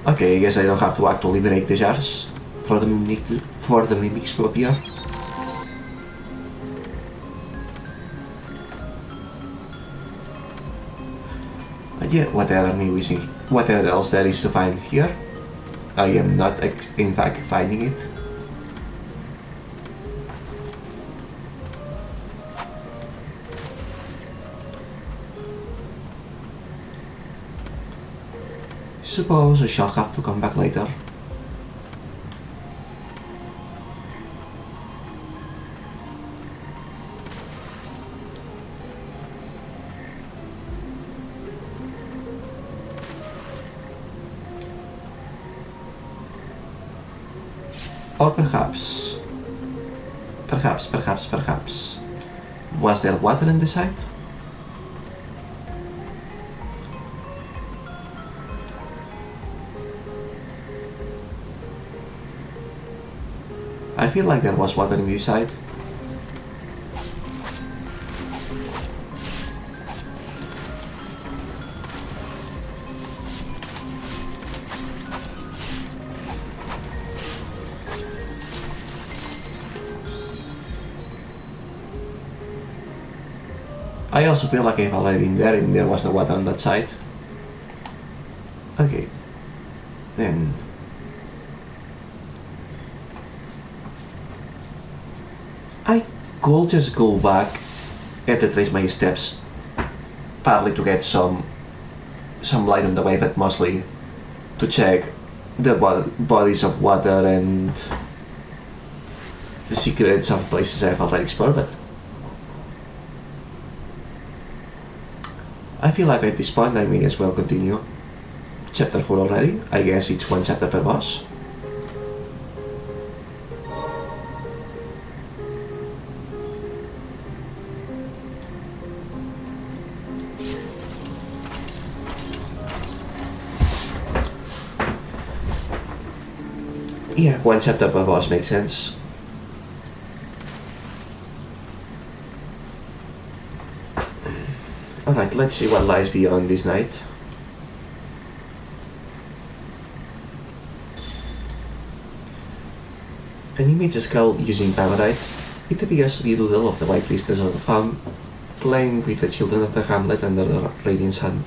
Okay, I guess I don't have to actually break the jars for the mimics to appear. But yeah, what else there is to find here? I am not in fact finding it. Suppose I shall have to come back later. Or perhaps... Was there water in the site? I feel like there was water in this side. I also feel like I've already been there and there was no water on that side. Okay. Then... I could just go back and retrace my steps, partly to get some light on the way, but mostly to check the bodies of water and the secret some places I've already explored, but I feel like at this point I may as well continue. Chapter 4 already. I guess it's one chapter per boss. Yeah, one chapter per boss makes sense. Alright, let's see what lies beyond this night. An image scroll using Paradite. It appears to be a doodle of the White Priestess of the farm, playing with the children of the hamlet under the radiant sun.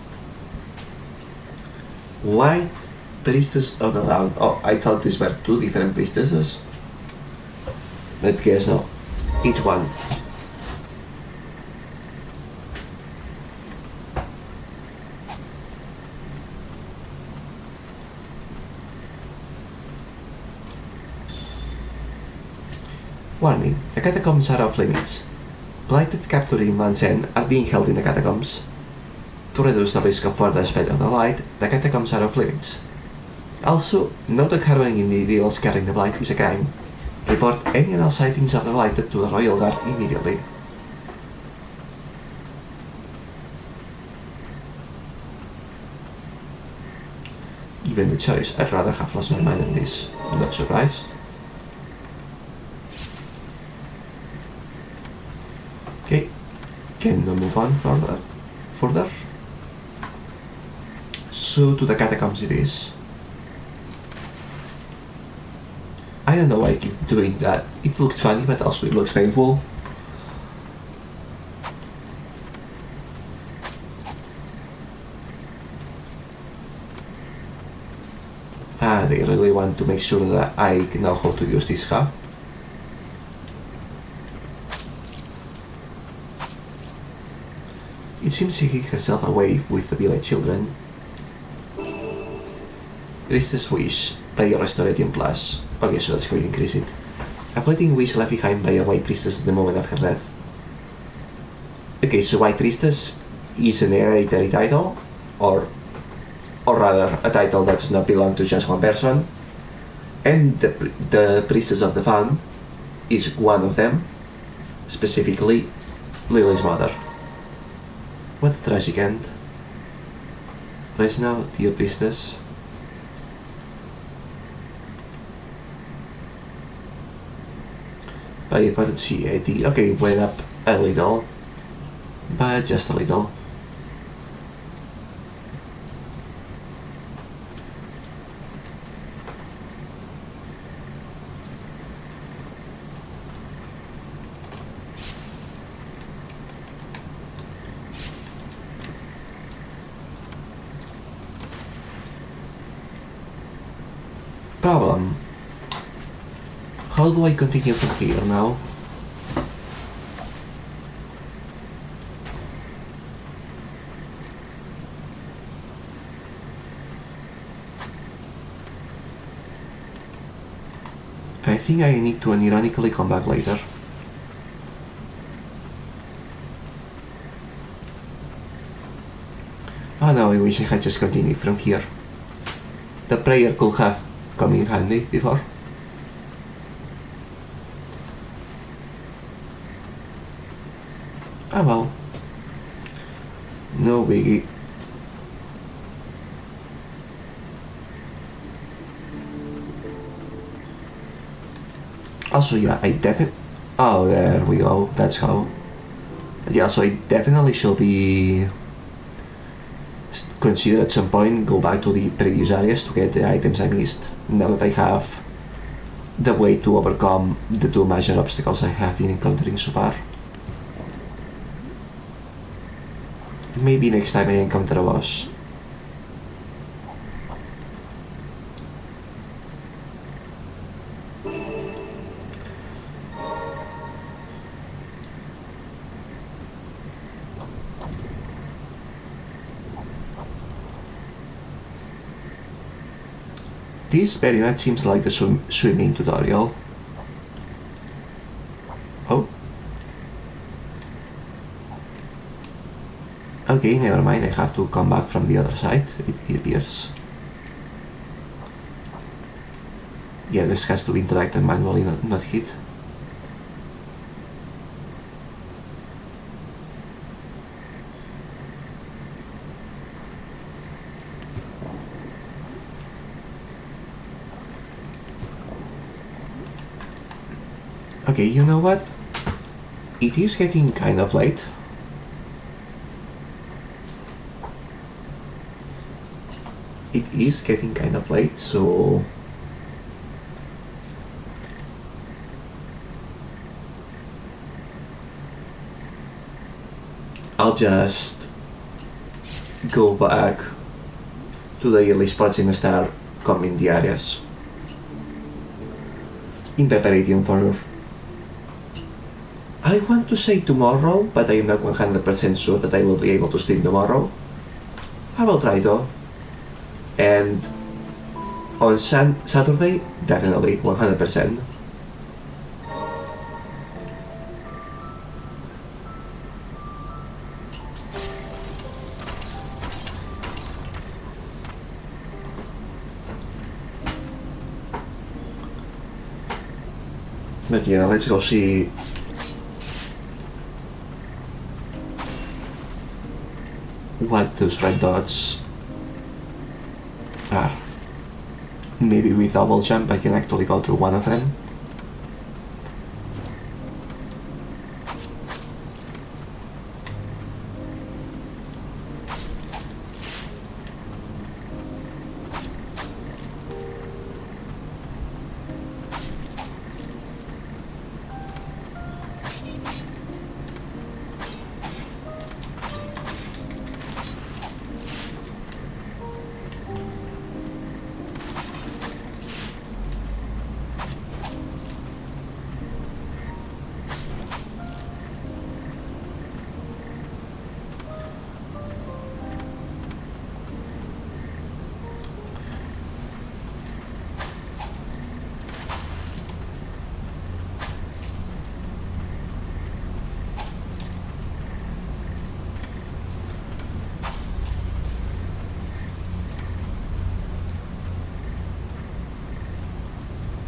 White Priestess of the Dawn. Oh, I thought these were two different priestesses. But guess no. Each one. Warning, the catacombs are off limits. Blighted captured in Land's End are being held in the catacombs. To reduce the risk of further spread of the light, the catacombs are off limits. Also, note that harboring individuals carrying the blight is a crime. Report any and all sightings of the blighted to the Royal Guard immediately. Given the choice, I'd rather have lost my mind than this. I'm not surprised. Okay, can we move on further? So to the catacombs it is. I don't know why I keep doing that. It looks funny, but also it looks painful. They really want to make sure that I know how to use this hub. It seems she hid herself away with the village children. Priestess Wish, player Restoration Plus. Okay, so that's going to increase it. A fleeting wish left behind by a White Priestess at the moment of her death. Okay, so White Priestess is an hereditary title, or rather, a title that does not belong to just one person. And the Priestess of the Fan is one of them, specifically Lily's mother. What a tragic end. Rest now, dear Priestess. Right, but let's see, okay, went up a little, but just a little. Problem. How do I continue from here now? I think I need to ironically come back later. Oh no, I wish I had just continued from here. The prayer could have come in handy before. Ah well. No biggie. Also, yeah, I definitely... Oh, there we go. That's how. Yeah, so I definitely should be... consider at some point go back to the previous areas to get the items I missed. Now that I have the way to overcome the two major obstacles I have been encountering so far. Maybe next time I encounter a boss. This very much seems like the swimming tutorial. Oh. Okay, never mind, I have to come back from the other side, it appears. Yeah, this has to be interacted manually, not hit. Okay, you know what? It is getting kind of late. It is getting kind of late, so I'll just go back to the early spots and start combing the areas in preparation for, I want to say tomorrow, but I am not 100% sure that I will be able to stream tomorrow. I will try though. And on Saturday, definitely 100%. But yeah, let's go see what those red dots are. Maybe with double jump I can actually go through one of them.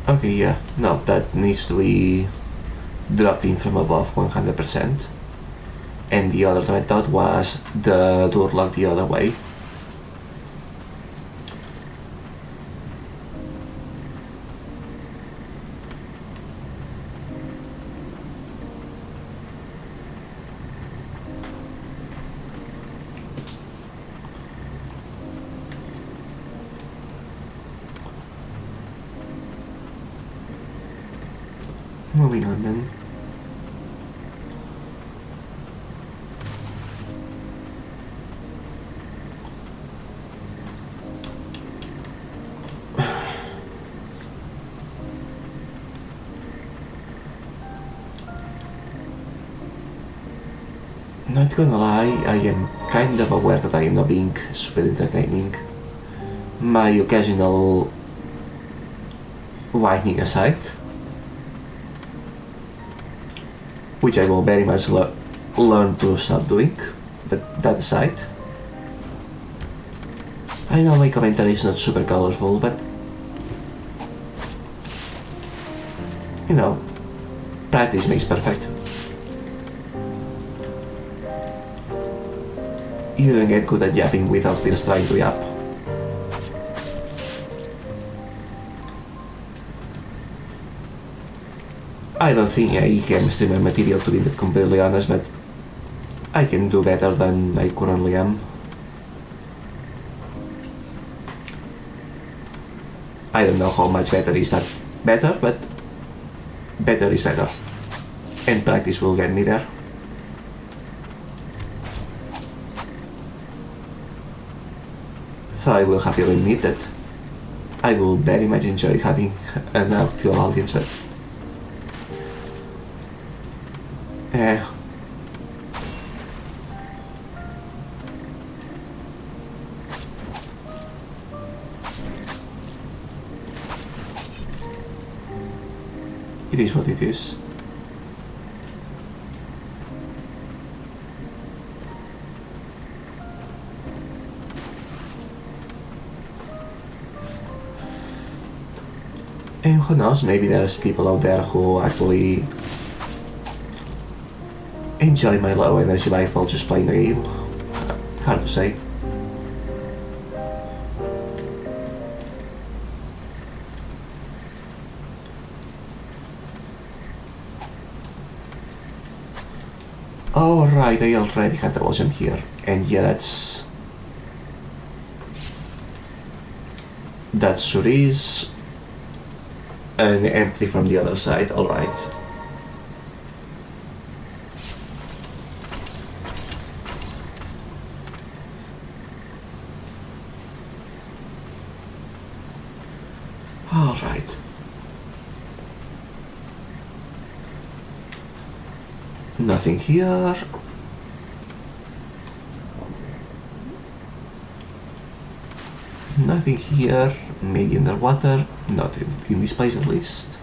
Okay, yeah, no, that needs to be dropped in from above 100%. And the other red dot was the door lock the other way. Moving on then. Not gonna lie, I am kind of aware that I am not being super entertaining. My occasional whining aside, which I will very much learn to stop doing, but that aside, I know my commentary is not super colorful, but you know, practice makes perfect. You don't get good at yapping without first trying to yap. I don't think I am streamer material, to be completely honest, but I can do better than I currently am. I don't know how much better is that better, but better is better. And practice will get me there. So I will have to admit that I will very much enjoy having an actual audience, but it is what it is. And who knows, maybe there's people out there who actually enjoy my low energy life while just playing the game. Hard to say. Oh right, I already had the lonesome here, and yeah, that sure is an entry from the other side. Alright. Alright. Nothing here. Nothing here. Maybe underwater. Not in this place at least.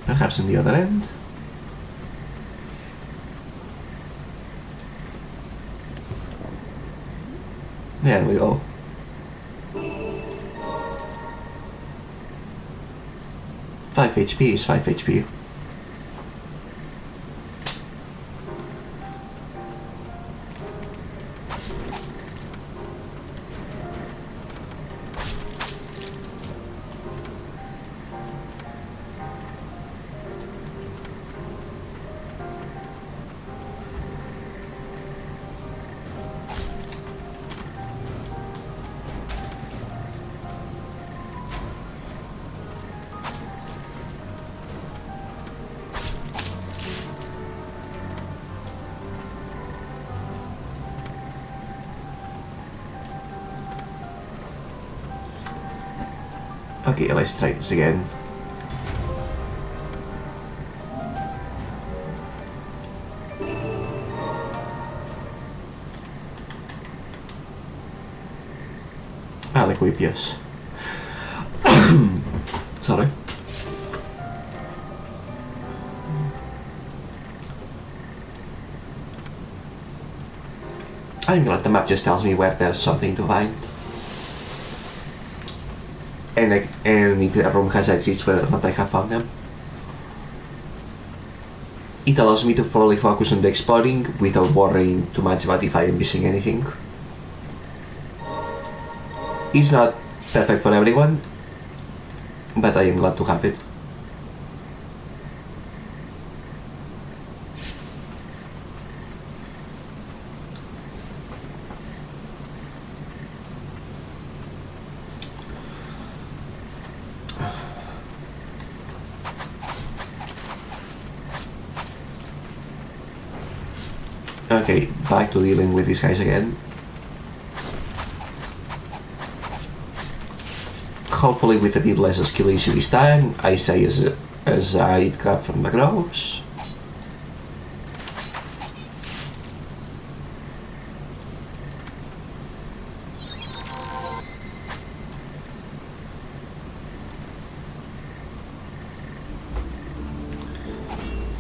Perhaps on the other end. There we go. Five HP is 5 HP. Okay, let's try this again. I'll equip, yes. Sorry. I'm glad the map just tells me where there's something to find. And if the room has exits, whether or not I have found them. It allows me to fully focus on the exploring without worrying too much about if I am missing anything. It's not perfect for everyone, but I am glad to have it. Okay, back to dealing with these guys again. Hopefully with a bit less skill issue this time, I say as I grab from the groves.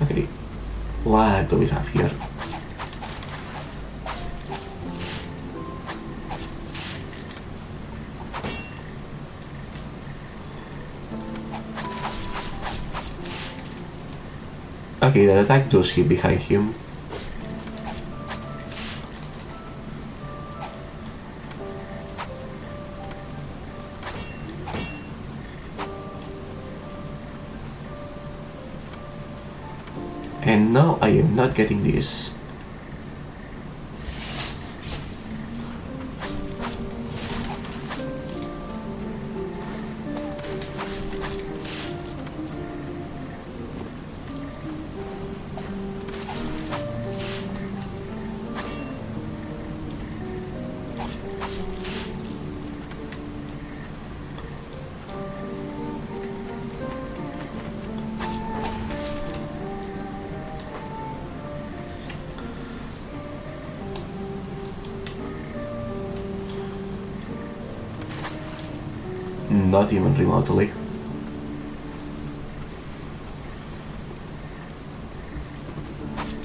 Okay, what do we have here? Okay, the attack does hit behind him. And now I am not getting this. Not even remotely.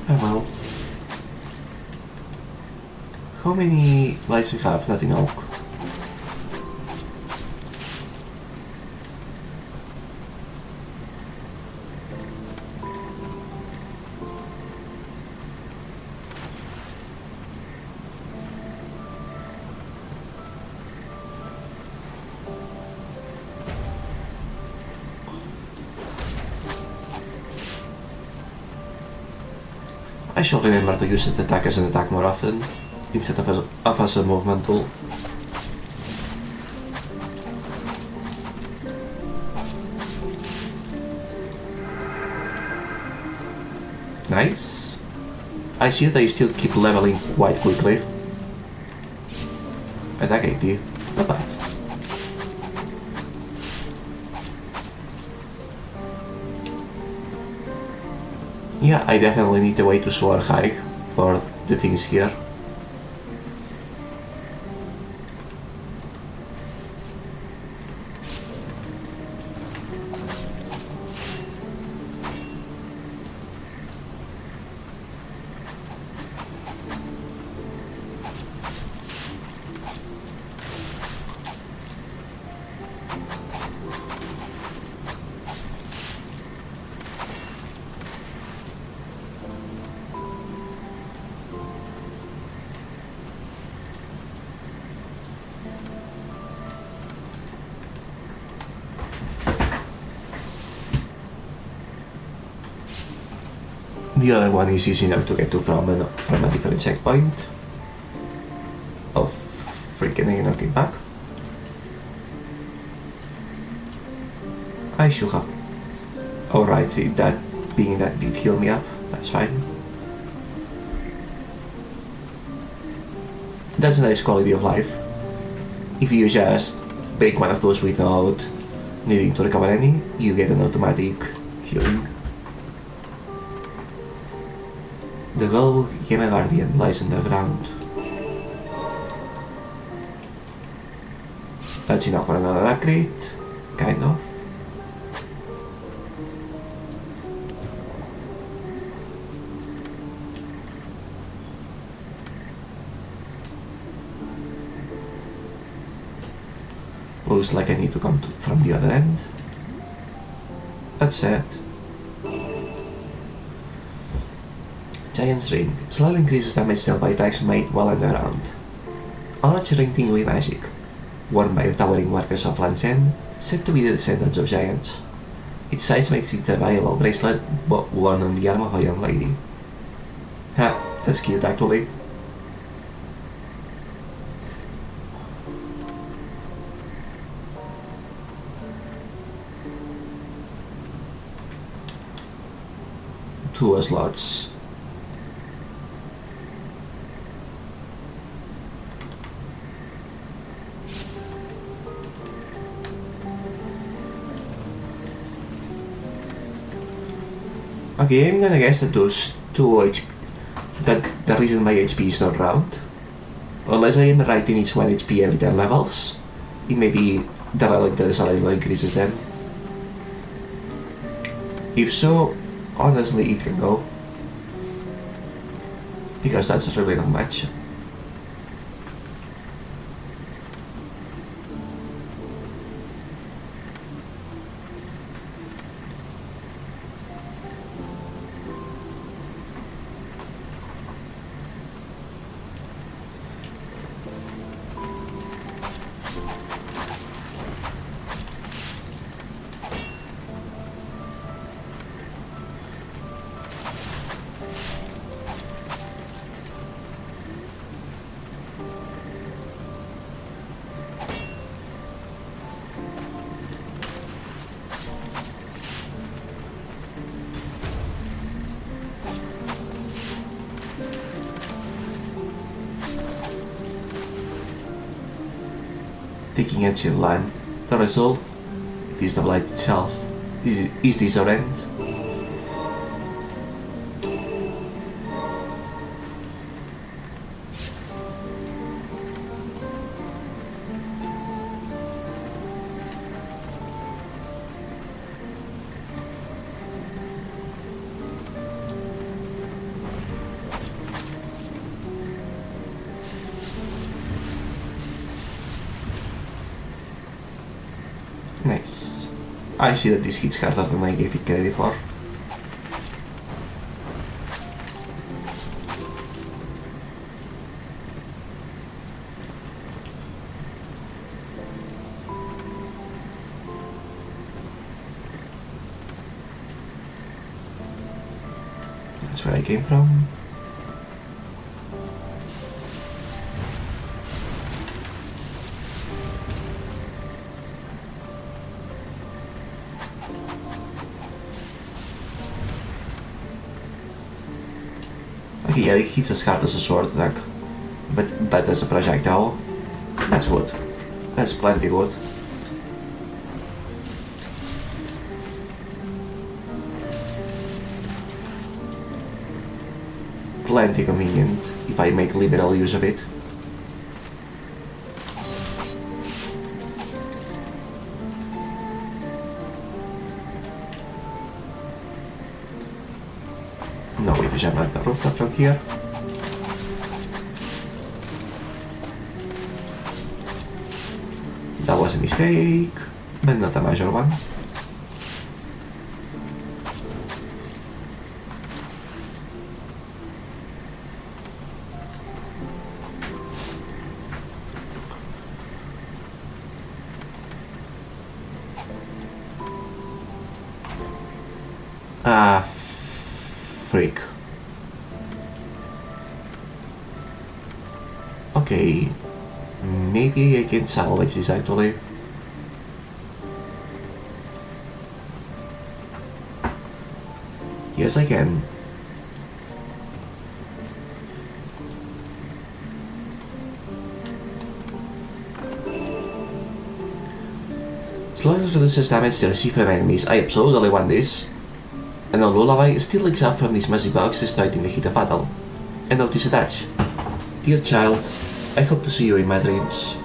Oh well. How many lights we have? Not in oak. I should remember to use the attack as an attack more often, instead of as a movement tool. Nice. I see that I still keep leveling quite quickly. Attack 80. Not bad. Yeah, I definitely need a way to soar high for the things here. The other one is easy enough to get to from a different checkpoint. Oh, freaking knocking back. I should have. Alright, that being that did heal me up, that's fine. That's a nice quality of life. If you just break one of those without needing to recover any, you get an automatic healing. The Gull Yema Guardian lies underground. That's enough for another upgrade, kind of. Looks like I need to come from the other end. That's sad. Giant's Ring. Slightly increases damage dealt by attacks made while underground. A large ring tingling magic, worn by the towering workers of Land's End, said to be the descendants of giants. Its size makes it a valuable bracelet worn on the arm of a young lady. Ha, that's cute actually. Two slots. Okay, I'm gonna guess that those that the reason my HP is not round, unless I am right in each one HP every 10 levels, it may be that I like that a little increases them. If so, honestly it can go, because that's really not much. Taking ancient land. The result, it is the blight itself. Is this our end? Nice. I see that this hits harder than I gave it credit for. That's where I came from. I Okay, yeah, he's as hard as a sword attack. But as a projectile, that's good. That's plenty good. Plenty convenient if I make liberal use of it. No way to jump at the rooftop from here. That was a mistake, but not a major one. Ah, freak. Okay, maybe I can salvage this actually. Yes, I can. Slowly reduces damage to receive from enemies. I absolutely want this. And a lullaby still leaks out from these massive box destroyed in the heat of battle. And notice attached. Dear child, I hope to see you in my dreams.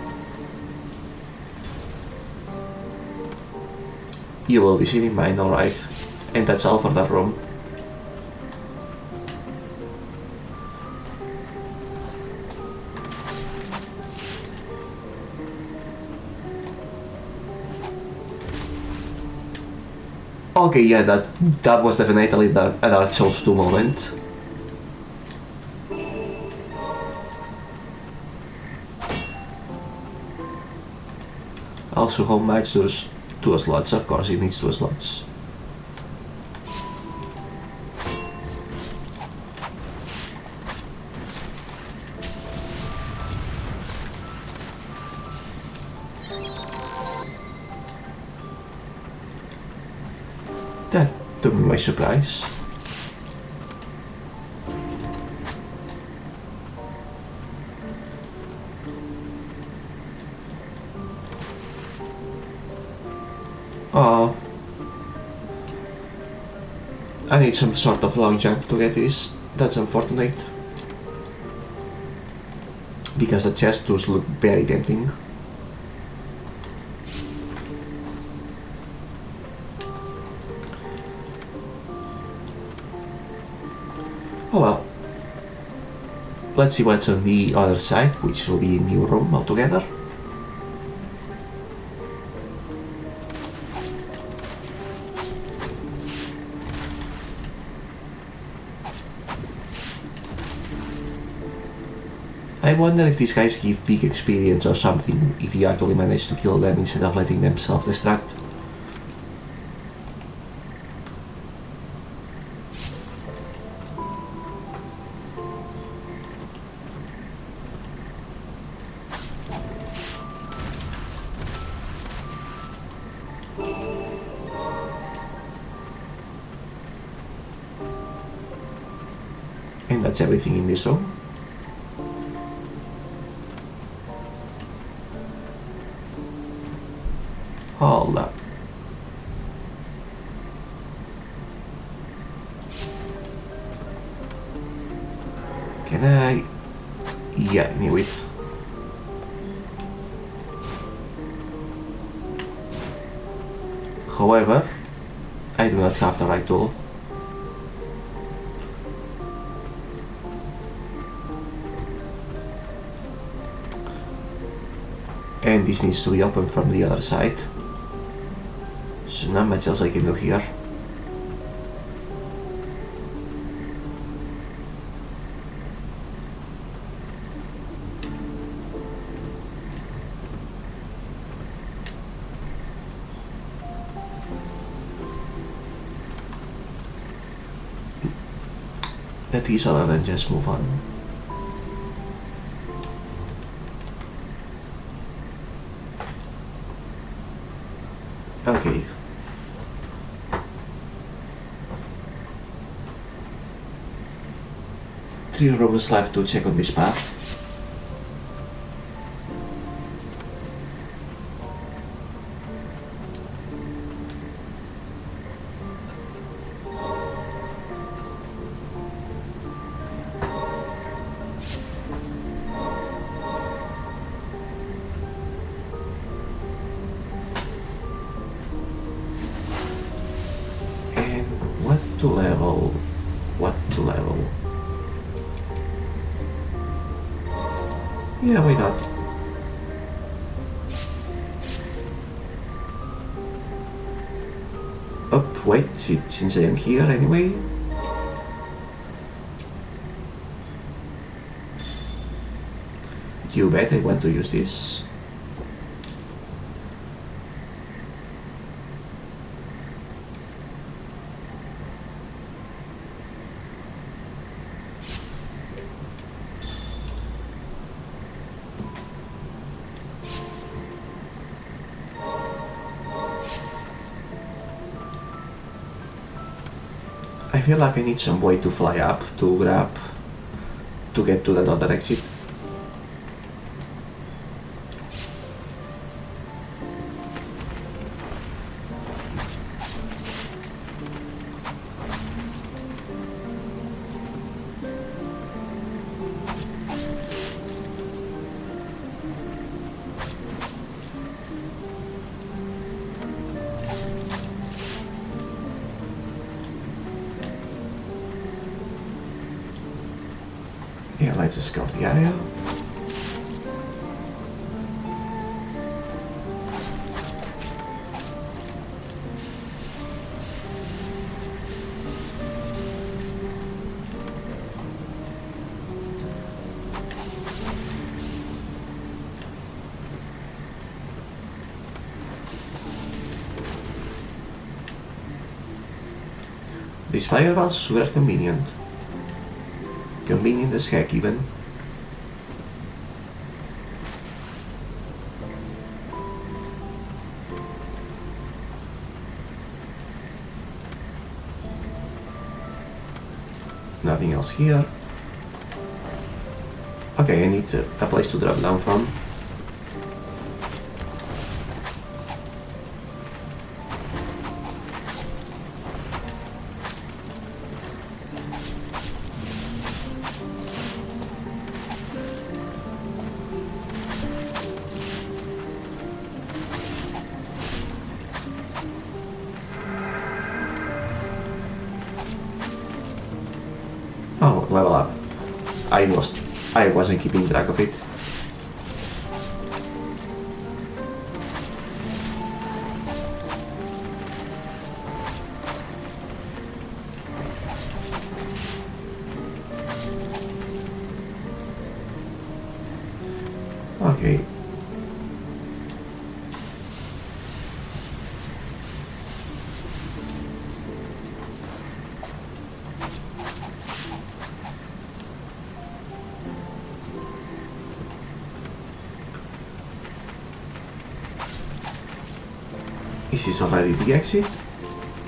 You will be seen in mine, alright. And that's all for that room. Okay, yeah, that was definitely a Dark Souls 2 moment. Also, how much those 2 slots? Of course, it needs 2 slots. That took me by surprise. Oh, I need some sort of long jump to get this. That's unfortunate. Because the chest does look very tempting. Oh well. Let's see what's on the other side, which will be a new room altogether. I wonder if these guys give big experience or something if you actually manage to kill them instead of letting them self-destruct. And that's everything in this room. Hold up. Can I? Yeah, knew it. However, I do not have the right tool. And this needs to be opened from the other side. So not much else I can do here. That is other than just move on. Okay. 3 rooms left to check on this path. What to level? Yeah, why not? Oh, wait, since I am here anyway. You bet I want to use this. I feel like I need some way to fly up to grab to get to that other exit. Yeah, let's just scout the area. These fireballs were convenient. Convenient as heck even. Nothing else here. Okay, I need a place to drop down from. Oh, level up. I wasn't keeping track of it. Okay. Is this already the exit?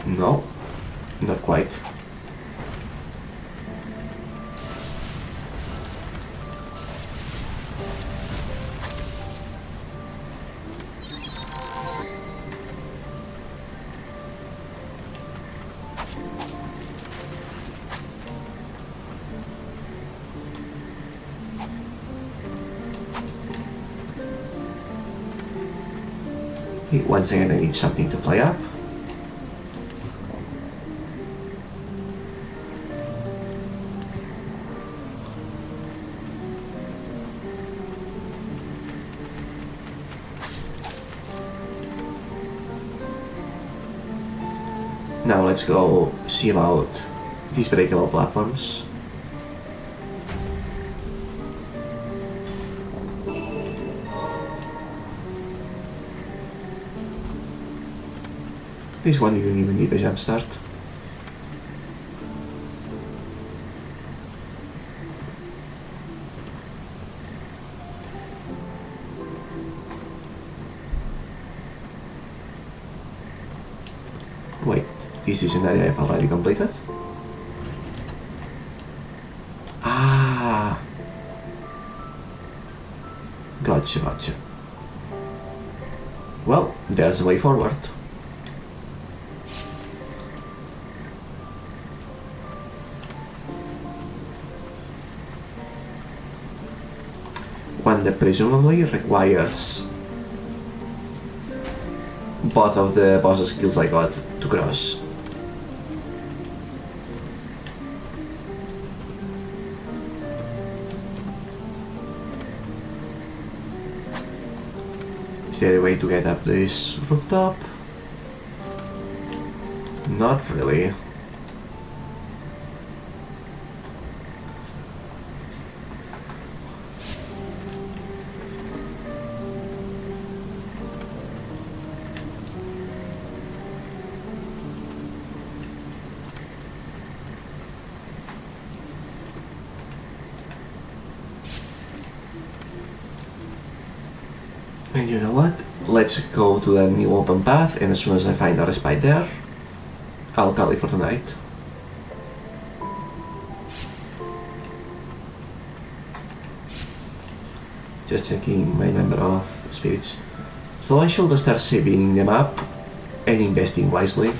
No, not quite. Okay, once again I need something to fly up. Now let's go see about these breakable platforms. This one didn't even need a jump start. Wait, this is an area I've already completed? Ah, Gotcha. Well, there's a way forward. One that presumably requires both of the boss skills I got to cross. Is there a way to get up this rooftop? Not really. And you know what? Let's go to the new open path, and as soon as I find a respite there, I'll call it for tonight. Just checking my number of spirits. So I should start saving them up and investing wisely.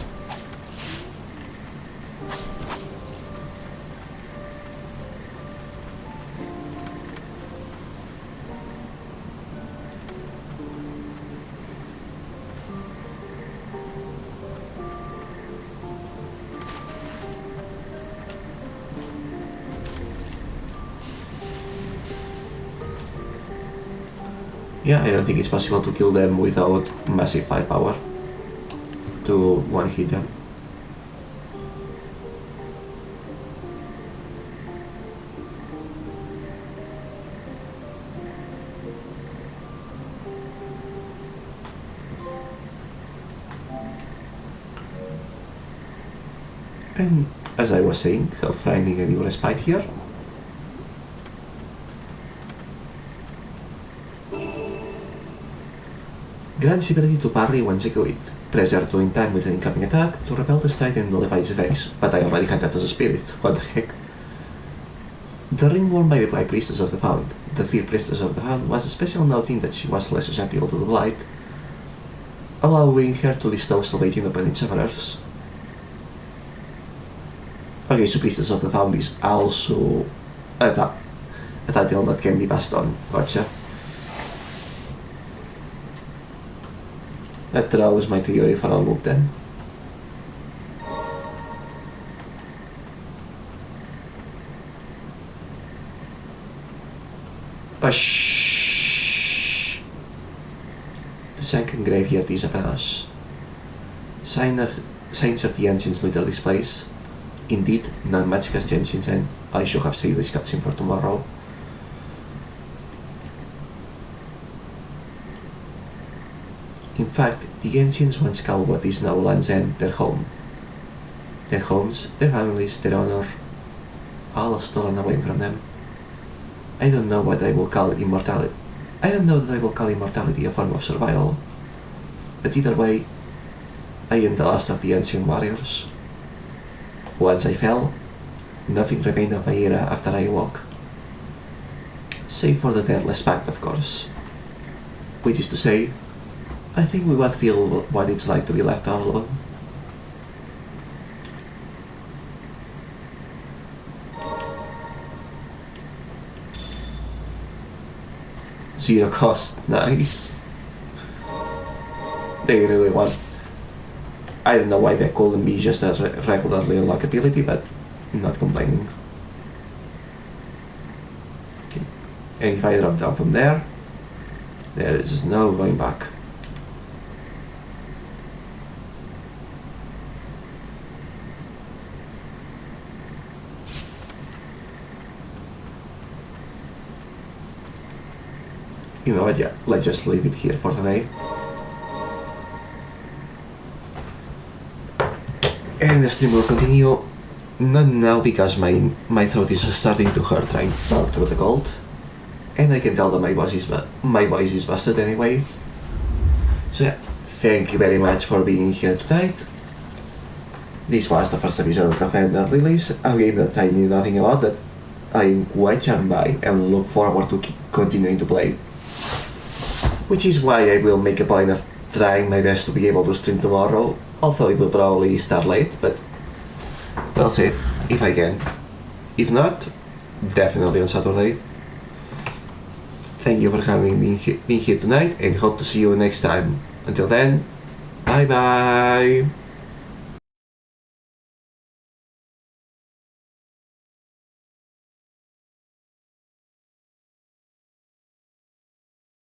Yeah, I don't think it's possible to kill them without massive firepower to one-hit them. And as I was saying, of finding a new respite here. Grants ability to parry once equipped. Press R2 in time with an incoming attack to repel the strike and nullify its effects, but I already had that as a spirit. What the heck? The ring worn by the High Priestess of the Found. The Third Priestess of the Found was especially noting that she was less susceptible to the blight, allowing her to bestow salvation upon its sufferers. Okay, so Priestess of the Found is also a title that can be passed on. Gotcha. That throws my theory for a loop then. Shh. The sunken graveyard disappears. Signs of the ancients litter this place. Indeed, not much has changed since then. I should have saved this cutscene for tomorrow. In fact, the ancients once called what is now Land's End their home. Their homes, their families, their honor, all stolen away from them. I don't know what I will call immortality. I don't know that I will call immortality a form of survival. But either way, I am the last of the ancient warriors. Once I fell, nothing remained of my era after I awoke. Save for the Deathless Pact, of course. Which is to say, I think we would feel what it's like to be left all alone. Zero cost, nice. They really want... I don't know why they couldn't be just a regularly unlockability, but I'm not complaining. Okay. And if I drop down from there, there is no going back. You know what, yeah, let's just leave it here for today. And the stream will continue, not now because my throat is starting to hurt trying to talk through the cold. And I can tell that my voice is busted anyway. So yeah, thank you very much for being here tonight. This was the first episode of Lilies, a game that I knew nothing about, but I'm quite charmed by and look forward to continuing to play. which is why I will make a point of trying my best to be able to stream tomorrow, although it will probably start late, but we'll see if I can. If not, definitely on Saturday. Thank you for having me here tonight, and hope to see you next time. Until then, bye bye!